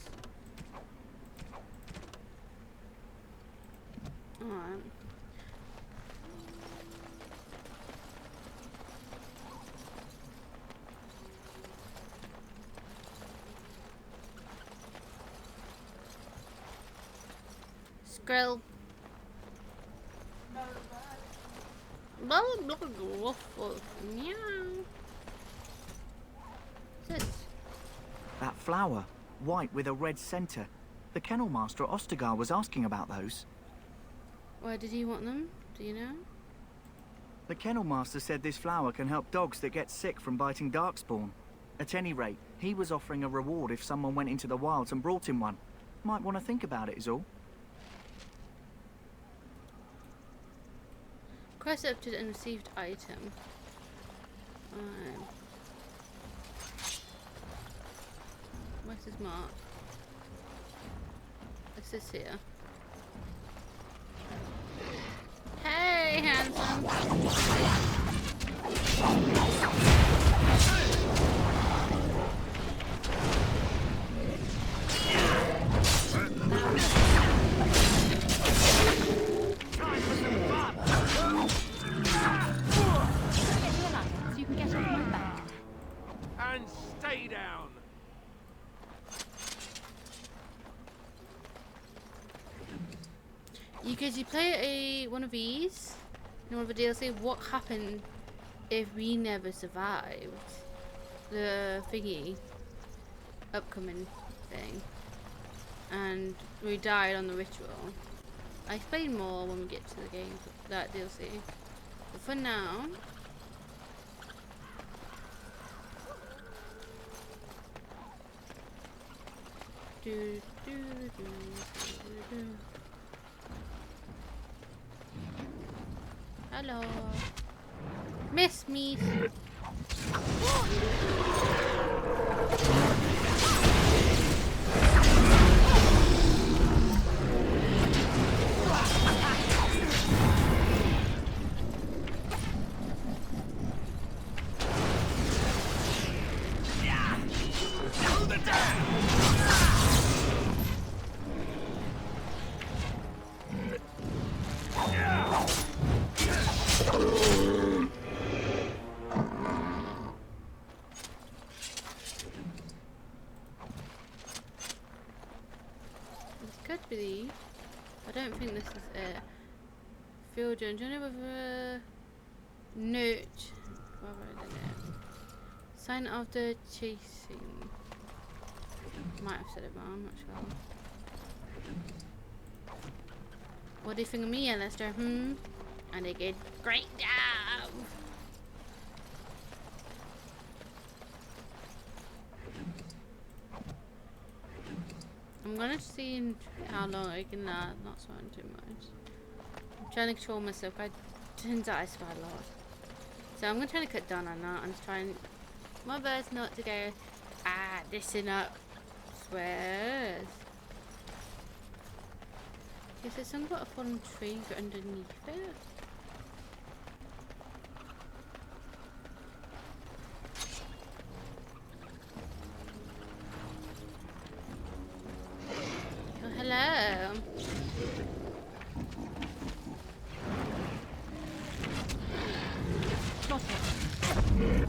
Alright. Skrill. Meow. What's this? That flower, white with a red centre. The kennel master at Ostagar was asking about those. Why did he want them? Do you know? The kennel master said this flower can help dogs that get sick from biting darkspawn. At any rate, he was offering a reward if someone went into the wilds and brought him one. Might want to think about it is all. Quest accepted and received item. Where's this mark? What's this here? Hey, handsome! So you can get off my back. And stay down. You play one of these in one of the DLC. What happened if we never survived the thingy, upcoming thing, and we died on the ritual? I explain more when we get to the game, that DLC. But for now, hello, miss me. I don't think this is it. Field journey. Do you know whether note rather than it? Sign of the chasing. Might have said it wrong, I'm not sure. What do you think of me, Alistair? I did a great job. I'm gonna see how long I can not swearing too much. I'm trying to control myself. I turns out I swear a lot. So I'm gonna try to cut down on that. I'm just trying my best not to go this and up swears. Is there some got a fallen tree underneath it? Oh, hello. Got it.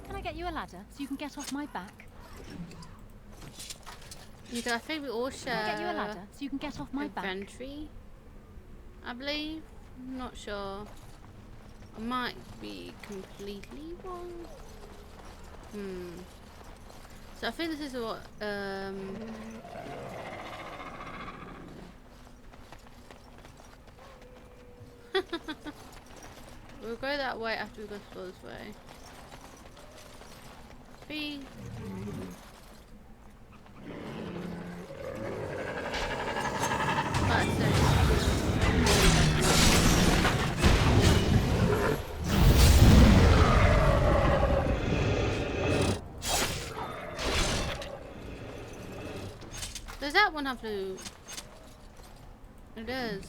Can I get you a ladder so you can get off my back? I think we all share. Can I get you a ladder so you can get off my back? Inventory, I believe. I'm not sure. I might be completely wrong. So I think this is what we'll go that way after we go explore this way. B. That's it. Does that one have to? It does.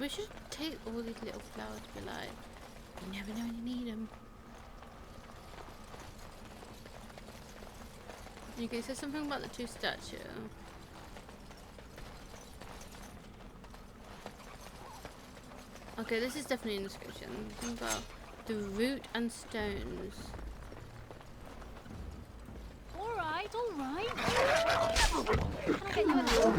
We should take all these little flowers to be like, you never know when you need them. Okay, so something about the two statues. Okay, this is definitely in the description. Something about the root and stones. Alright, alright. Can I get you a little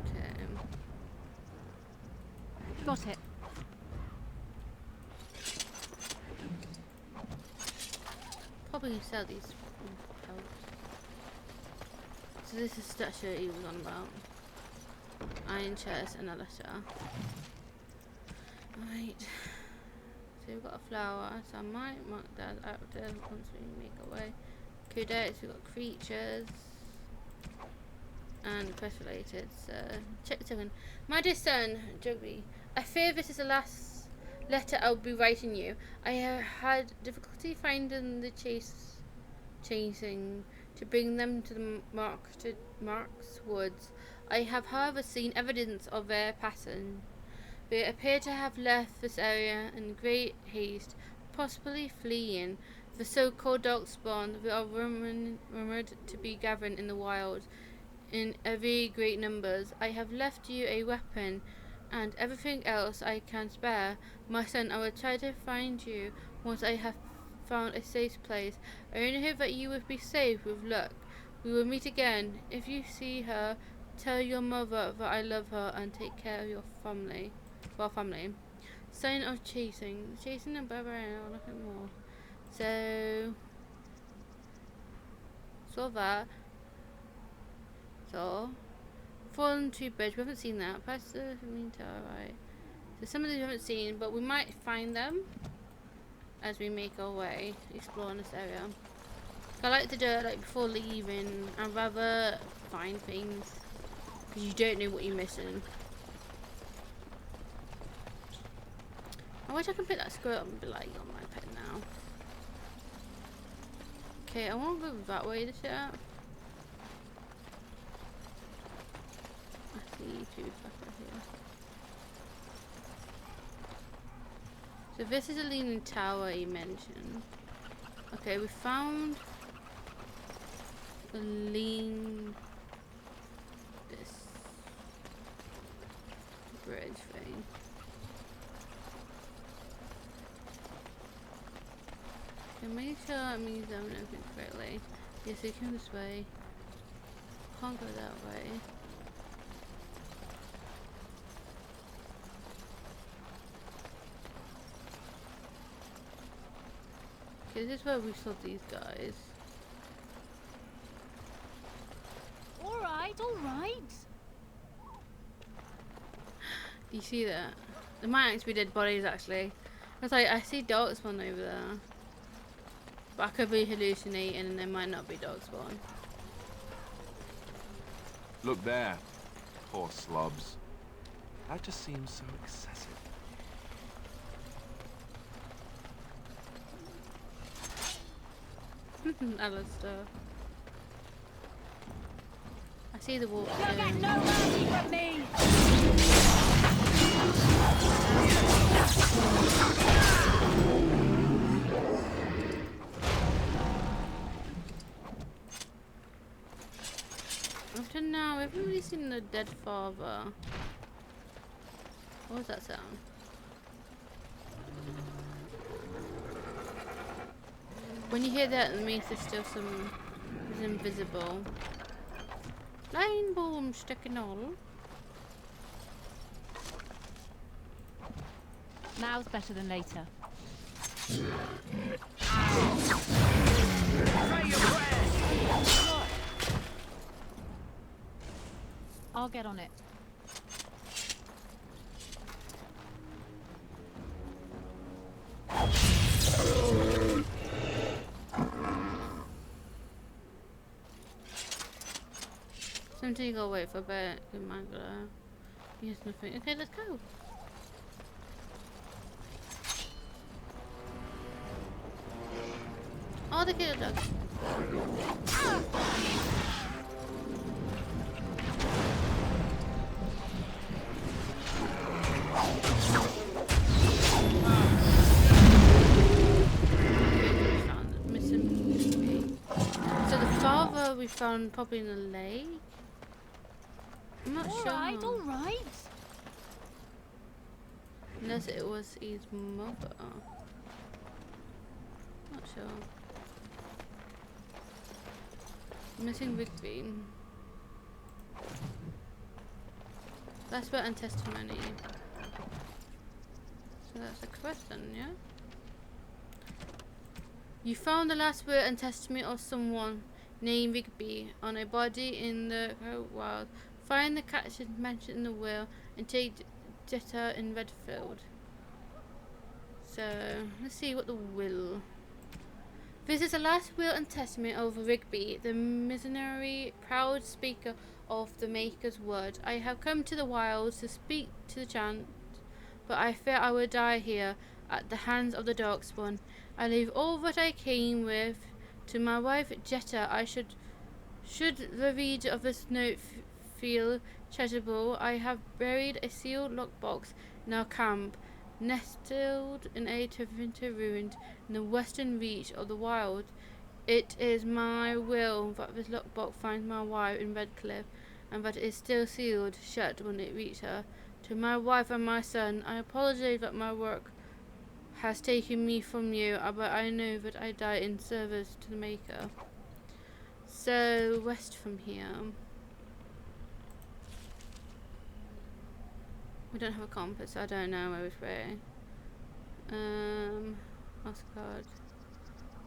Okay. Got it. Probably sell these pelts. So this is the statue he was on about. Iron chest and a letter. Right. So we've got a flower, so I might mark that out there once we make our way. Codex, we've got creatures. And quest related, so check the token. My dear son, Jugby, I fear this is the last letter I'll be writing you. I have had difficulty finding the chasing to bring them to the Mark's woods. I have however seen evidence of their pattern. They appear to have left this area in great haste, possibly fleeing the so-called darkspawn. They are rumored to be gathering in the wild in very great numbers. I have left you a weapon and everything else I can spare. My son, I will try to find you once I have found a safe place. I only hope that you will be safe with luck. We will meet again. If you see her, tell your mother that I love her and take care of your family. Well, family. Sign of chasing and barbarian. Look at more. So that. So fallen tree bridge. We haven't seen that. Past the right. So some of these we haven't seen, but we might find them as we make our way exploring this area. I like to do it like before leaving. I'd rather find things because you don't know what you're missing. I wish I could pick that squirrel up and be like, you're my pet now. Okay, I want to go that way to sit up. I see two stuff right here. So this is a leaning tower you mentioned. Okay, we found the this bridge thing. Okay, make sure I'm using everything correctly. Yes, we come this way. Can't go that way. Okay, this is where we saw these guys. Alright, alright. Do you see that? There might actually be dead bodies actually. I was like, I see darkspawn over there. But I could be hallucinating and there might not be darkspawn. Look there. Poor slobs. That just seems so excessive. Alistair. I see the wolf. You'll get no mercy from me! Up to now, I've really seen the dead father. What was that sound? When you hear that, it means there's still some is invisible. Line boom sticking all. Now's better than later. I'll get on it. Something go wait for a bit. Good mangler. Yes, nothing. Okay, let's go. Oh, the killer dog. we found probably in the lake. I'm not sure. All right. Unless it was his mother. Not sure. Missing Rigby. Last word and testimony. So that's a question, yeah? You found the last word and testimony of someone named Rigby on a body in the wild. Find the caption mentioned in the will and take Jetta in Redfield. So let's see what the will. This is the last will and testament of Rigby, the missionary, proud speaker of the Maker's word. I have come to the wilds to speak to the chant, but I fear I will die here at the hands of the Darkspawn. I leave all that I came with to my wife Jetta. I should the reader of this note feel charitable, I have buried a sealed lockbox in our camp, nestled in a Tevinter ruin in the western reach of the wild. It is my will that this lockbox finds my wife in Redcliffe, and that it is still sealed shut when it reaches her. To my wife and my son, I apologize that my work has taken me from you, but I know that I die in service to the Maker. So, west from here. We don't have a compass, so I don't know where which way. Oscard.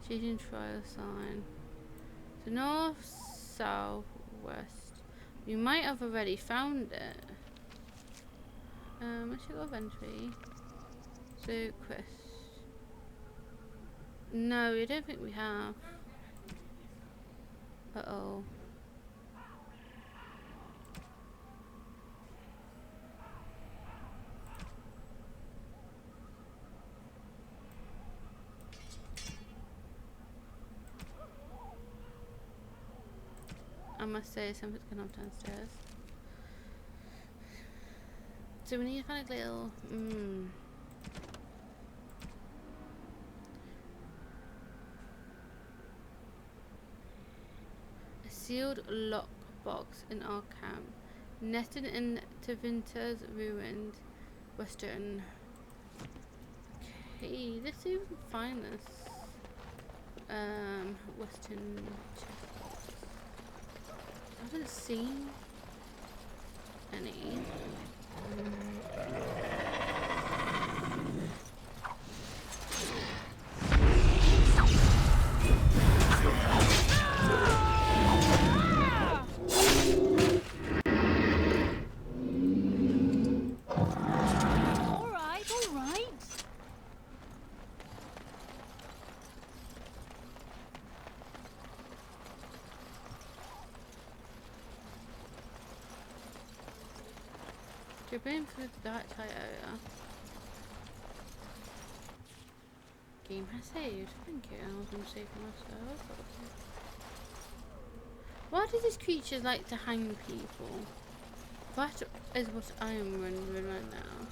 Cheating trial sign. So north, south, west. We might have already found it. Let's go eventually. So quest. No, I don't think we have. Uh-oh. I must say something's going on downstairs. So we need to find a little a sealed lockbox in our camp, nested in Tevinter's ruined western. Okay, let's see if we can find this. Western chest. I haven't seen any. All right. You're going through the dark side area. Game has saved. Thank you. I was going to save for myself. Why do these creatures like to hang people? That is what I am wondering right now.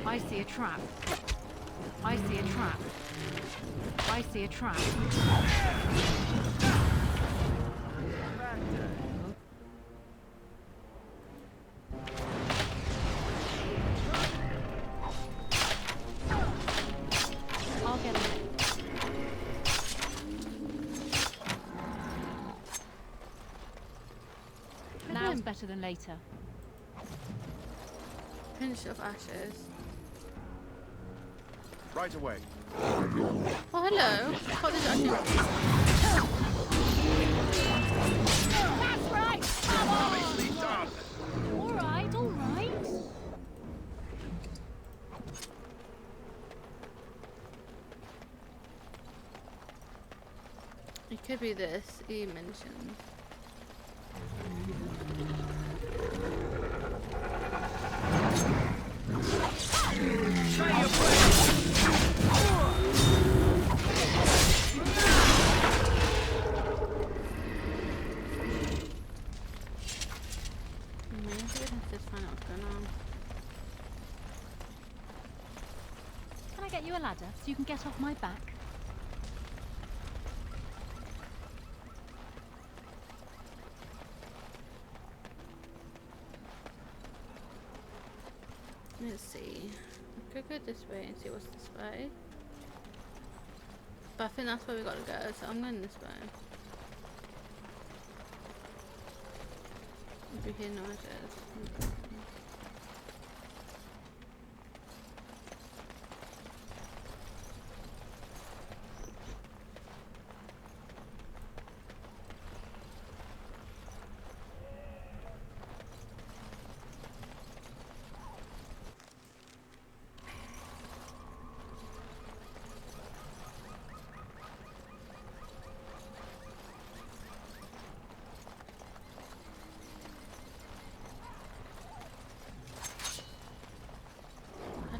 I see a trap. I see a trap. I see a trap. I'll get it. Now's better than later. Pinch of ashes. Right away. Oh, hello. What is actually? That's right. Come on. All right. All right. You could be this he mentioned. Maybe let's just find out what's going on. Can I get you a ladder so you can get off my back? Let's see. I could go this way and see what's this way. But I think that's where we gotta go, so I'm going this way. If you hear noises.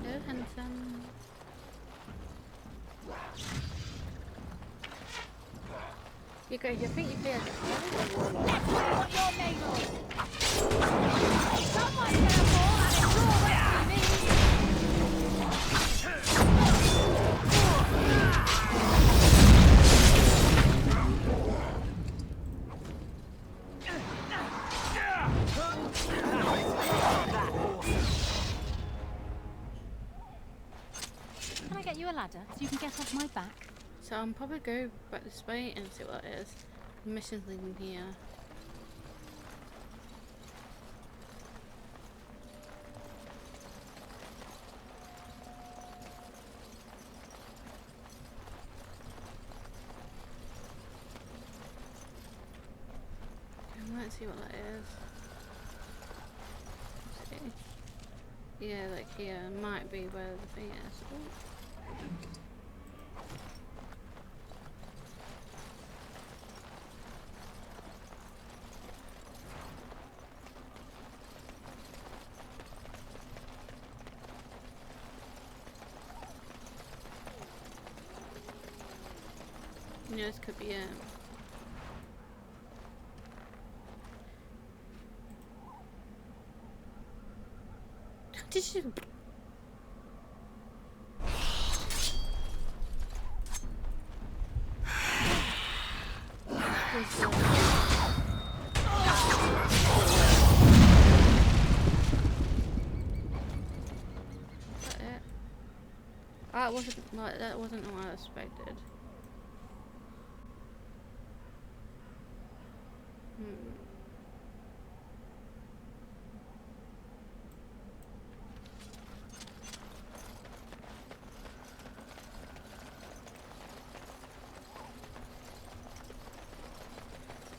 Hello, handsome. You guys, I think you play as a warlock. What you're made of! Someone's gonna fall and it's all right for me! Can I get you a ladder so you can get off my back? So I'm probably go back this way and see what that is. The mission's leading here. I might see what that is. Let's see. Yeah, like here might be where the thing is. Ooh. You know, this could be it. Did you? That wasn't what I expected.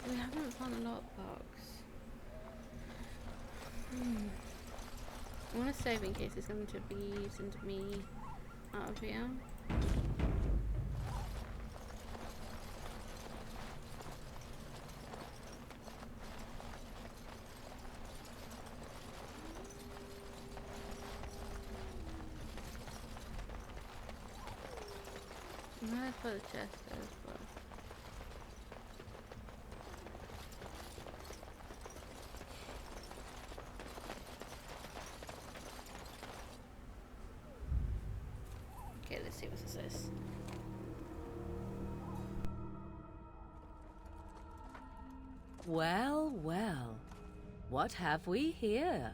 We haven't found a lockbox. I want to save in case it's going to be sent me out of here. I'm gonna put a chest there as well. Okay, let's see what this is. Well, well. What have we here?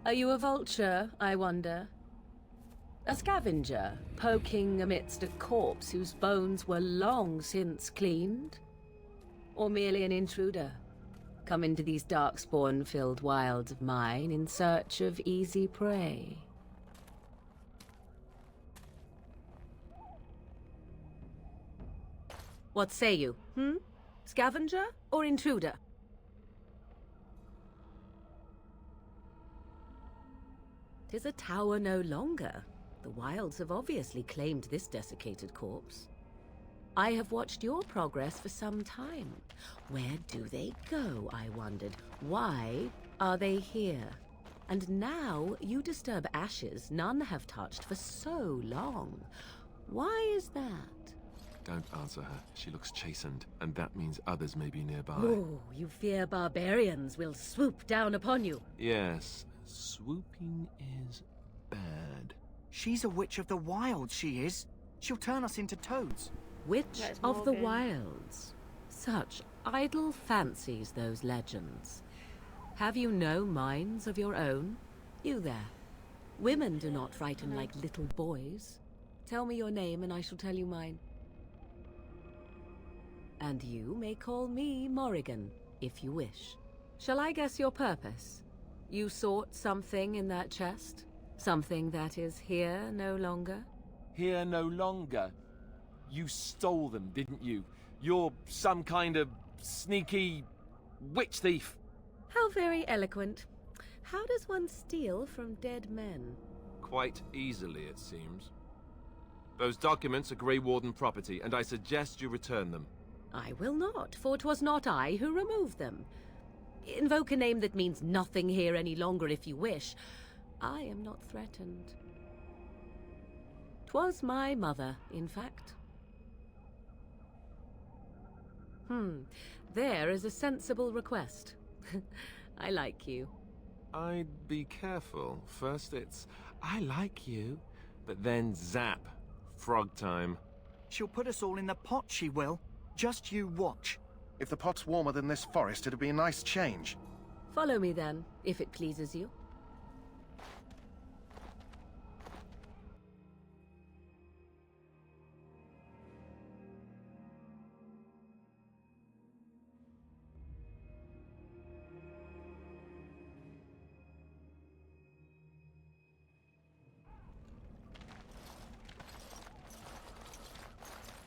Are you a vulture, I wonder? A scavenger, poking amidst a corpse whose bones were long since cleaned? Or merely an intruder, come into these darkspawn-filled wilds of mine in search of easy prey? What say you, Scavenger or intruder? 'Tis a tower no longer. The wilds have obviously claimed this desiccated corpse. I have watched your progress for some time. Where do they go, I wondered? Why are they here? And now you disturb ashes none have touched for so long. Why is that? Don't answer her. She looks chastened, and that means others may be nearby. Oh, you fear barbarians will swoop down upon you. Yes, swooping is bad. She's a witch of the wilds, she is. She'll turn us into toads. Witch of the wilds. Such idle fancies, those legends. Have you no minds of your own? You there. Women do not frighten like little boys. Tell me your name and I shall tell you mine. And you may call me Morrigan, if you wish. Shall I guess your purpose? You sought something in that chest? Something that is here no longer? Here no longer? You stole them, didn't you? You're some kind of sneaky witch thief. How very eloquent. How does one steal from dead men? Quite easily, it seems. Those documents are Grey Warden property, and I suggest you return them. I will not, for 'twas not I who removed them. Invoke a name that means nothing here any longer if you wish. I am not threatened. 'Twas my mother, in fact. There is a sensible request. I like you. I'd be careful. First it's, I like you, but then zap. Frog time. She'll put us all in the pot, she will. Just you watch. If the pot's warmer than this forest, it'd be a nice change. Follow me then, if it pleases you.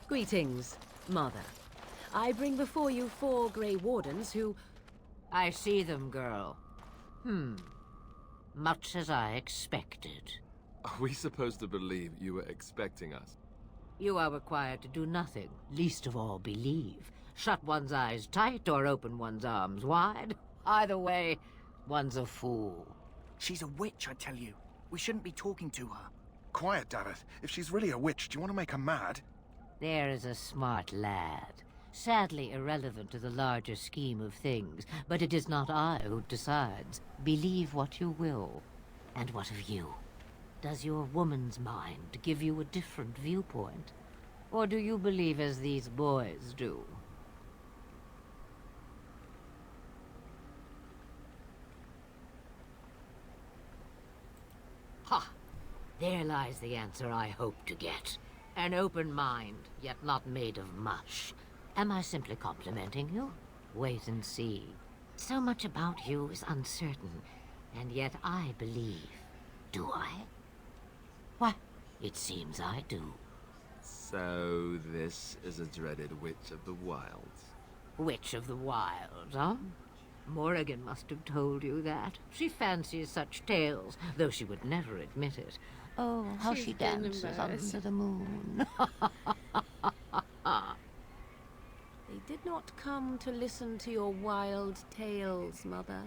Greetings, Mother. I bring before you 4 Grey Wardens who... I see them, girl. Much as I expected. Are we supposed to believe you were expecting us? You are required to do nothing, least of all believe. Shut one's eyes tight or open one's arms wide. Either way, one's a fool. She's a witch, I tell you. We shouldn't be talking to her. Quiet, Davith. If she's really a witch, do you want to make her mad? There is a smart lad. Sadly irrelevant to the larger scheme of things, but it is not I who decides. Believe what you will. And what of you? Does your woman's mind give you a different viewpoint? Or do you believe as these boys do? Ha! There lies the answer I hope to get. An open mind, yet not made of mush. Am I simply complimenting you? Wait and see. So much about you is uncertain, and yet I believe. Do I? Why, it seems I do. So this is a dreaded witch of the wilds. Witch of the wilds, huh? Morrigan must have told you that. She fancies such tales, though she would never admit it. Oh, how she dances under the moon. They did not come to listen to your wild tales, Mother.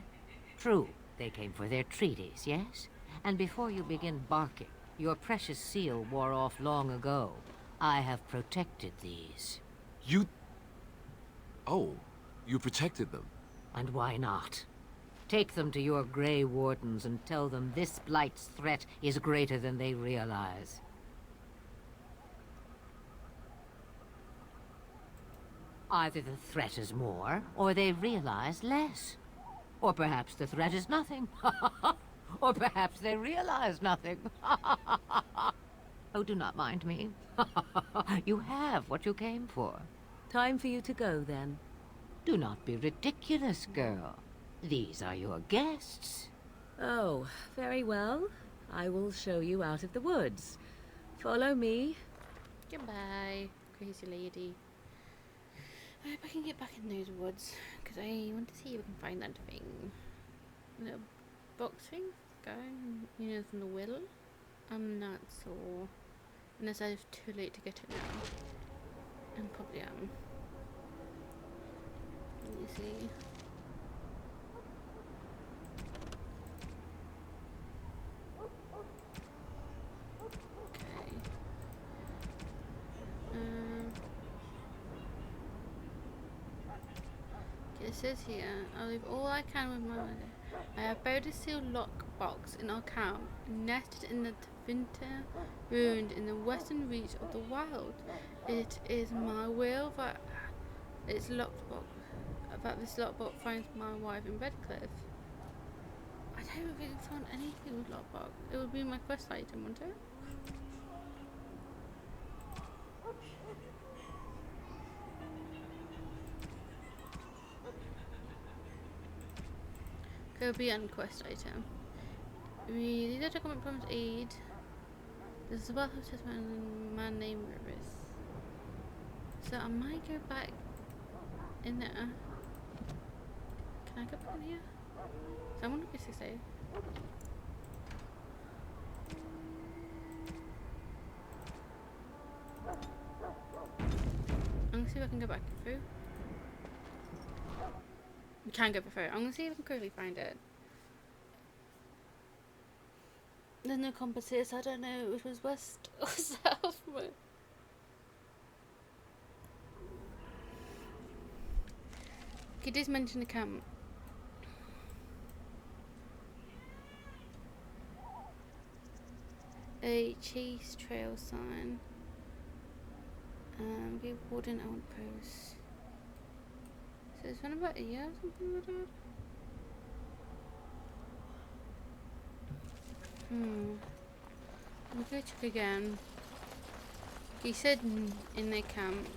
True, they came for their treaties, yes? And before you begin barking, your precious seal wore off long ago. I have protected these. You... Oh, you protected them? And why not? Take them to your Grey Wardens and tell them this blight's threat is greater than they realize. Either the threat is more, or they realize less. Or perhaps the threat is nothing. Or perhaps they realize nothing. Oh, do not mind me. You have what you came for. Time for you to go, then. Do not be ridiculous, girl. These are your guests. Oh, very well. I will show you out of the woods. Follow me. Goodbye, crazy lady. I hope I can get back in those woods, because I want to see if I can find that thing. Little box thing going, from the will. I'm not sure. Unless it's too late to get it now. And probably am. Let me see. Okay. Okay, it says here, I'll leave all I can with my money. I have buried a sealed lockbox in our camp, nested in the winter ruined in the western reach of the wild. It is my will that this lockbox finds my wife in Redcliffe. I don't really found anything with lockbox. It would be my quest item, wouldn't it? Could be on quest item. Read the document promise aid. There's a wealth of testament and a man named Rivers. So I might go back in there. Can I go back in here? So I'm gonna go 6 days. I'm gonna see if I can go back through. We can go through. I'm gonna see if I can quickly find it. There's no compass, so I don't know if it was west or south. But he did mention the camp. A chase trail sign. Grey Warden outpost. So it's one about a year or something like that. We'll go check again. He said in their camp.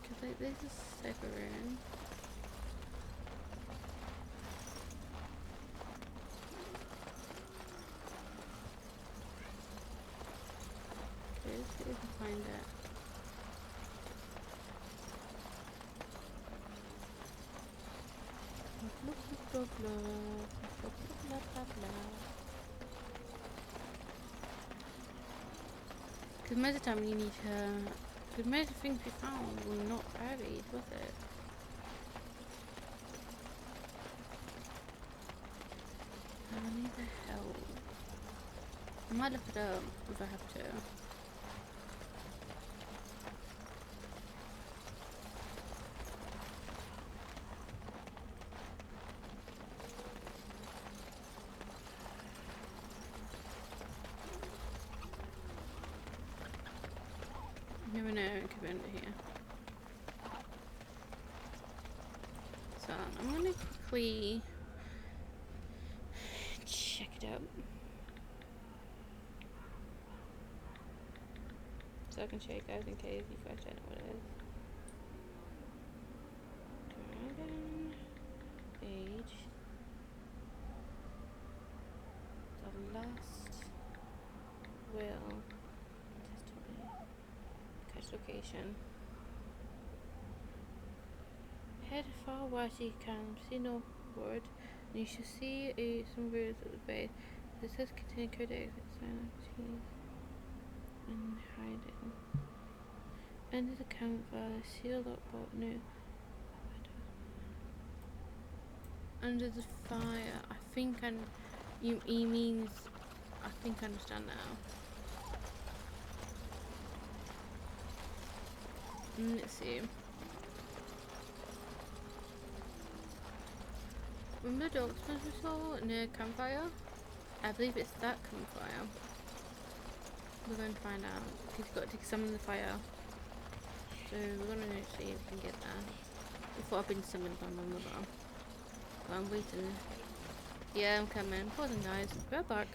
Cause like this is safer room. Let's see if we can find it. Because most of the time you need to... Because most of the things we found were not buried, was it? I need the help. I might look it up if I have to. You never know, it could be under here. So I'm gonna quickly check it out. So I can show you guys in case you guys don't know what it is. Dragon age. The last will. Location. Head far west you can see northward and you should see some roads at the base. It says continue code exit sign and hiding. Enter the campfire, sealed up boat new. Under the fire. I think he means I think I understand now. Let's see. Remember the dogs we saw near campfire? I believe it's that campfire. We're going to find out. He's got to summon the fire. So we're going to see if we can get there. Before I've been summoned by my mother. Well, I'm waiting. Yeah, I'm coming. Pause and guys. Go back.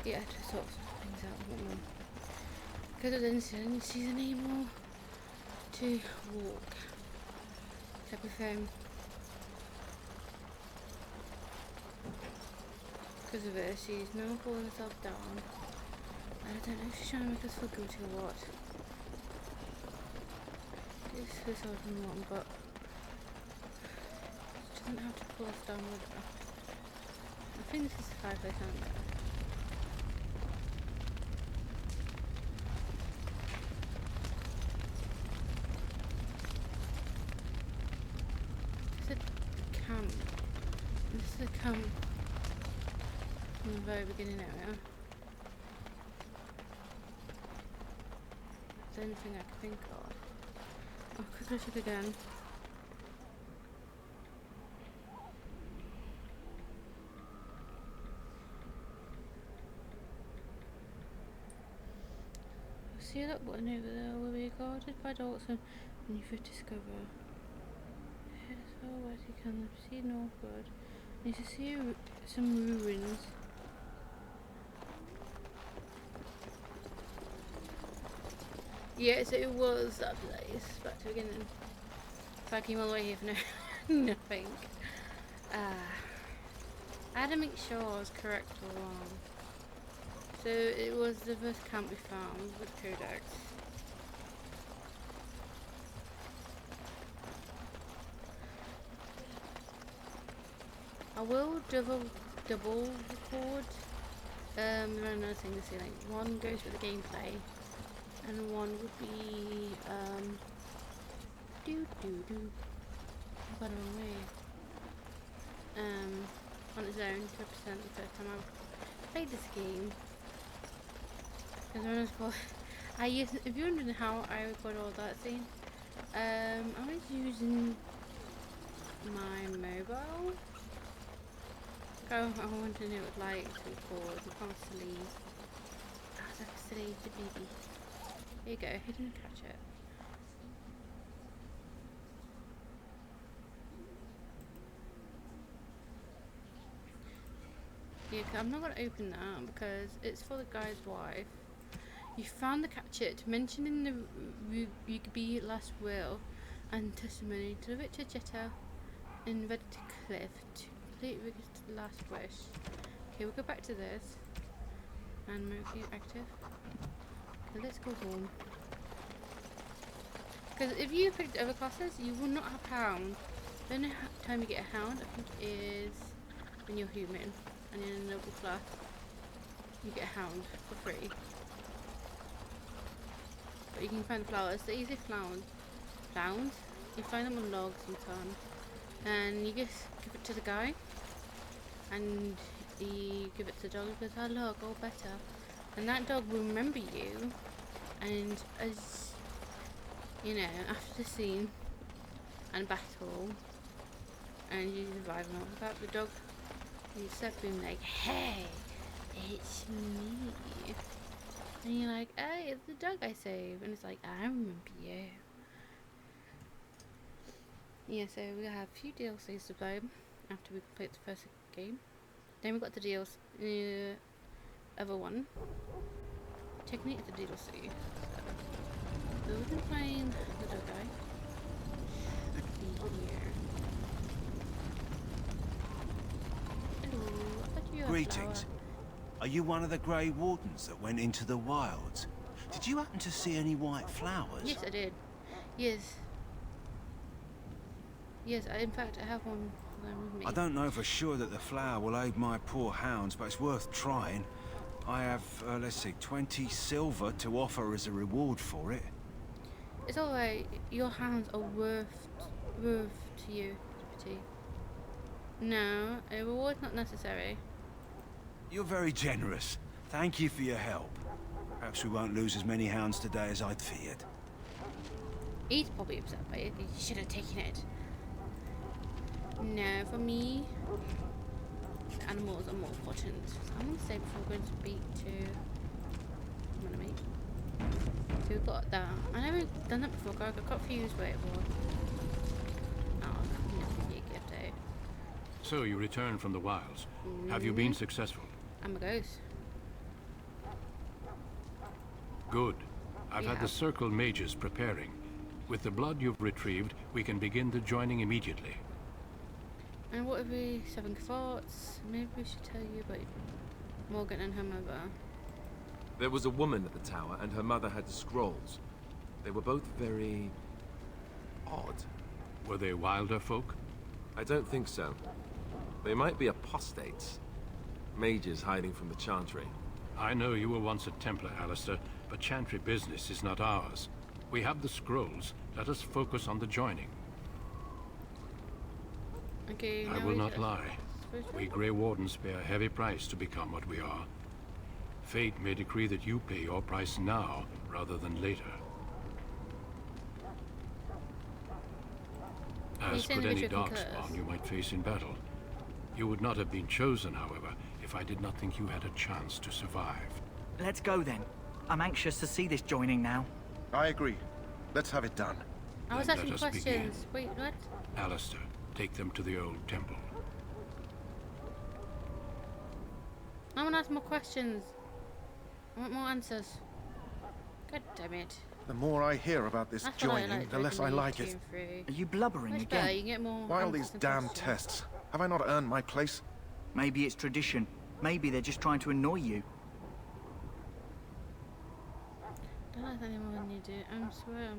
Yeah, to sort things out. Because of the incident, she's unable to walk. Except with him. Because of it, she's now pulling herself down. I don't know if she's trying to make us feel guilty or what. It's this old one, but she doesn't have to pull us down with her. I think this is the fireplace, aren't there? This is a camp. This is a camp from the very beginning area. Is there anything I can think of? I'll quickly check again. See that button over there will be guarded by dogs and you should discover. Head as far as you can see northward. You should see some ruins. Yes, it was that place back to the beginning. If I came all the way here for nothing. I had to make sure I was correct or wrong. So it was the first camp we found with Codex. I will double record. Another thing to say, like one goes with the gameplay, and one would be I've got it away. On its own to represent the first time I've played this game. I used, if you're wondering how I recorded all that scene, I was using my mobile. I wanted to know what it was like to record. You can't sleep. That's like a silly baby. There you go, he didn't catch it. Yeah, I'm not going to open that because it's for the guy's wife. You found the catchet mentioned in the Rugby last will and testimony. Deliver it to Jetta and read it to Cliff to complete Rugby's last wish. Okay, we'll go back to this and make you active. Okay, let's go home. Because if you picked other classes, you will not have hound. The only time you get a hound, I think, is when you're human and in a noble class. You get a hound for free. But you can find flowers. They're easy flowers. You find them on logs and so on. And you just give it to the guy. And you give it to the dog and goes, oh look, all better. And that dog will remember you. And as you know, after the scene and battle, and you survive and all that, the dog, you start being like, hey, it's me. And you're like, hey, it's the dog I saved. And it's like, I remember you. Yeah, so we have a few DLCs to play after we complete the first game. Then we got the DLC, other one. Technically it's a DLC. So we've been playing the dog guy. Should be here. Hello, I thought you were a Greetings. flower. Are you one of the Grey Wardens that went into the wilds? Did you happen to see any white flowers? Yes, I did. Yes. Yes, in fact, I have one with me. I don't know for sure that the flower will aid my poor hounds, but it's worth trying. I have, let's see, 20 silver to offer as a reward for it. It's alright. Your hounds are worth to you, Pity. No, a reward's not necessary. You're very generous. Thank you for your help. Perhaps we won't lose as many hounds today as I'd feared. He's probably upset by it. He should have taken it. No, for me, animals are more important. So I'm going to say before we're going to speak to my enemy. So we've got that. I never done that before. I got confused where it was. Oh, no, gift out. So you returned from the wilds. Have you been successful? I'm a ghost. Good. I've had the circle mages preparing. With the blood you've retrieved, we can begin the joining immediately. And what have we? 7 thoughts. Maybe we should tell you about Morgan and her mother. There was a woman at the tower, and her mother had scrolls. They were both very odd. Were they wilder folk? I don't think so. They might be apostates. Mages hiding from the Chantry. I know you were once a Templar, Alistair, but Chantry business is not ours. We have the scrolls. Let us focus on the joining. Okay, I will not lie. We Grey Wardens pay a heavy price to become what we are. Fate may decree that you pay your price now, rather than later. As could any darkspawn you might face in battle. You would not have been chosen, however, if I did not think you had a chance to survive. Let's go then. I'm anxious to see this joining now. I agree. Let's have it done. I was asking questions. Wait, what? Alistair, take them to the old temple. I want to ask more questions. I want more answers. God damn it. The more I hear about this joining, the less I like it. Are you blubbering Much again? better, you get more Why all answers these than damn questions. tests? Have I not earned my place? Maybe it's tradition. Maybe they're just trying to annoy you. Don't like any more than you do. I'm swear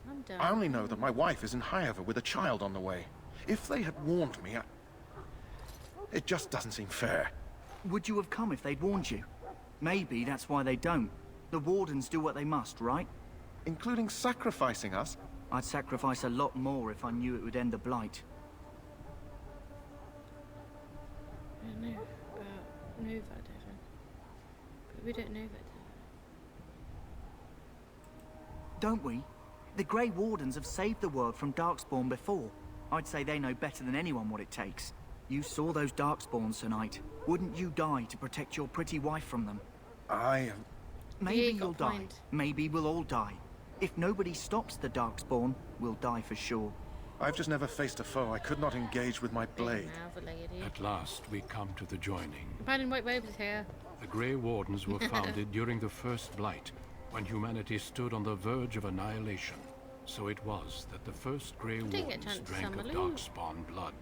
I'm done. I only know that my wife is in Highover with a child on the way. If they had warned me, it just doesn't seem fair. Would you have come if they'd warned you? Maybe that's why they don't. The Wardens do what they must, right? Including sacrificing us? I'd sacrifice a lot more if I knew it would end the Blight. I know about Nova, Devon. But we don't know that. Don't we? The Grey Wardens have saved the world from Darkspawn before. I'd say they know better than anyone what it takes. You saw those Darkspawns tonight. Wouldn't you die to protect your pretty wife from them? Maybe you'll die. Maybe we'll all die. If nobody stops the Darkspawn, we'll die for sure. I've just never faced a foe I could not engage with my blade. At last, we come to the joining. Finding white robes here. The Grey Wardens were founded during the First Blight, when humanity stood on the verge of annihilation. So it was that the first Grey Wardens drank of Darkspawn blood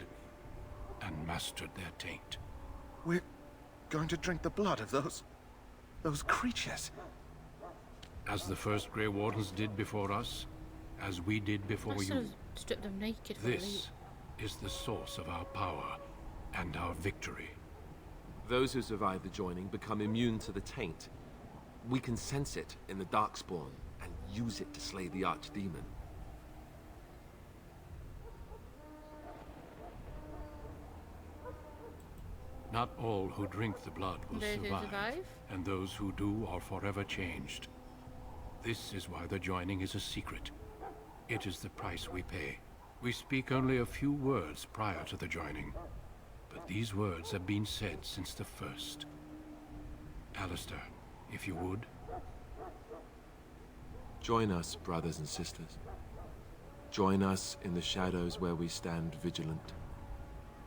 and mastered their taint. We're going to drink the blood of those creatures. As the first Grey Wardens did before us, as we did before I should you. have stripped them naked for This is the source of our power and our victory. Those who survive the joining become immune to the taint. We can sense it in the Darkspawn and use it to slay the archdemon. Not all who drink the blood will Those who survive? and those who do are forever changed. This is why the joining is a secret. It is the price we pay. We speak only a few words prior to the joining, but these words have been said since the first. Alistair, if you would. Join us, brothers and sisters. Join us in the shadows where we stand vigilant.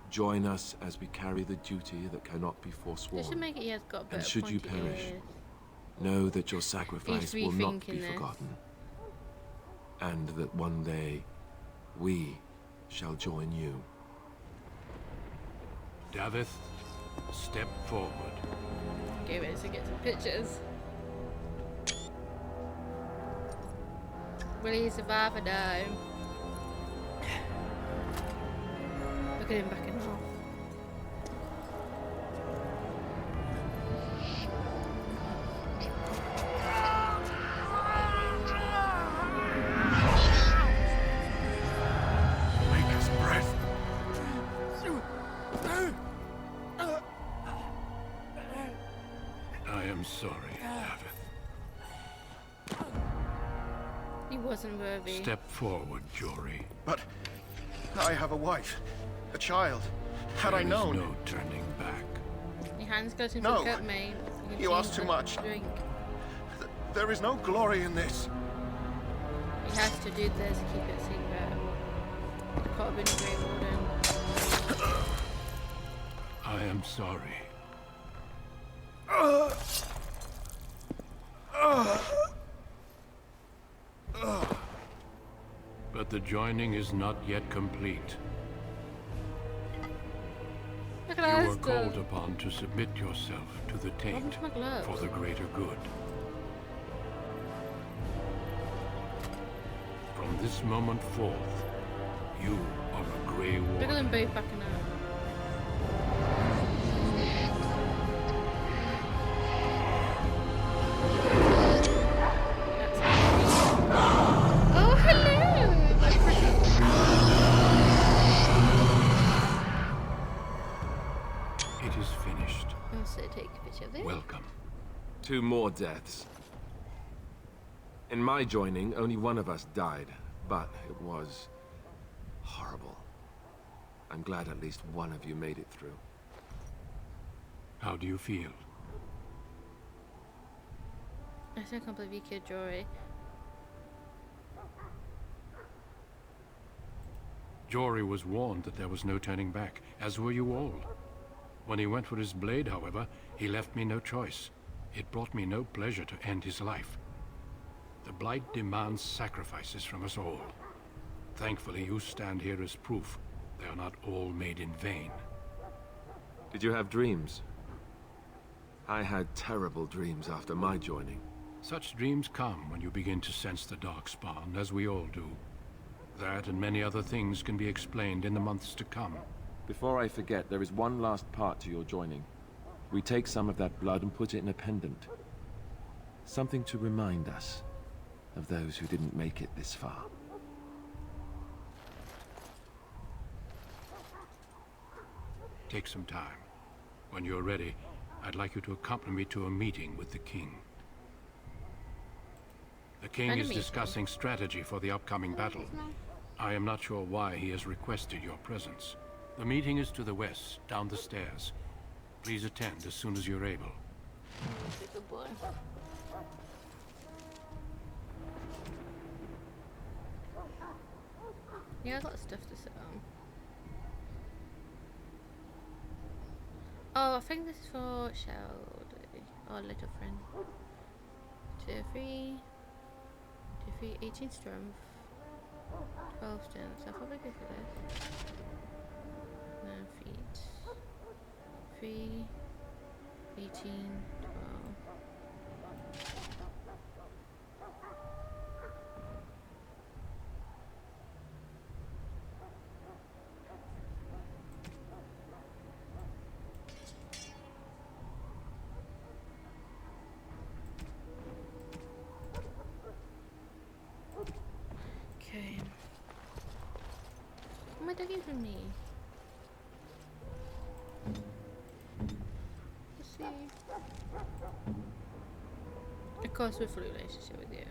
Join us as we carry the duty that cannot be They forsworn. should make it, yeah, it's got a bit And of should you pointy perish, ears. know that your sacrifice will not be rethinking this. forgotten. And that one day, we shall join you. Davith, step forward. Okay, wait, so get some pictures. Will he survive or die? Look at him backing off. Maker's breath. I am sorry, Davith. He wasn't worthy. Step forward, Jory. But I have a wife, a child. Had I known. There is no turning back. Your hands got into No. the cup, mate. can You ask change too the much. Drink. There is no glory in this. He has to do this to keep it secret. He could have been a Grey Warden. I am sorry. But the joining is not yet complete. Look You at are Asta. called upon to submit yourself to the taint to my gloves? for the greater good. From this moment forth, you are a Grey Look at Warden. them both backing out. Oh, hello! That's pretty. It is finished. I'll also take a picture of it. Welcome. 2 more deaths. In my joining, only one of us died, but it was horrible. I'm glad at least one of you made it through. How do you feel? I still can't believe you killed Jory. Jory was warned that there was no turning back, as were you all. When he went for his blade, however, he left me no choice. It brought me no pleasure to end his life. The Blight demands sacrifices from us all. Thankfully, you stand here as proof they are not all made in vain. Did you have dreams? I had terrible dreams after my joining. Such dreams come when you begin to sense the Darkspawn, as we all do. That and many other things can be explained in the months to come. Before I forget, there is one last part to your joining. We take some of that blood and put it in a pendant. Something to remind us of those who didn't make it this far. Take some time. When you're ready, I'd like you to accompany me to a meeting with the king. The king is discussing strategy for the upcoming battle. I am not sure why he has requested your presence. The meeting is to the west, down the stairs. Please attend as soon as you're able. Good boy. Yeah, I got stuff to sit on. Oh, I think this is for Sheldy, our little friend. 2, 3, 18 strength, 12 strength. I'll probably go for this. 9 feet. 3, 18, 12. Okay. What am I doing for me? Let's see. Of course, we're full relationship with you.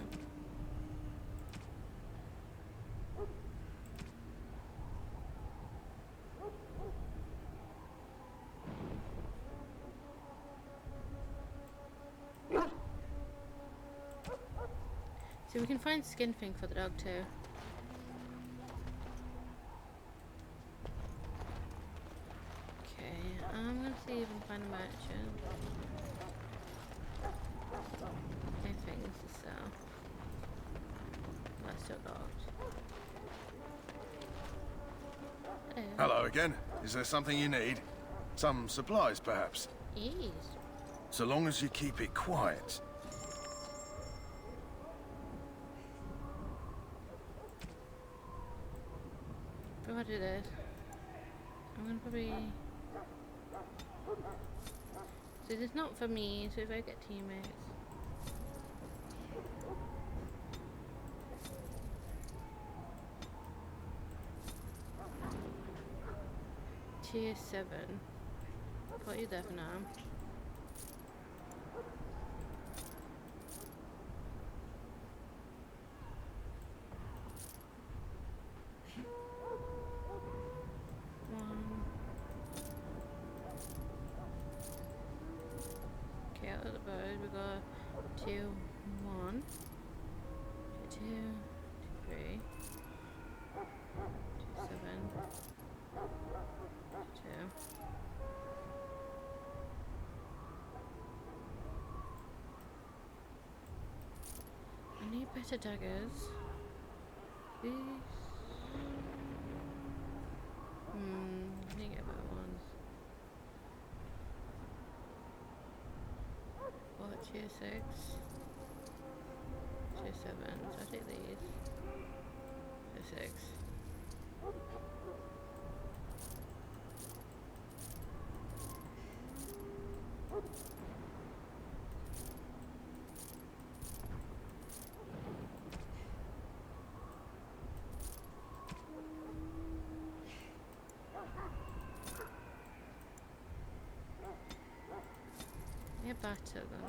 So we can find skin thing for the dog too. Okay, I'm gonna see if we can find a merchant. Anything to sell. That's still locked. Hello again. Is there something you need? Some supplies, perhaps? Yes. So long as you keep it quiet. If I do this, I'm gonna probably. So this is not for me, so if I get teammates. Tier 7. Put you there for now. Okay, out of the bird, we got 2, 1, 2, 3, 2, 7, 2. better daggers. These. I need to get better ones. What, tier 6? Tier 7, so I take these. Tier 6. They're better than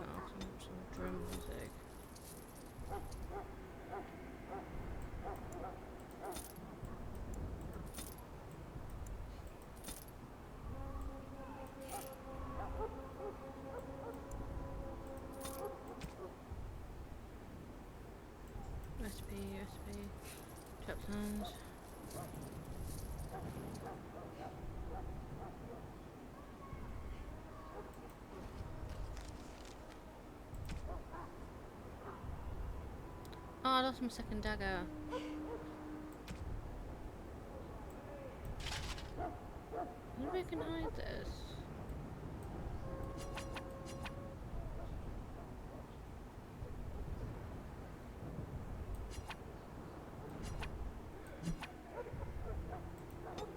some drum music. USB, trap sounds. Oh, I lost my second dagger. I wonder if I can hide this.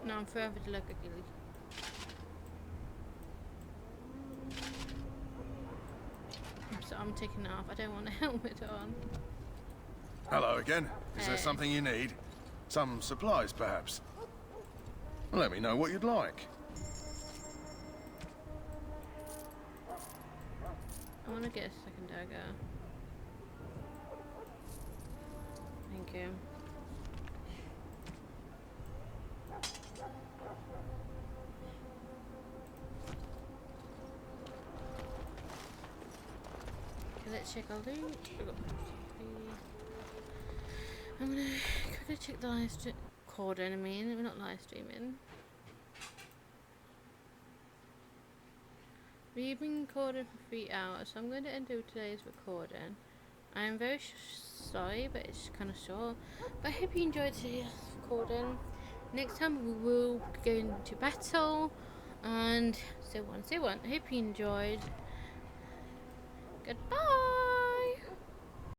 No, I'm forever to look at Gilly. So I'm taking it off. I don't want a helmet on. Hello again. Is there Hey. something you need? Some supplies, perhaps? Let me know what you'd like. I want to get a second dagger. Thank you. Okay, let's check our loot. I'm gonna quickly check the live stream. Recording, I mean, we're not live streaming. We've been recording for 3 hours, so I'm going to end today's recording. I am very sorry, but it's kind of short. But I hope you enjoyed today's recording. Next time we will go into battle, and so on, so on. I hope you enjoyed. Goodbye!